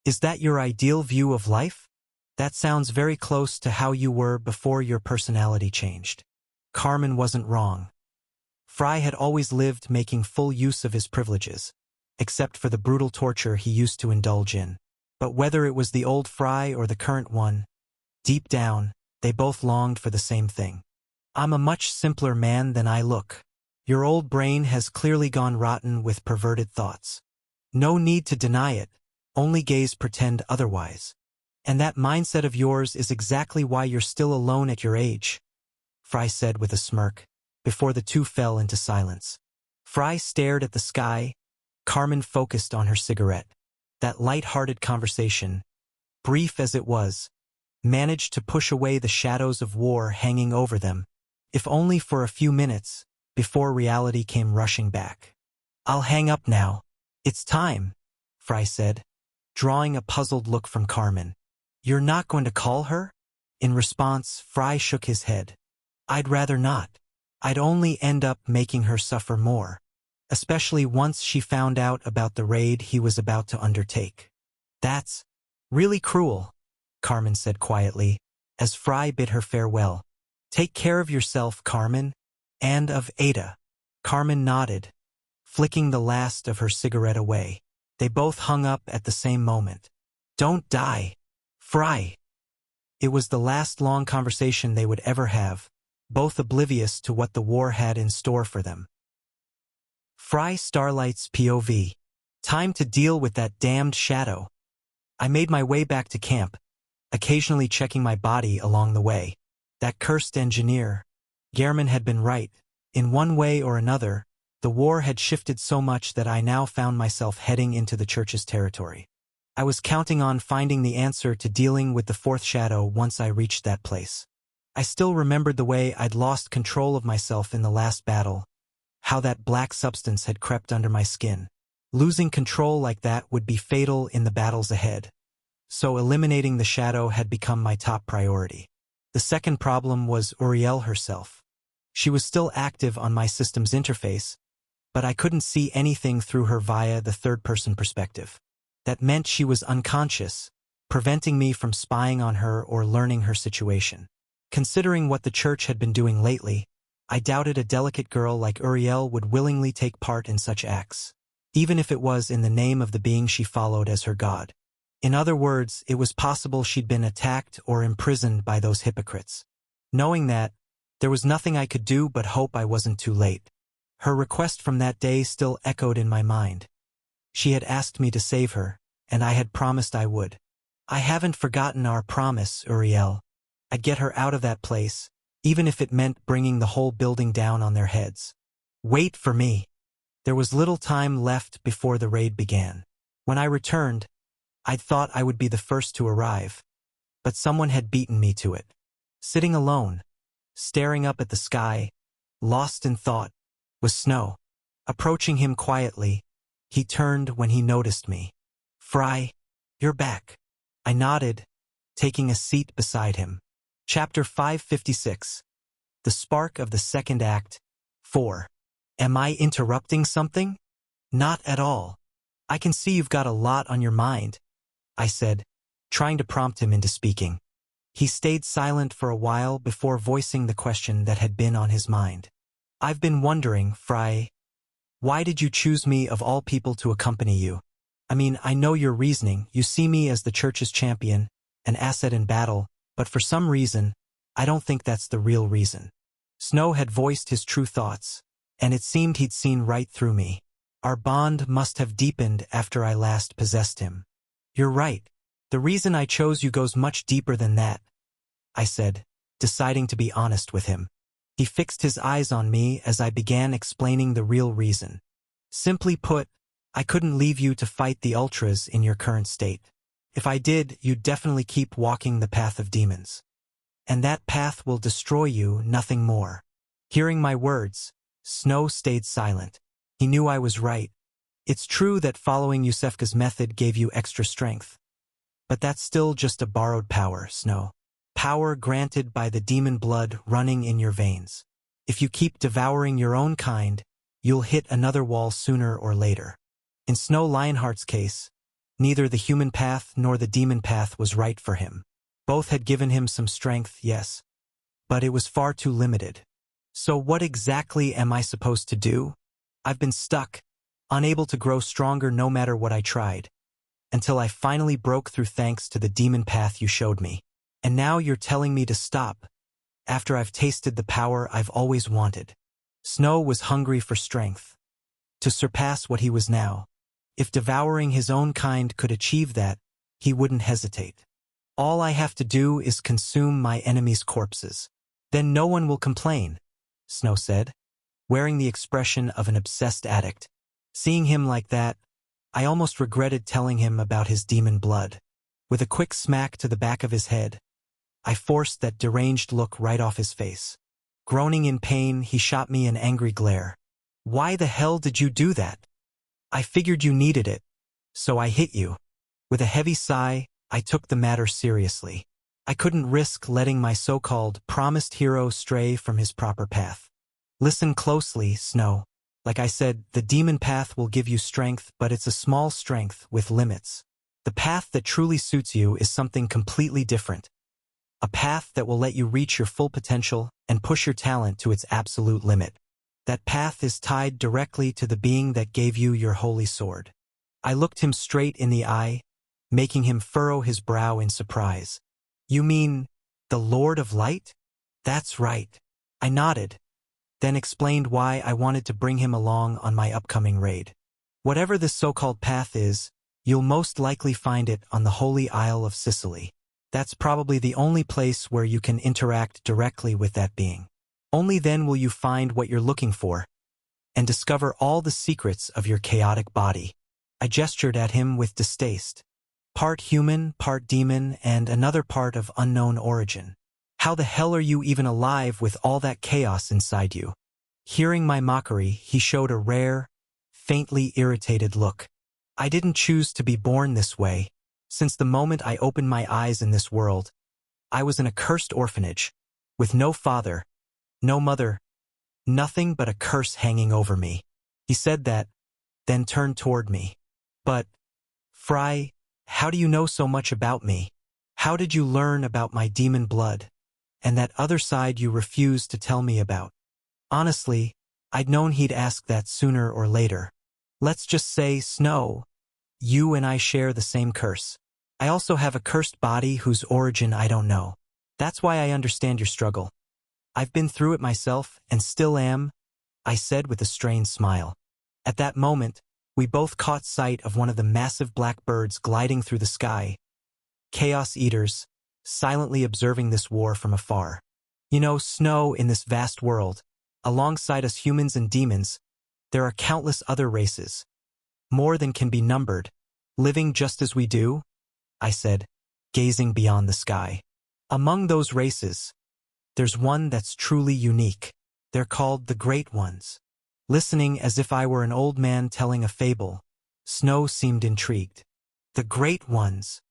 Is that your ideal view of life? That sounds very close to how you were before your personality changed. Carmen wasn't wrong. Fry had always lived making full use of his privileges, except for the brutal torture he used to indulge in. But whether it was the old Fry or the current one, deep down, they both longed for the same thing. I'm a much simpler man than I look. Your old brain has clearly gone rotten with perverted thoughts. No need to deny it, only gaze pretend otherwise. And that mindset of yours is exactly why you're still alone at your age, Fry said with a smirk, before the two fell into silence. Fry stared at the sky, Carmen focused on her cigarette. That light-hearted conversation, brief as it was, managed to push away the shadows of war hanging over them, if only for a few minutes, before reality came rushing back. I'll hang up now. It's time, Fry said, drawing a puzzled look from Carmen. You're not going to call her? In response, Fry shook his head. I'd rather not. I'd only end up making her suffer more, especially once she found out about the raid he was about to undertake. That's really cruel, Carmen said quietly, as Fry bid her farewell. Take care of yourself, Carmen, and of Ada. Carmen nodded, flicking the last of her cigarette away. They both hung up at the same moment. Don't die, Fry. It was the last long conversation they would ever have, both oblivious to what the war had in store for them. Fry Starlight's POV. Time to deal with that damned shadow. I made my way back to camp, occasionally checking my body along the way. That cursed engineer. Gehrman had been right. In one way or another, the war had shifted so much that I now found myself heading into the Church's territory. I was counting on finding the answer to dealing with the fourth shadow once I reached that place. I still remembered the way I'd lost control of myself in the last battle, how that black substance had crept under my skin. Losing control like that would be fatal in the battles ahead, so eliminating the shadow had become my top priority. The second problem was Uriel herself. She was still active on my system's interface, but I couldn't see anything through her via the third-person perspective. That meant she was unconscious, preventing me from spying on her or learning her situation. Considering what the church had been doing lately, I doubted a delicate girl like Uriel would willingly take part in such acts, even if it was in the name of the being she followed as her god. In other words, it was possible she'd been attacked or imprisoned by those hypocrites. Knowing that, there was nothing I could do but hope I wasn't too late. Her request from that day still echoed in my mind. She had asked me to save her, and I had promised I would. I haven't forgotten our promise, Uriel. I'd get her out of that place, even if it meant bringing the whole building down on their heads. Wait for me. There was little time left before the raid began. When I returned, I'd thought I would be the first to arrive, but someone had beaten me to it. Sitting alone, staring up at the sky, lost in thought, was Snow. Approaching him quietly, he turned when he noticed me. "Fry, you're back." I nodded, taking a seat beside him. Chapter 556. The Spark of the Second Act. 4. Am I interrupting something? Not at all. I can see you've got a lot on your mind, I said, trying to prompt him into speaking. He stayed silent for a while before voicing the question that had been on his mind. I've been wondering, Fry, why did you choose me of all people to accompany you? I mean, I know your reasoning. You see me as the church's champion, an asset in battle, but for some reason, I don't think that's the real reason. Snow had voiced his true thoughts, and it seemed he'd seen right through me. Our bond must have deepened after I last possessed him. You're right. The reason I chose you goes much deeper than that, I said, deciding to be honest with him. He fixed his eyes on me as I began explaining the real reason. Simply put, I couldn't leave you to fight the Ultras in your current state. If I did, you'd definitely keep walking the path of demons. And that path will destroy you, nothing more. Hearing my words, Snow stayed silent. He knew I was right. It's true that following Yusefka's method gave you extra strength. But that's still just a borrowed power, Snow. Power granted by the demon blood running in your veins. If you keep devouring your own kind, you'll hit another wall sooner or later. In Snow Lionheart's case, neither the human path nor the demon path was right for him. Both had given him some strength, yes, but it was far too limited. So what exactly am I supposed to do? I've been stuck, unable to grow stronger no matter what I tried, until I finally broke through thanks to the demon path you showed me. And now you're telling me to stop, after I've tasted the power I've always wanted. Snow was hungry for strength, to surpass what he was now. If devouring his own kind could achieve that, he wouldn't hesitate. All I have to do is consume my enemies' corpses. Then no one will complain, Snow said, wearing the expression of an obsessed addict. Seeing him like that, I almost regretted telling him about his demon blood. With a quick smack to the back of his head, I forced that deranged look right off his face. Groaning in pain, he shot me an angry glare. Why the hell did you do that? I figured you needed it, so I hit you. With a heavy sigh, I took the matter seriously. I couldn't risk letting my so-called promised hero stray from his proper path. Listen closely, Snow. Like I said, the demon path will give you strength, but it's a small strength with limits. The path that truly suits you is something completely different. A path that will let you reach your full potential and push your talent to its absolute limit. That path is tied directly to the being that gave you your holy sword. I looked him straight in the eye, making him furrow his brow in surprise. You mean, the Lord of Light? That's right. I nodded, then explained why I wanted to bring him along on my upcoming raid. Whatever this so-called path is, you'll most likely find it on the Holy Isle of Sicily. That's probably the only place where you can interact directly with that being. Only then will you find what you're looking for and discover all the secrets of your chaotic body. I gestured at him with distaste. Part human, part demon, and another part of unknown origin. How the hell are you even alive with all that chaos inside you? Hearing my mockery, he showed a rare, faintly irritated look. I didn't choose to be born this way. Since the moment I opened my eyes in this world, I was in a cursed orphanage, with no father, no mother, nothing but a curse hanging over me. He said that, then turned toward me. But, Fry, how do you know so much about me? How did you learn about my demon blood? And that other side you refused to tell me about? Honestly, I'd known he'd ask that sooner or later. Let's just say, Snow, you and I share the same curse. I also have a cursed body whose origin I don't know. That's why I understand your struggle. I've been through it myself, and still am, I said with a strained smile. At that moment, we both caught sight of one of the massive black birds gliding through the sky. Chaos Eaters, silently observing this war from afar. You know, Snow, in this vast world, alongside us humans and demons, there are countless other races, more than can be numbered, living just as we do, I said, gazing beyond the sky. Among those races, there's one that's truly unique. They're called the Great Ones. Listening as if I were an old man telling a fable, Snow seemed intrigued. The Great Ones.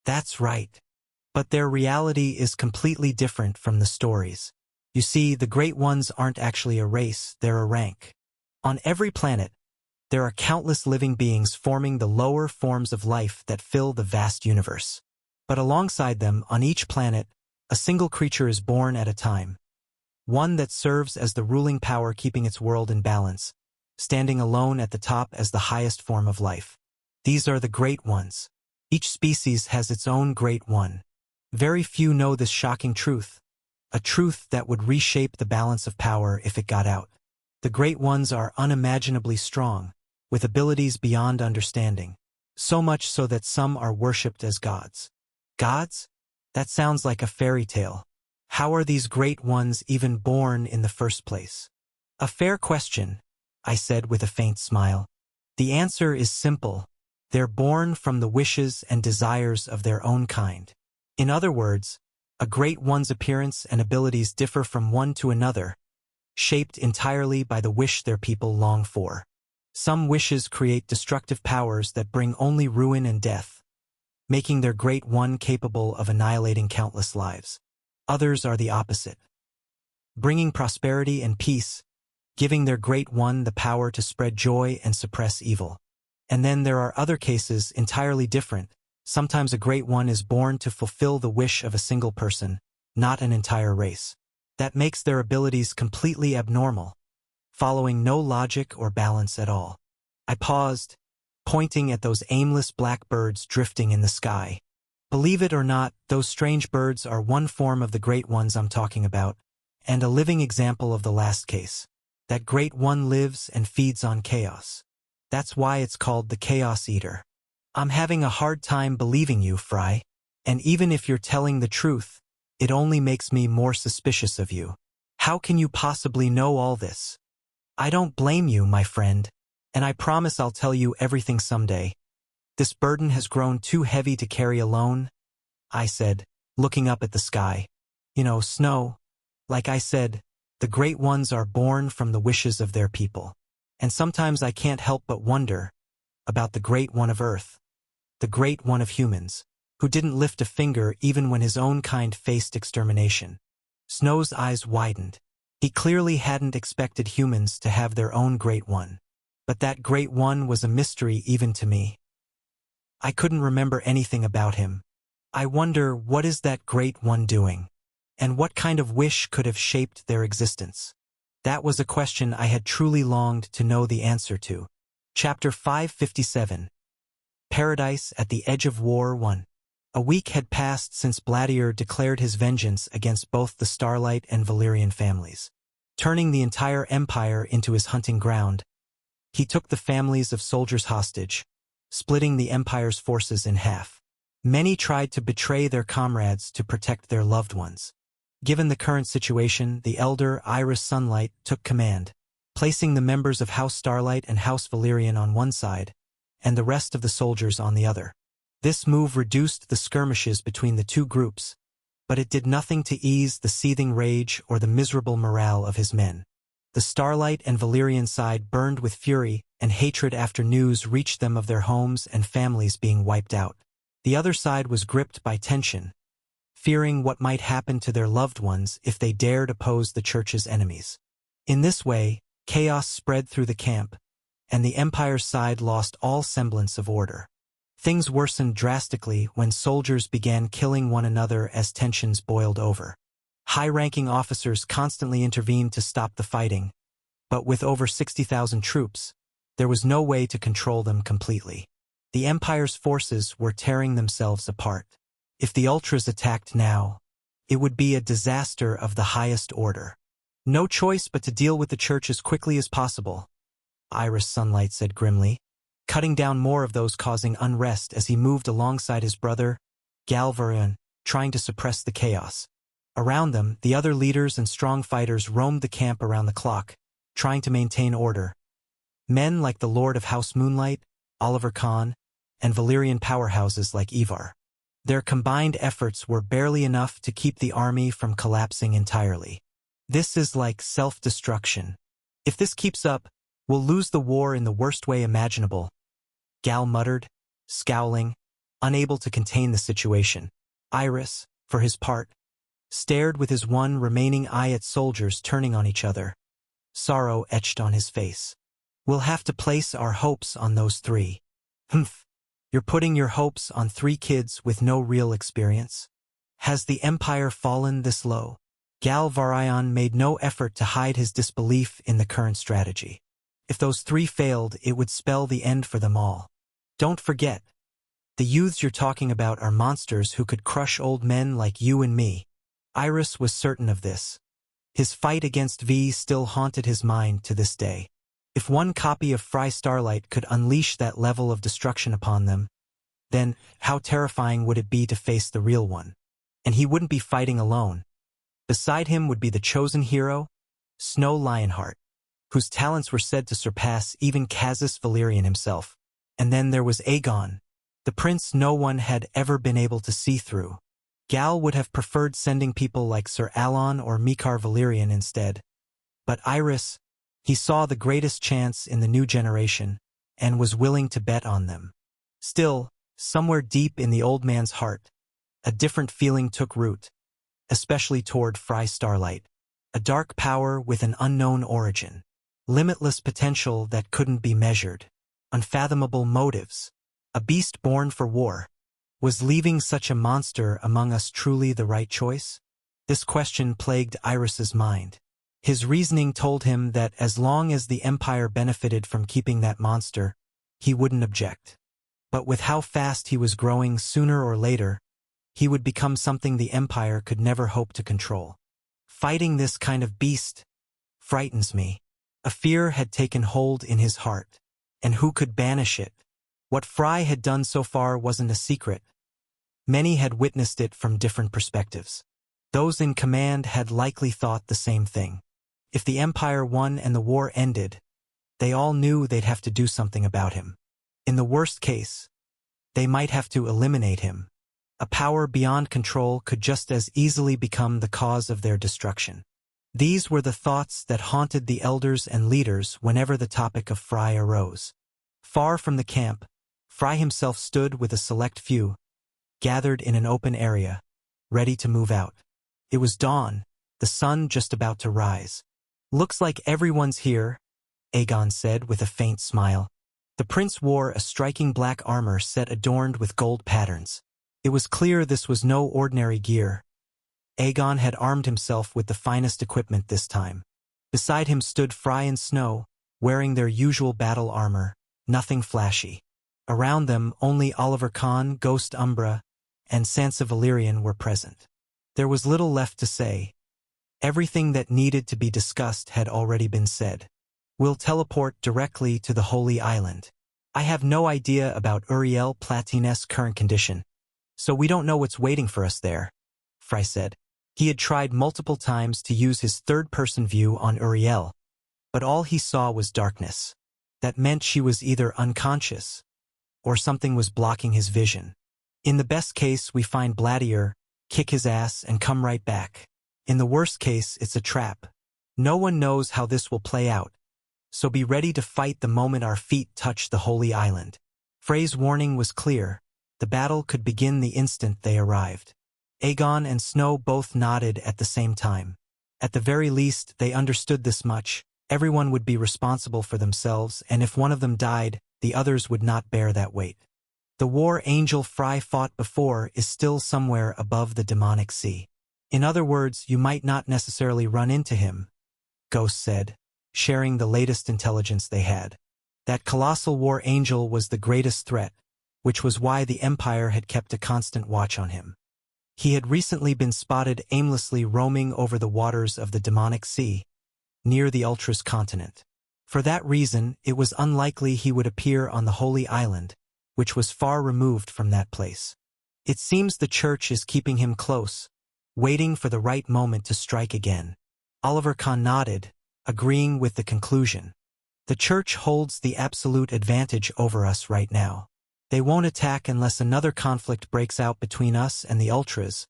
That's right. But their reality is completely different from the stories. You see, the Great Ones aren't actually a race, they're a rank. On every planet, there are countless living beings forming the lower forms of life that fill the vast universe. But alongside them, on each planet, a single creature is born at a time. One that serves as the ruling power keeping its world in balance, standing alone at the top as the highest form of life. These are the Great Ones. Each species has its own Great One. Very few know this shocking truth, a truth that would reshape the balance of power if it got out. The Great Ones are unimaginably strong, with abilities beyond understanding, so much so that some are worshipped as gods. Gods? That sounds like a fairy tale. How are these Great Ones even born in the first place? A fair question, I said with a faint smile. The answer is simple. They're born from the wishes and desires of their own kind. In other words, a Great One's appearance and abilities differ from one to another, shaped entirely by the wish their people long for. Some wishes create destructive powers that bring only ruin and death, making their Great One capable of annihilating countless lives. Others are the opposite, bringing prosperity and peace, giving their Great One the power to spread joy and suppress evil. And then there are other cases entirely different. Sometimes a Great One is born to fulfill the wish of a single person, not an entire race. That makes their abilities completely abnormal, following no logic or balance at all. I paused, pointing at those aimless black birds drifting in the sky. Believe it or not, those strange birds are one form of the Great Ones I'm talking about, and a living example of the last case. That Great One lives and feeds on chaos. That's why it's called the Chaos Eater. I'm having a hard time believing you, Fry. And even if you're telling the truth, it only makes me more suspicious of you. How can you possibly know all this? I don't blame you, my friend, and I promise I'll tell you everything someday. This burden has grown too heavy to carry alone, I said, looking up at the sky. You know, Snow, like I said, the Great Ones are born from the wishes of their people. And sometimes I can't help but wonder about the Great One of Earth, the Great One of humans, who didn't lift a finger even when his own kind faced extermination. Snow's eyes widened. He clearly hadn't expected humans to have their own Great One. But that Great One was a mystery even to me. I couldn't remember anything about him. I wonder, what is that Great One doing? And what kind of wish could have shaped their existence? That was a question I had truly longed to know the answer to. Chapter 557. Paradise at the Edge of War 1. A week had passed since Bladier declared his vengeance against both the Starlight and Valyrian families. Turning the entire empire into his hunting ground, he took the families of soldiers hostage, splitting the empire's forces in half. Many tried to betray their comrades to protect their loved ones. Given the current situation, the elder Iris Sunlight took command, placing the members of House Starlight and House Valyrian on one side, and the rest of the soldiers on the other. This move reduced the skirmishes between the two groups, but it did nothing to ease the seething rage or the miserable morale of his men. The Starlight and Valyrian side burned with fury and hatred after news reached them of their homes and families being wiped out. The other side was gripped by tension, fearing what might happen to their loved ones if they dared oppose the church's enemies. In this way, chaos spread through the camp, and the Empire's side lost all semblance of order. Things worsened drastically when soldiers began killing one another as tensions boiled over. High-ranking officers constantly intervened to stop the fighting, but with over 60,000 troops, there was no way to control them completely. The Empire's forces were tearing themselves apart. If the Ultras attacked now, it would be a disaster of the highest order. No choice but to deal with the Church as quickly as possible, Iris Sunlight said grimly, cutting down more of those causing unrest as he moved alongside his brother, Galvarian, trying to suppress the chaos. Around them, the other leaders and strong fighters roamed the camp around the clock, trying to maintain order. Men like the Lord of House Moonlight, Oliver Kahn, and Valyrian powerhouses like Ivar. Their combined efforts were barely enough to keep the army from collapsing entirely. This is like self-destruction. If this keeps up, we'll lose the war in the worst way imaginable, Gal muttered, scowling, unable to contain the situation. Iris, for his part, stared with his one remaining eye at soldiers turning on each other. Sorrow etched on his face. We'll have to place our hopes on those three. Humph. You're putting your hopes on 3 kids with no real experience? Has the Empire fallen this low? Galvarian made no effort to hide his disbelief in the current strategy. If those 3 failed, it would spell the end for them all. Don't forget, the youths you're talking about are monsters who could crush old men like you and me. Iris was certain of this. His fight against V still haunted his mind to this day. If one copy of Fry Starlight could unleash that level of destruction upon them, then how terrifying would it be to face the real one? And he wouldn't be fighting alone. Beside him would be the chosen hero, Snow Lionheart, whose talents were said to surpass even Casus Valyrian himself. And then there was Aegon, the prince no one had ever been able to see through. Gal would have preferred sending people like Sir Alon or Mikar Valyrian instead. But Iris, he saw the greatest chance in the new generation, and was willing to bet on them. Still, somewhere deep in the old man's heart, a different feeling took root, especially toward Fry Starlight. A dark power with an unknown origin. Limitless potential that couldn't be measured. Unfathomable motives. A beast born for war. Was leaving such a monster among us truly the right choice? This question plagued Iris's mind. His reasoning told him that as long as the Empire benefited from keeping that monster, he wouldn't object. But with how fast he was growing, sooner or later, he would become something the Empire could never hope to control. Fighting this kind of beast frightens me. A fear had taken hold in his heart. And who could banish it? What Fry had done so far wasn't a secret. Many had witnessed it from different perspectives. Those in command had likely thought the same thing. If the Empire won and the war ended, they all knew they'd have to do something about him. In the worst case, they might have to eliminate him. A power beyond control could just as easily become the cause of their destruction. These were the thoughts that haunted the elders and leaders whenever the topic of Fry arose. Far from the camp, Fry himself stood with a select few, gathered in an open area, ready to move out. It was dawn, the sun just about to rise. Looks like everyone's here, Aegon said with a faint smile. The prince wore a striking black armor set adorned with gold patterns. It was clear this was no ordinary gear. Aegon had armed himself with the finest equipment this time. Beside him stood Fry and Snow, wearing their usual battle armor, nothing flashy. Around them, only Oliver Kahn, Ghost Umbra, and Sansa Valyrian were present. There was little left to say. Everything that needed to be discussed had already been said. We'll teleport directly to the Holy Island. I have no idea about Uriel Platine's current condition, so we don't know what's waiting for us there, Fry said. He had tried multiple times to use his third-person view on Uriel, but all he saw was darkness. That meant she was either unconscious, or something was blocking his vision. In the best case, we find Bladier, kick his ass, and come right back. In the worst case, it's a trap. No one knows how this will play out, so be ready to fight the moment our feet touch the Holy Island. Frey's warning was clear. The battle could begin the instant they arrived. Aegon and Snow both nodded at the same time. At the very least, they understood this much. Everyone would be responsible for themselves, and if one of them died, the others would not bear that weight. The war angel Fry fought before is still somewhere above the demonic sea. In other words, you might not necessarily run into him, Ghost said, sharing the latest intelligence they had. That colossal war angel was the greatest threat, which was why the Empire had kept a constant watch on him. He had recently been spotted aimlessly roaming over the waters of the demonic sea, near the Ultras continent. For that reason, it was unlikely he would appear on the Holy Island, which was far removed from that place. It seems the Church is keeping him close, waiting for the right moment to strike again. Oliver Kahn nodded, agreeing with the conclusion. The Church holds the absolute advantage over us right now. They won't attack unless another conflict breaks out between us and the Ultras,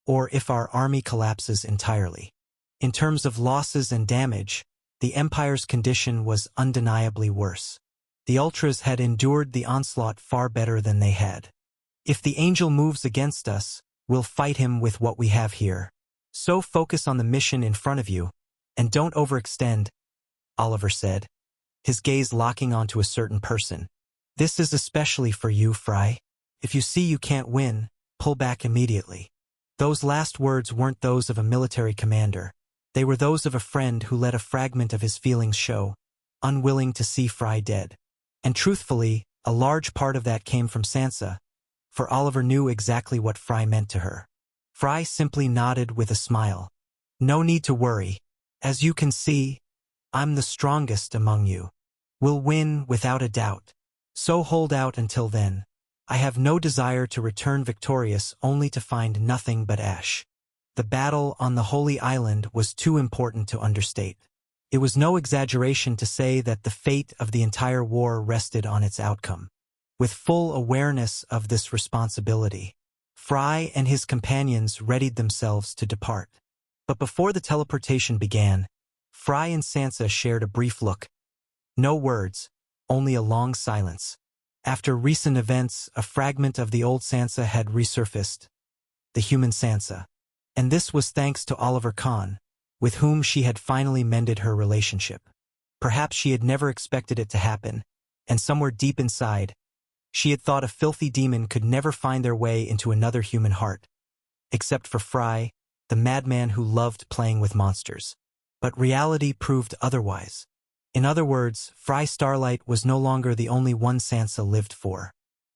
or if our army collapses entirely. In terms of losses and damage, the Empire's condition was undeniably worse. The Ultras had endured the onslaught far better than they had. If the Angel moves against us, we'll fight him with what we have here. So focus on the mission in front of you, and don't overextend, Oliver said, his gaze locking onto a certain person. This is especially for you, Fry. If you see you can't win, pull back immediately. Those last words weren't those of a military commander. They were those of a friend who let a fragment of his feelings show, unwilling to see Fry dead. And truthfully, a large part of that came from Sansa, for Oliver knew exactly what Fry meant to her. Fry simply nodded with a smile. No need to worry. As you can see, I'm the strongest among you. We'll win without a doubt. So hold out until then. I have no desire to return victorious only to find nothing but ash. The battle on the Holy Island was too important to understate. It was no exaggeration to say that the fate of the entire war rested on its outcome. With full awareness of this responsibility, Fry and his companions readied themselves to depart. But before the teleportation began, Fry and Sansa shared a brief look. No words, only a long silence. After recent events, a fragment of the old Sansa had resurfaced, the human Sansa. And this was thanks to Oliver Kahn, with whom she had finally mended her relationship. Perhaps she had never expected it to happen, and somewhere deep inside, she had thought a filthy demon could never find their way into another human heart, except for Fry, the madman who loved playing with monsters. But reality proved otherwise. In other words, Fry Starlight was no longer the only one Sansa lived for.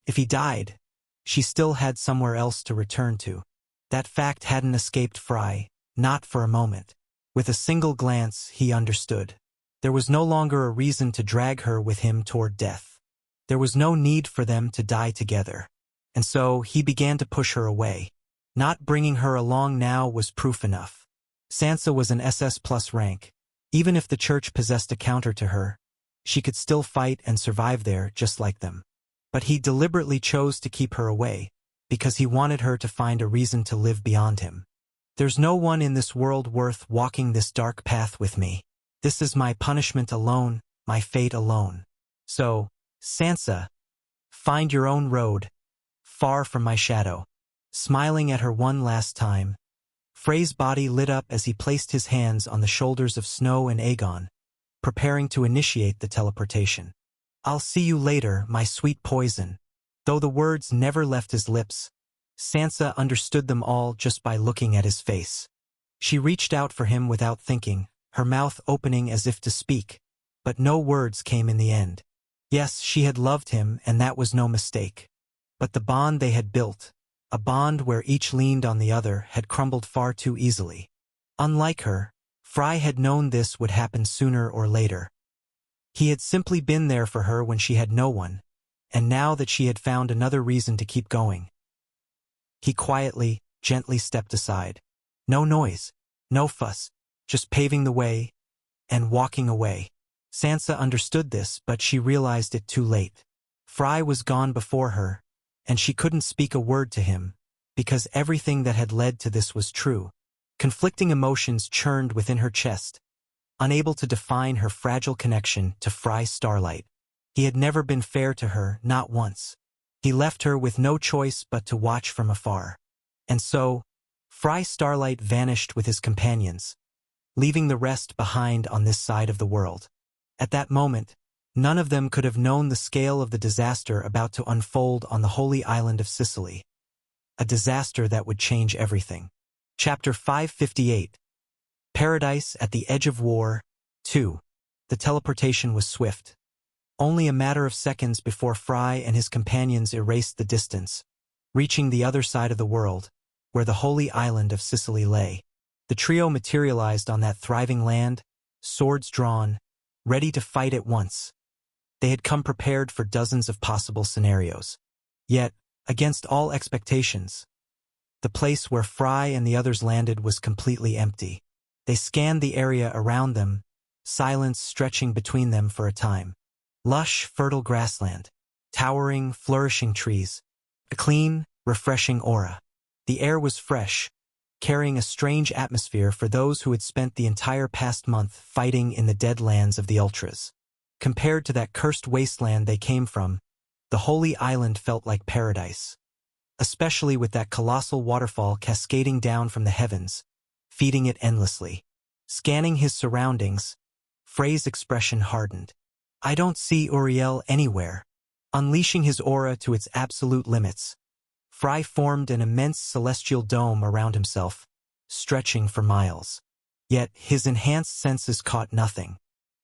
If he died, she still had somewhere else to return to. That fact hadn't escaped Fry, not for a moment. With a single glance, he understood. There was no longer a reason to drag her with him toward death. There was no need for them to die together. And so, he began to push her away. Not bringing her along now was proof enough. Sansa was an SS plus rank. Even if the Church possessed a counter to her, she could still fight and survive there just like them. But he deliberately chose to keep her away, because he wanted her to find a reason to live beyond him. There's no one in this world worth walking this dark path with me. This is my punishment alone, my fate alone. So, Sansa, find your own road, far from my shadow. Smiling at her one last time, Frey's body lit up as he placed his hands on the shoulders of Snow and Aegon, preparing to initiate the teleportation. I'll see you later, my sweet poison. Though the words never left his lips, Sansa understood them all just by looking at his face. She reached out for him without thinking, her mouth opening as if to speak, but no words came in the end. Yes, she had loved him, and that was no mistake. But the bond they had built, a bond where each leaned on the other, had crumbled far too easily. Unlike her, Fry had known this would happen sooner or later. He had simply been there for her when she had no one, and now that she had found another reason to keep going. He quietly, gently stepped aside. No noise, no fuss, just paving the way and walking away. Sansa understood this, but she realized it too late. Fry was gone before her, and she couldn't speak a word to him, because everything that had led to this was true. Conflicting emotions churned within her chest, unable to define her fragile connection to Fry Starlight. He had never been fair to her, not once. He left her with no choice but to watch from afar. And so, Fry Starlight vanished with his companions, leaving the rest behind on this side of the world. At that moment, none of them could have known the scale of the disaster about to unfold on the holy island of Sicily. A disaster that would change everything. Chapter 558. Paradise at the Edge of War. 2. The teleportation was swift. Only a matter of seconds before Fry and his companions erased the distance, reaching the other side of the world, where the holy island of Sicily lay. The trio materialized on that thriving land, swords drawn, ready to fight at once. They had come prepared for dozens of possible scenarios. Yet, against all expectations, the place where Fry and the others landed was completely empty. They scanned the area around them, silence stretching between them for a time. Lush, fertile grassland, towering, flourishing trees, a clean, refreshing aura. The air was fresh, carrying a strange atmosphere for those who had spent the entire past month fighting in the dead lands of the Ultras. Compared to that cursed wasteland they came from, the holy island felt like paradise, especially with that colossal waterfall cascading down from the heavens, feeding it endlessly. Scanning his surroundings, Frey's expression hardened. "I don't see Uriel anywhere." Unleashing his aura to its absolute limits, Fry formed an immense celestial dome around himself, stretching for miles. Yet his enhanced senses caught nothing.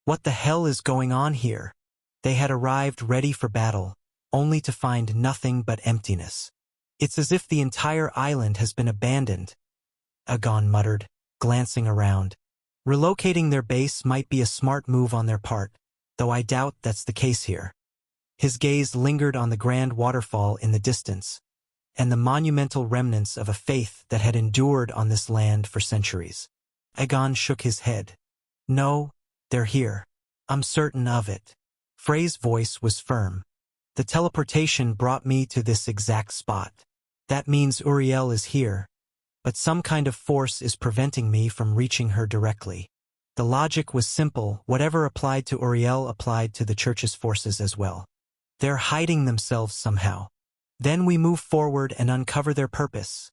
What the hell is going on here? They had arrived ready for battle, only to find nothing but emptiness. "It's as if the entire island has been abandoned," Agon muttered, glancing around. Relocating their base might be a smart move on their part, though I doubt that's the case here. His gaze lingered on the grand waterfall in the distance, and the monumental remnants of a faith that had endured on this land for centuries. Agon shook his head. "No, they're here. I'm certain of it." Frey's voice was firm. "The teleportation brought me to this exact spot. That means Uriel is here, but some kind of force is preventing me from reaching her directly." The logic was simple. Whatever applied to Uriel applied to the Church's forces as well. "They're hiding themselves somehow. Then we move forward and uncover their purpose,"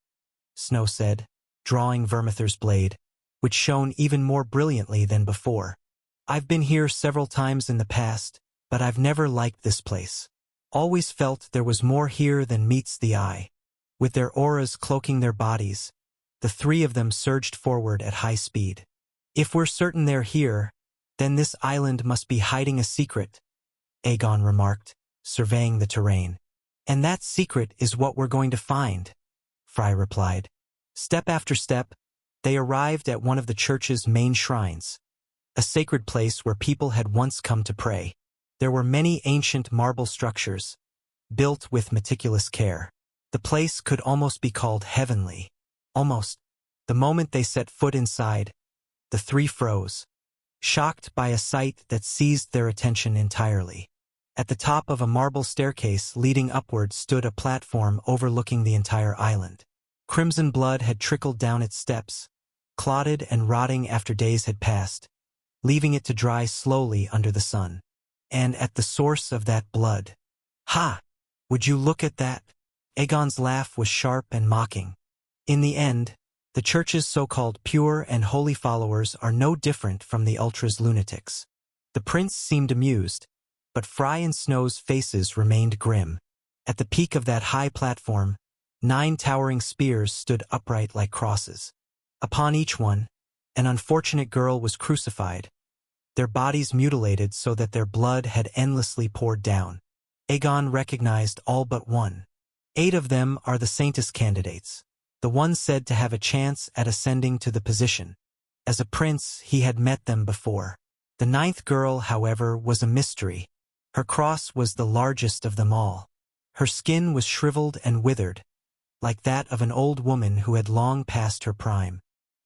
Snow said, drawing Vermithor's blade, which shone even more brilliantly than before. "I've been here several times in the past, but I've never liked this place. Always felt there was more here than meets the eye." With their auras cloaking their bodies, the three of them surged forward at high speed. "If we're certain they're here, then this island must be hiding a secret," Agon remarked, surveying the terrain. "And that secret is what we're going to find," Fry replied. Step after step, they arrived at one of the Church's main shrines, a sacred place where people had once come to pray. There were many ancient marble structures, built with meticulous care. The place could almost be called heavenly. Almost. The moment they set foot inside, the three froze, shocked by a sight that seized their attention entirely. At the top of a marble staircase leading upward stood a platform overlooking the entire island. Crimson blood had trickled down its steps, clotted and rotting after days had passed, leaving it to dry slowly under the sun. And at the source of that blood, "Ha! Would you look at that?" Agon's laugh was sharp and mocking. In the end, the Church's so-called pure and holy followers are no different from the Ultra's lunatics. The prince seemed amused, but Fry and Snow's faces remained grim. At the peak of that high platform, 9 towering spears stood upright like crosses. Upon each one, an unfortunate girl was crucified, their bodies mutilated so that their blood had endlessly poured down. Agon recognized all but one. 8 of them are the Saintess candidates, the ones said to have a chance at ascending to the position. As a prince, he had met them before. The 9th girl, however, was a mystery. Her cross was the largest of them all. Her skin was shriveled and withered, like that of an old woman who had long passed her prime.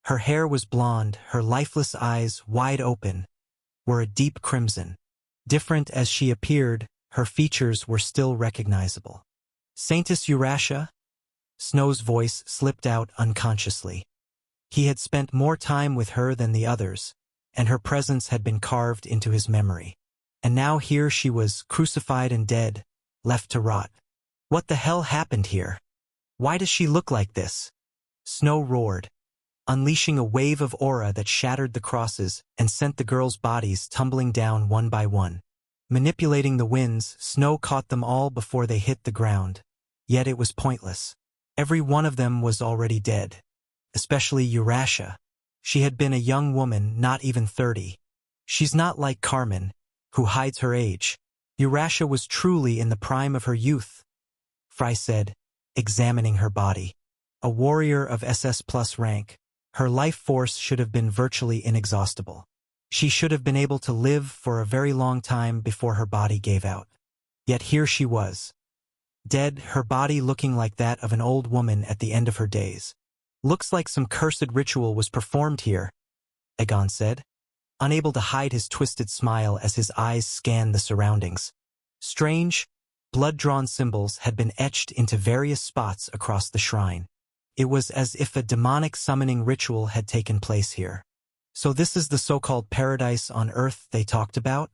Her hair was blonde, her lifeless eyes, wide open, were a deep crimson. Different as she appeared, her features were still recognizable. "Saintess Eurasia?" Snow's voice slipped out unconsciously. He had spent more time with her than the others, and her presence had been carved into his memory. And now here she was, crucified and dead, left to rot. What the hell happened here? Why does she look like this? Snow roared. unleashing a wave of aura that shattered the crosses and sent the girls' bodies tumbling down one by one. Manipulating the winds, Snow caught them all before they hit the ground. Yet it was pointless. Every one of them was already dead. Especially Urasha. She had been a young woman, not even 30. She's not like Carmen, who hides her age. Urasha was truly in the prime of her youth, Fry said, examining her body. A warrior of SS plus rank, her life force should have been virtually inexhaustible. She should have been able to live for a very long time before her body gave out. Yet here she was. Dead, her body looking like that of an old woman at the end of her days. Looks like some cursed ritual was performed here, Aegon said, unable to hide his twisted smile as his eyes scanned the surroundings. Strange, blood-drawn symbols had been etched into various spots across the shrine. It was as if a demonic summoning ritual had taken place here. So this is the so-called paradise on Earth they talked about?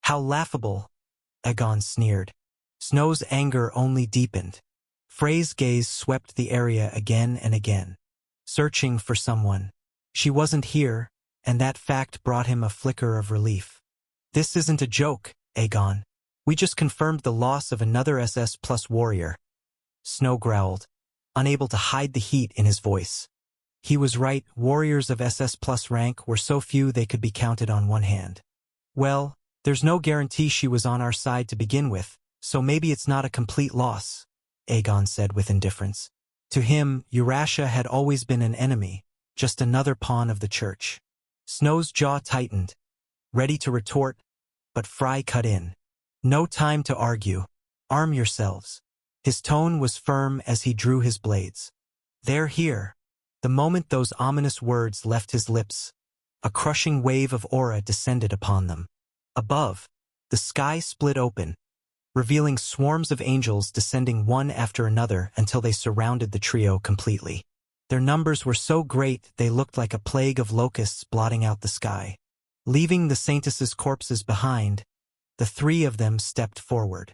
How laughable, Aegon sneered. Snow's anger only deepened. Frey's gaze swept the area again and again, searching for someone. She wasn't here, and that fact brought him a flicker of relief. This isn't a joke, Aegon. We just confirmed the loss of another SS plus warrior. Snow growled, unable to hide the heat in his voice. He was right, warriors of SS plus rank were so few they could be counted on one hand. Well, there's no guarantee she was on our side to begin with, so maybe it's not a complete loss, Aegon said with indifference. To him, Urasha had always been an enemy, just another pawn of the church. Snow's jaw tightened, ready to retort, but Fry cut in. No time to argue. Arm yourselves. His tone was firm as he drew his blades. They're here. The moment those ominous words left his lips, a crushing wave of aura descended upon them. Above, the sky split open, revealing swarms of angels descending one after another until they surrounded the trio completely. Their numbers were so great they looked like a plague of locusts blotting out the sky. Leaving the Saintesses' corpses behind, the three of them stepped forward.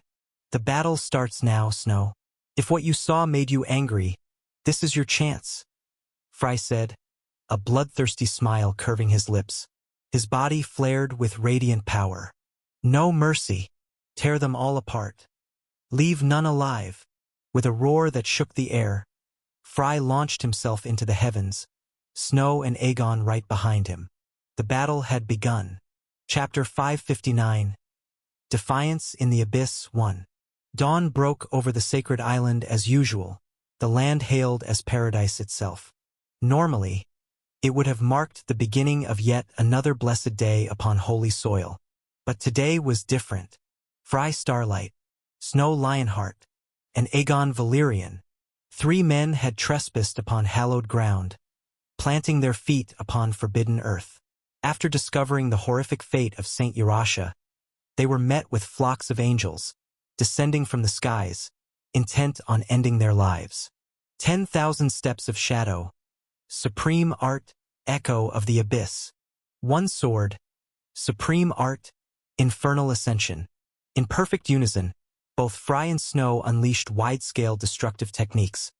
The battle starts now, Snow. If what you saw made you angry, this is your chance, Fry said, a bloodthirsty smile curving his lips. His body flared with radiant power. No mercy. Tear them all apart. Leave none alive. With a roar that shook the air, Fry launched himself into the heavens, Snow and Aegon right behind him. The battle had begun. Chapter 559. Defiance in the Abyss 1. Dawn broke over the sacred island as usual, the land hailed as paradise itself. Normally, it would have marked the beginning of yet another blessed day upon holy soil. But today was different. Fry Starlight, Snow Lionheart, and Aegon Valyrian, three men had trespassed upon hallowed ground, planting their feet upon forbidden earth. After discovering the horrific fate of Saint Urasha, they were met with flocks of angels, descending from the skies, intent on ending their lives. 10,000 steps of shadow, supreme art, echo of the abyss. One sword, supreme art, infernal ascension. In perfect unison, both Fry and Snow unleashed wide-scale destructive techniques,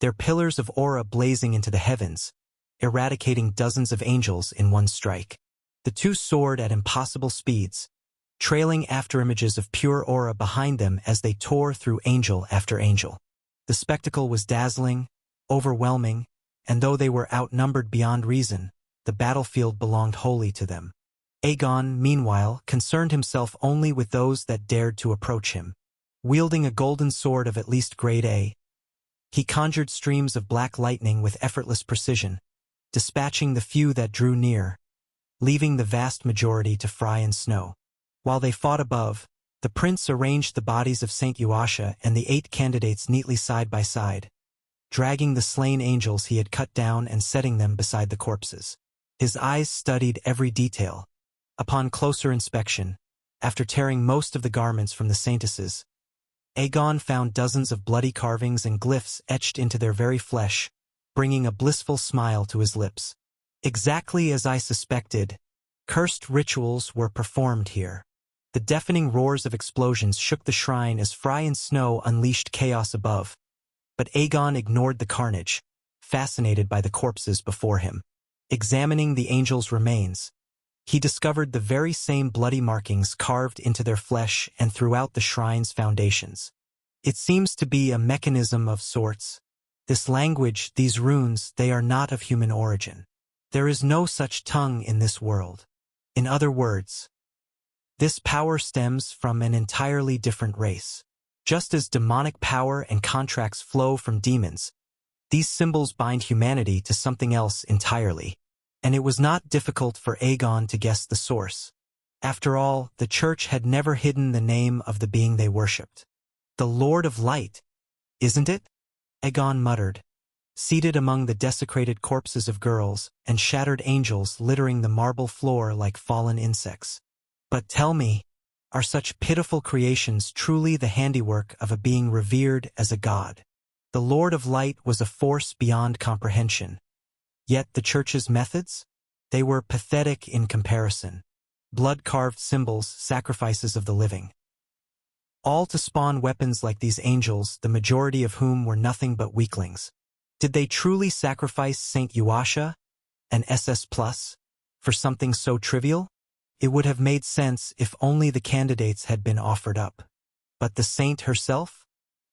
their pillars of aura blazing into the heavens, eradicating dozens of angels in one strike. The two soared at impossible speeds, trailing after images of pure aura behind them as they tore through angel after angel. The spectacle was dazzling, overwhelming, and though they were outnumbered beyond reason, the battlefield belonged wholly to them. Aegon, meanwhile, concerned himself only with those that dared to approach him. Wielding a golden sword of at least grade A, he conjured streams of black lightning with effortless precision, dispatching the few that drew near, leaving the vast majority to Fry and Snow. While they fought above, the prince arranged the bodies of Saint Urasha and the 8 candidates neatly side by side, dragging the slain angels he had cut down and setting them beside the corpses. His eyes studied every detail. Upon closer inspection, after tearing most of the garments from the saintesses, Aegon found dozens of bloody carvings and glyphs etched into their very flesh, bringing a blissful smile to his lips. Exactly as I suspected, cursed rituals were performed here. The deafening roars of explosions shook the shrine as Fry and Snow unleashed chaos above. But Aegon ignored the carnage, fascinated by the corpses before him. Examining the angels' remains, he discovered the very same bloody markings carved into their flesh and throughout the shrine's foundations. It seems to be a mechanism of sorts. This language, these runes, they are not of human origin. There is no such tongue in this world. In other words, this power stems from an entirely different race. Just as demonic power and contracts flow from demons, these symbols bind humanity to something else entirely. And it was not difficult for Aegon to guess the source. After all, the church had never hidden the name of the being they worshipped. The Lord of Light, isn't it? Aegon muttered, seated among the desecrated corpses of girls and shattered angels littering the marble floor like fallen insects. But tell me, are such pitiful creations truly the handiwork of a being revered as a god? The Lord of Light was a force beyond comprehension. Yet the church's methods? They were pathetic in comparison. Blood-carved symbols, sacrifices of the living. All to spawn weapons like these angels, the majority of whom were nothing but weaklings. Did they truly sacrifice Saint Yuasha, an SS+, for something so trivial? It would have made sense if only the candidates had been offered up. But the saint herself?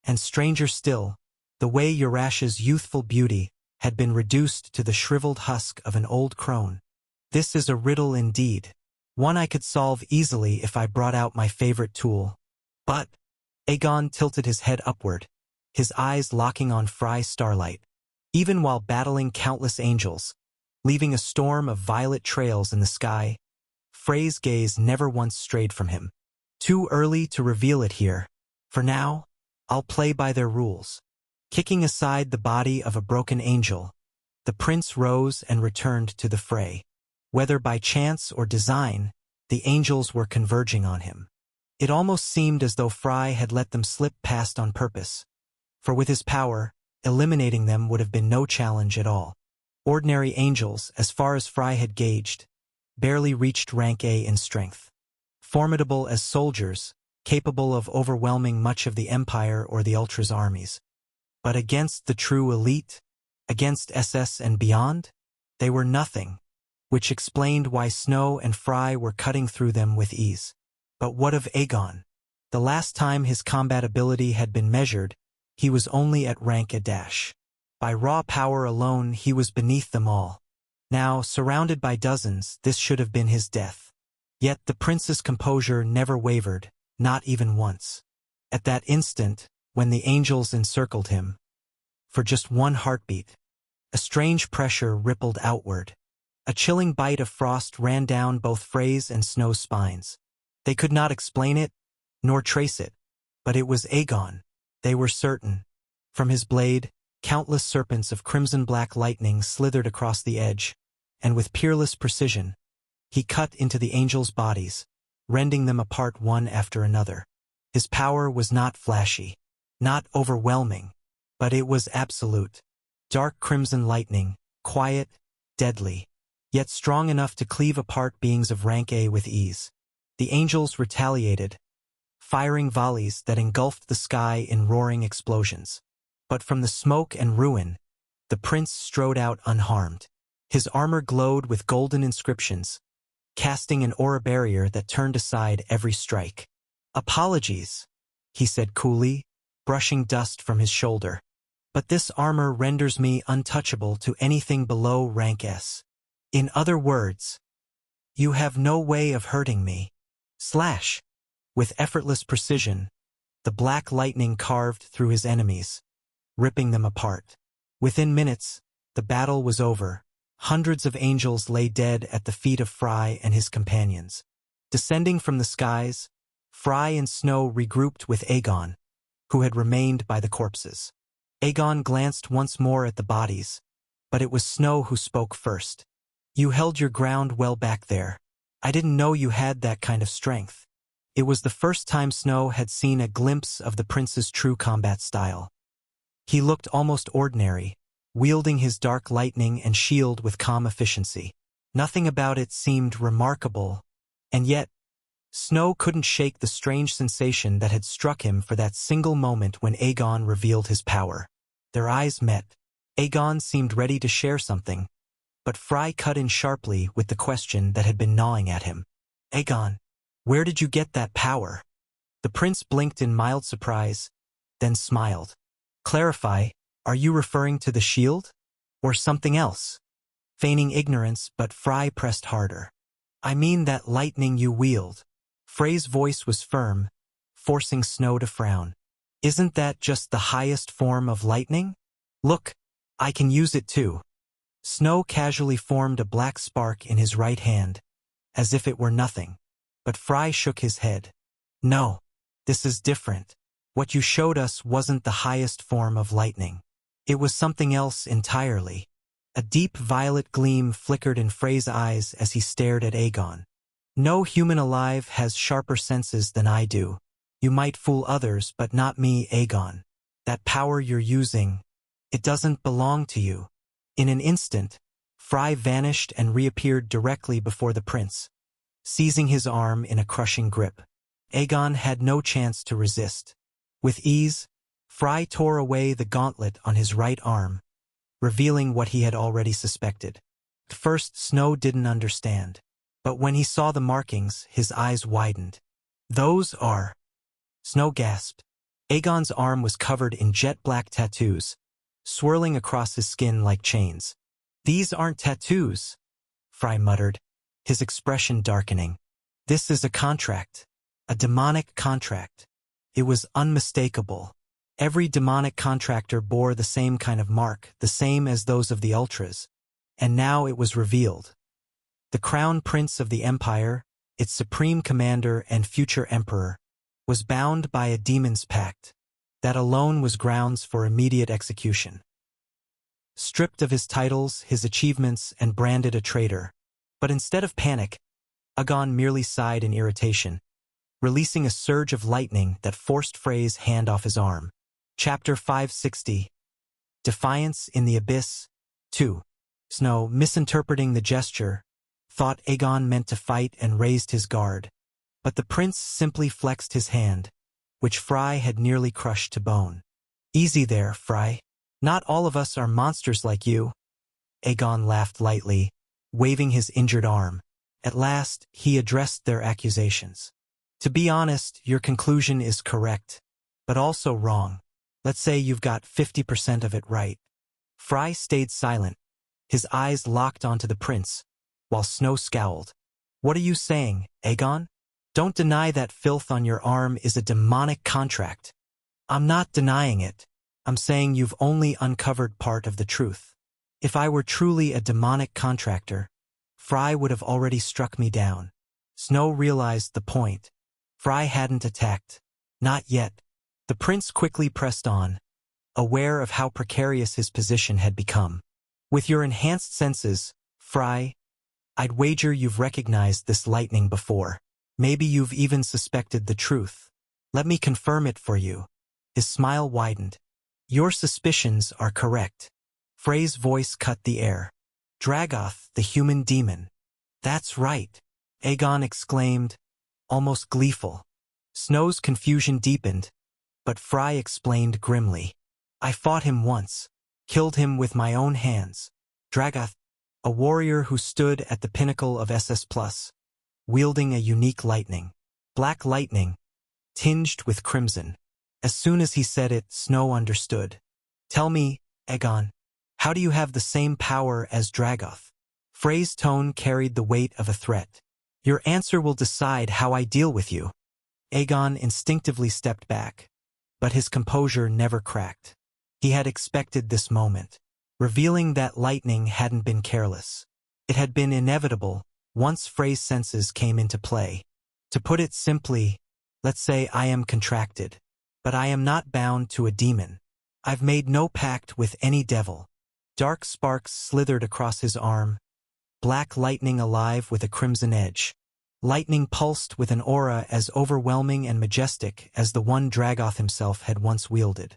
And stranger still, the way Yurasha's youthful beauty had been reduced to the shriveled husk of an old crone. This is a riddle indeed, one I could solve easily if I brought out my favorite tool. But Aegon tilted his head upward, his eyes locking on Fry Starlight. Even while battling countless angels, leaving a storm of violet trails in the sky, Frey's gaze never once strayed from him. Too early to reveal it here. For now, I'll play by their rules. Kicking aside the body of a broken angel, the prince rose and returned to the fray. Whether by chance or design, the angels were converging on him. It almost seemed as though Fry had let them slip past on purpose, for with his power, eliminating them would have been no challenge at all. Ordinary angels, as far as Fry had gauged, barely reached rank A in strength. Formidable as soldiers, capable of overwhelming much of the Empire or the Ultra's armies. But against the true elite, against SS and beyond, they were nothing, which explained why Snow and Fry were cutting through them with ease. But what of Aegon? The last time his combat ability had been measured, he was only at rank A-. By raw power alone, he was beneath them all. Now, surrounded by dozens, this should have been his death. Yet the prince's composure never wavered, not even once. At that instant, when the angels encircled him, for just one heartbeat, a strange pressure rippled outward. A chilling bite of frost ran down both Frey's and Snow's spines. They could not explain it, nor trace it, but it was Aegon. They were certain. From his blade, countless serpents of crimson-black lightning slithered across the edge, and with peerless precision, he cut into the angels' bodies, rending them apart one after another. His power was not flashy, not overwhelming, but it was absolute. Dark crimson lightning, quiet, deadly, yet strong enough to cleave apart beings of rank A with ease. The angels retaliated, firing volleys that engulfed the sky in roaring explosions. But from the smoke and ruin, the prince strode out unharmed. His armor glowed with golden inscriptions, casting an aura barrier that turned aside every strike. "Apologies," he said coolly, brushing dust from his shoulder. "But this armor renders me untouchable to anything below rank S. In other words, you have no way of hurting me." Slash! With effortless precision, the black lightning carved through his enemies, ripping them apart. Within minutes, the battle was over. Hundreds of angels lay dead at the feet of Fry and his companions. Descending from the skies, Fry and Snow regrouped with Aegon, who had remained by the corpses. Aegon glanced once more at the bodies, but it was Snow who spoke first. "You held your ground well back there. I didn't know you had that kind of strength." It was the first time Snow had seen a glimpse of the prince's true combat style. He looked almost ordinary, wielding his dark lightning and shield with calm efficiency. Nothing about it seemed remarkable, and yet, Snow couldn't shake the strange sensation that had struck him for that single moment when Aegon revealed his power. Their eyes met. Aegon seemed ready to share something, but Fry cut in sharply with the question that had been gnawing at him. Aegon, where did you get that power? The prince blinked in mild surprise, then smiled. Clarify, are you referring to the shield? Or something else? Feigning ignorance, but Fry pressed harder. I mean that lightning you wield. Frey's voice was firm, forcing Snow to frown. Isn't that just the highest form of lightning? Look, I can use it too. Snow casually formed a black spark in his right hand, as if it were nothing. But Fry shook his head. No, this is different. What you showed us wasn't the highest form of lightning. It was something else entirely. A deep violet gleam flickered in Frey's eyes as he stared at Aegon. No human alive has sharper senses than I do. You might fool others, but not me, Aegon. That power you're using, it doesn't belong to you. In an instant, Fry vanished and reappeared directly before the prince, seizing his arm in a crushing grip. Aegon had no chance to resist. With ease, Fry tore away the gauntlet on his right arm, revealing what he had already suspected. At first, Snow didn't understand, but when he saw the markings, his eyes widened. Those are... Snow gasped. Aegon's arm was covered in jet-black tattoos, swirling across his skin like chains. These aren't tattoos, Fry muttered, his expression darkening. This is a contract. A demonic contract. It was unmistakable. Every demonic contractor bore the same kind of mark, the same as those of the Ultras. And now it was revealed. The Crown Prince of the Empire, its supreme commander and future emperor, was bound by a demon's pact. That alone was grounds for immediate execution. Stripped of his titles, his achievements, and branded a traitor. But instead of panic, Aegon merely sighed in irritation, releasing a surge of lightning that forced Frey's hand off his arm. Chapter 560. Defiance in the Abyss. 2. Snow, misinterpreting the gesture, thought Aegon meant to fight and raised his guard. But the prince simply flexed his hand, which Fry had nearly crushed to bone. Easy there, Fry. Not all of us are monsters like you. Aegon laughed lightly, waving his injured arm. At last, he addressed their accusations. To be honest, your conclusion is correct, but also wrong. Let's say you've got 50% of it right. Fry stayed silent, his eyes locked onto the prince, while Snow scowled. What are you saying, Aegon? Don't deny that filth on your arm is a demonic contract. I'm not denying it. I'm saying you've only uncovered part of the truth. If I were truly a demonic contractor, Fry would have already struck me down. Snow realized the point. Fry hadn't attacked. Not yet. The prince quickly pressed on, aware of how precarious his position had become. With your enhanced senses, Fry, I'd wager you've recognized this lightning before. Maybe you've even suspected the truth. Let me confirm it for you. His smile widened. Your suspicions are correct. Frey's voice cut the air. Dragoth, the human demon. That's right, Aegon exclaimed, almost gleeful. Snow's confusion deepened, but Fry explained grimly. I fought him once, killed him with my own hands. Dragoth, a warrior who stood at the pinnacle of SS+, wielding a unique lightning. Black lightning, tinged with crimson. As soon as he said it, Snow understood. Tell me, Aegon, how do you have the same power as Dragoth? Frey's tone carried the weight of a threat. Your answer will decide how I deal with you. Aegon instinctively stepped back, but his composure never cracked. He had expected this moment, revealing that lightning hadn't been careless. It had been inevitable once Frey's senses came into play. To put it simply, let's say I am contracted, but I am not bound to a demon. I've made no pact with any devil. Dark sparks slithered across his arm, black lightning alive with a crimson edge. Lightning pulsed with an aura as overwhelming and majestic as the one Dragoth himself had once wielded.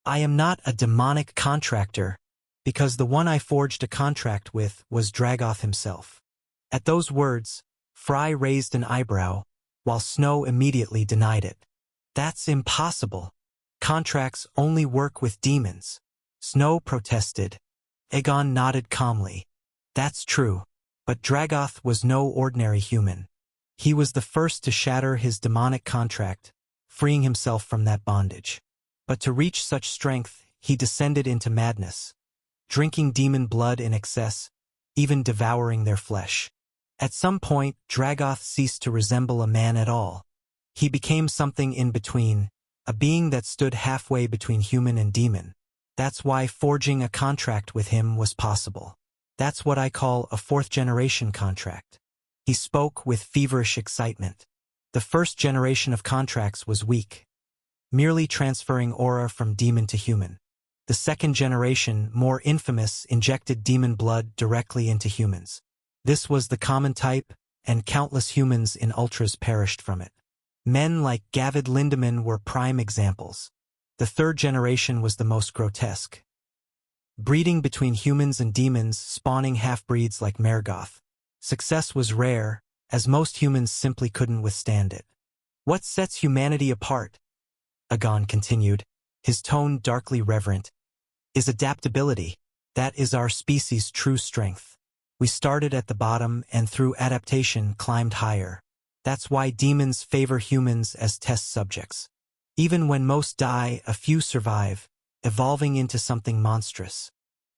I am not a demonic contractor, because the one I forged a contract with was Dragoth himself. At those words, Fry raised an eyebrow, while Snow immediately denied it. That's impossible. Contracts only work with demons. Snow protested, Aegon nodded calmly. That's true. But Dragoth was no ordinary human. He was the first to shatter his demonic contract, freeing himself from that bondage. But to reach such strength, he descended into madness, drinking demon blood in excess, even devouring their flesh. At some point, Dragoth ceased to resemble a man at all. He became something in between, a being that stood halfway between human and demon. That's why forging a contract with him was possible. That's what I call a fourth-generation contract. He spoke with feverish excitement. The first generation of contracts was weak, merely transferring aura from demon to human. The second generation, more infamous, injected demon blood directly into humans. This was the common type, and countless humans in Ultras perished from it. Men like Gavid Lindemann were prime examples. The third generation was the most grotesque, breeding between humans and demons, spawning half-breeds like Mergoth. Success was rare, as most humans simply couldn't withstand it. What sets humanity apart, Aegon continued, his tone darkly reverent, is adaptability. That is our species' true strength. We started at the bottom and through adaptation climbed higher. That's why demons favor humans as test subjects. Even when most die, a few survive, evolving into something monstrous.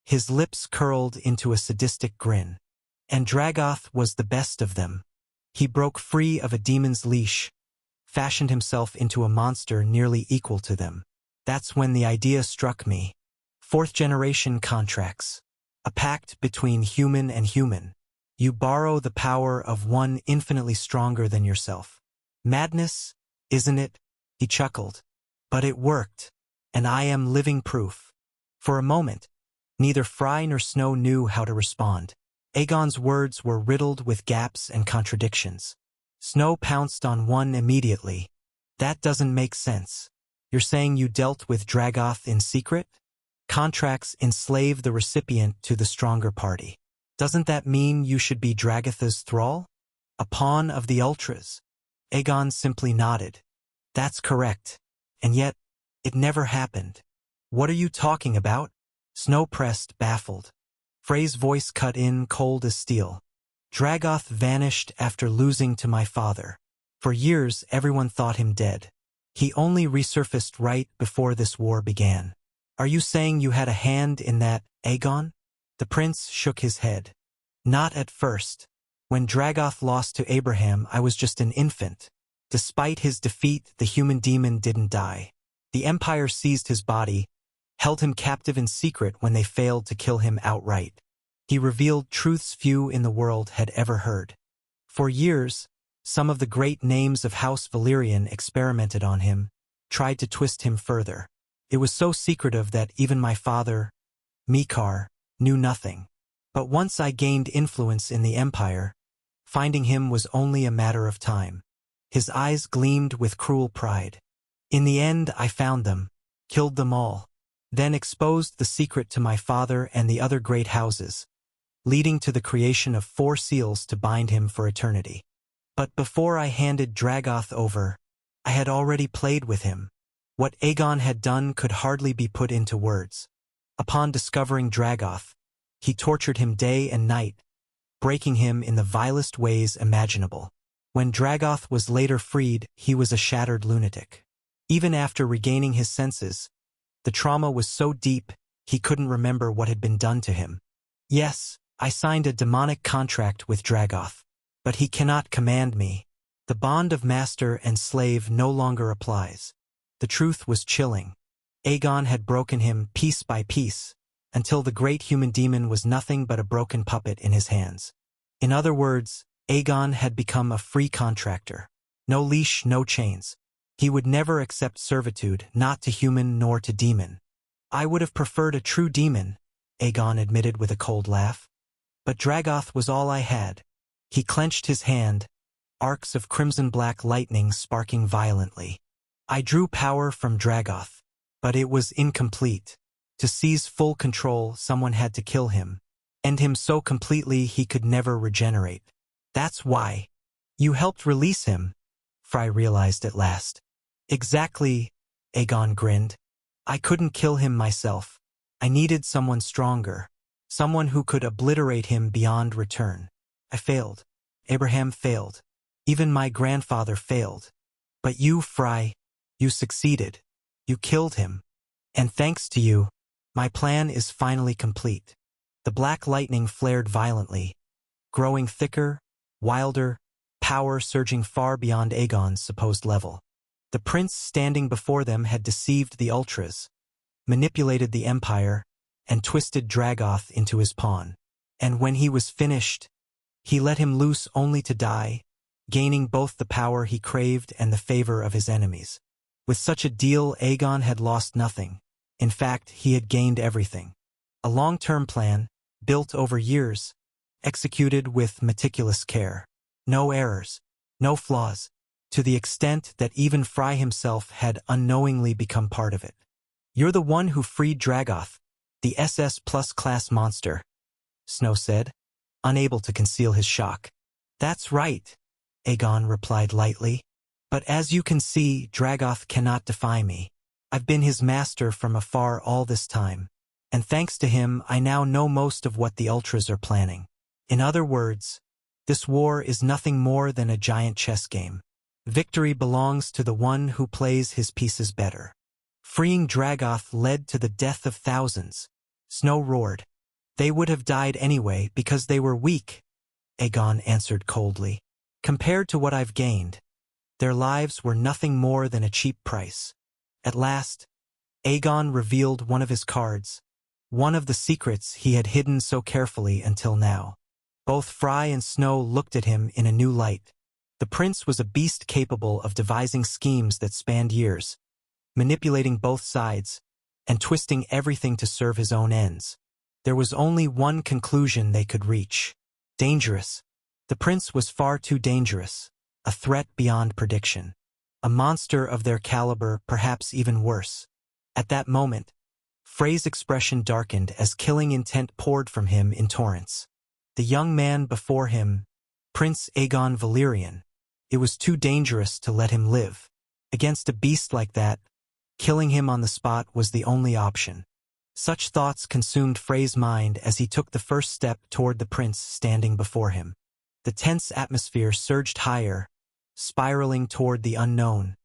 His lips curled into a sadistic grin. And Dragoth was the best of them. He broke free of a demon's leash, fashioned himself into a monster nearly equal to them. That's when the idea struck me. Fourth-generation contracts. A pact between human and human. You borrow the power of one infinitely stronger than yourself. Madness, isn't it? He chuckled. But it worked, and I am living proof. For a moment, neither Fry nor Snow knew how to respond. Aegon's words were riddled with gaps and contradictions. Snow pounced on one immediately. That doesn't make sense. You're saying you dealt with Dragoth in secret? Contracts enslave the recipient to the stronger party. Doesn't that mean you should be Dragoth's thrall? A pawn of the Ultras? Aegon simply nodded. That's correct. And yet, it never happened. What are you talking about? Snow pressed, baffled. Frey's voice cut in cold as steel. Dragoth vanished after losing to my father. For years, everyone thought him dead. He only resurfaced right before this war began. Are you saying you had a hand in that, Aegon? The prince shook his head. Not at first. When Dragoth lost to Abraham, I was just an infant. Despite his defeat, the human demon didn't die. The Empire seized his body, held him captive in secret when they failed to kill him outright. He revealed truths few in the world had ever heard. For years, some of the great names of House Valyrian experimented on him, tried to twist him further. It was so secretive that even my father, Mikar, knew nothing. But once I gained influence in the Empire, finding him was only a matter of time. His eyes gleamed with cruel pride. In the end, I found them, killed them all, then exposed the secret to my father and the other great houses, leading to the creation of 4 seals to bind him for eternity. But before I handed Dragoth over, I had already played with him. What Aegon had done could hardly be put into words. Upon discovering Dragoth, he tortured him day and night, breaking him in the vilest ways imaginable. When Dragoth was later freed, he was a shattered lunatic. Even after regaining his senses, the trauma was so deep, he couldn't remember what had been done to him. Yes, I signed a demonic contract with Dragoth, but he cannot command me. The bond of master and slave no longer applies. The truth was chilling. Aegon had broken him piece by piece, until the great human demon was nothing but a broken puppet in his hands. In other words, Aegon had become a free contractor. No leash, no chains. He would never accept servitude, not to human nor to demon. I would have preferred a true demon, Aegon admitted with a cold laugh. But Dragoth was all I had. He clenched his hand, arcs of crimson-black lightning sparking violently. I drew power from Dragoth, but it was incomplete. To seize full control, someone had to kill him, end him so completely he could never regenerate. That's why. You helped release him, Fry realized at last. Exactly, Aegon grinned. I couldn't kill him myself. I needed someone stronger. someone who could obliterate him beyond return. I failed. Abraham failed. Even my grandfather failed. But you, Fry, you succeeded. You killed him. And thanks to you, my plan is finally complete. The black lightning flared violently, growing thicker, wilder, power surging far beyond Aegon's supposed level. The prince standing before them had deceived the Ultras, manipulated the Empire, and twisted Dragoth into his pawn. And when he was finished, he let him loose only to die, gaining both the power he craved and the favor of his enemies. With such a deal, Aegon had lost nothing. In fact, he had gained everything. A long-term plan, built over years, executed with meticulous care. No errors, no flaws, to the extent that even Fry himself had unknowingly become part of it. You're the one who freed Dragoth, the SS Plus class monster, Snow said, unable to conceal his shock. That's right, Aegon replied lightly. But as you can see, Dragoth cannot defy me. I've been his master from afar all this time, and thanks to him I now know most of what the Ultras are planning. In other words, this war is nothing more than a giant chess game. Victory belongs to the one who plays his pieces better. Freeing Dragoth led to the death of thousands. Snow roared. They would have died anyway because they were weak, Aegon answered coldly. Compared to what I've gained, their lives were nothing more than a cheap price. At last, Aegon revealed one of his cards, one of the secrets he had hidden so carefully until now. Both Fry and Snow looked at him in a new light. The prince was a beast capable of devising schemes that spanned years, manipulating both sides, and twisting everything to serve his own ends. There was only one conclusion they could reach. Dangerous. The prince was far too dangerous, a threat beyond prediction. A monster of their caliber, perhaps even worse. At that moment, Frey's expression darkened as killing intent poured from him in torrents. The young man before him, Prince Aegon Valyrian, it was too dangerous to let him live. Against a beast like that, killing him on the spot was the only option. Such thoughts consumed Frey's mind as he took the first step toward the prince standing before him. The tense atmosphere surged higher, spiraling toward the unknown,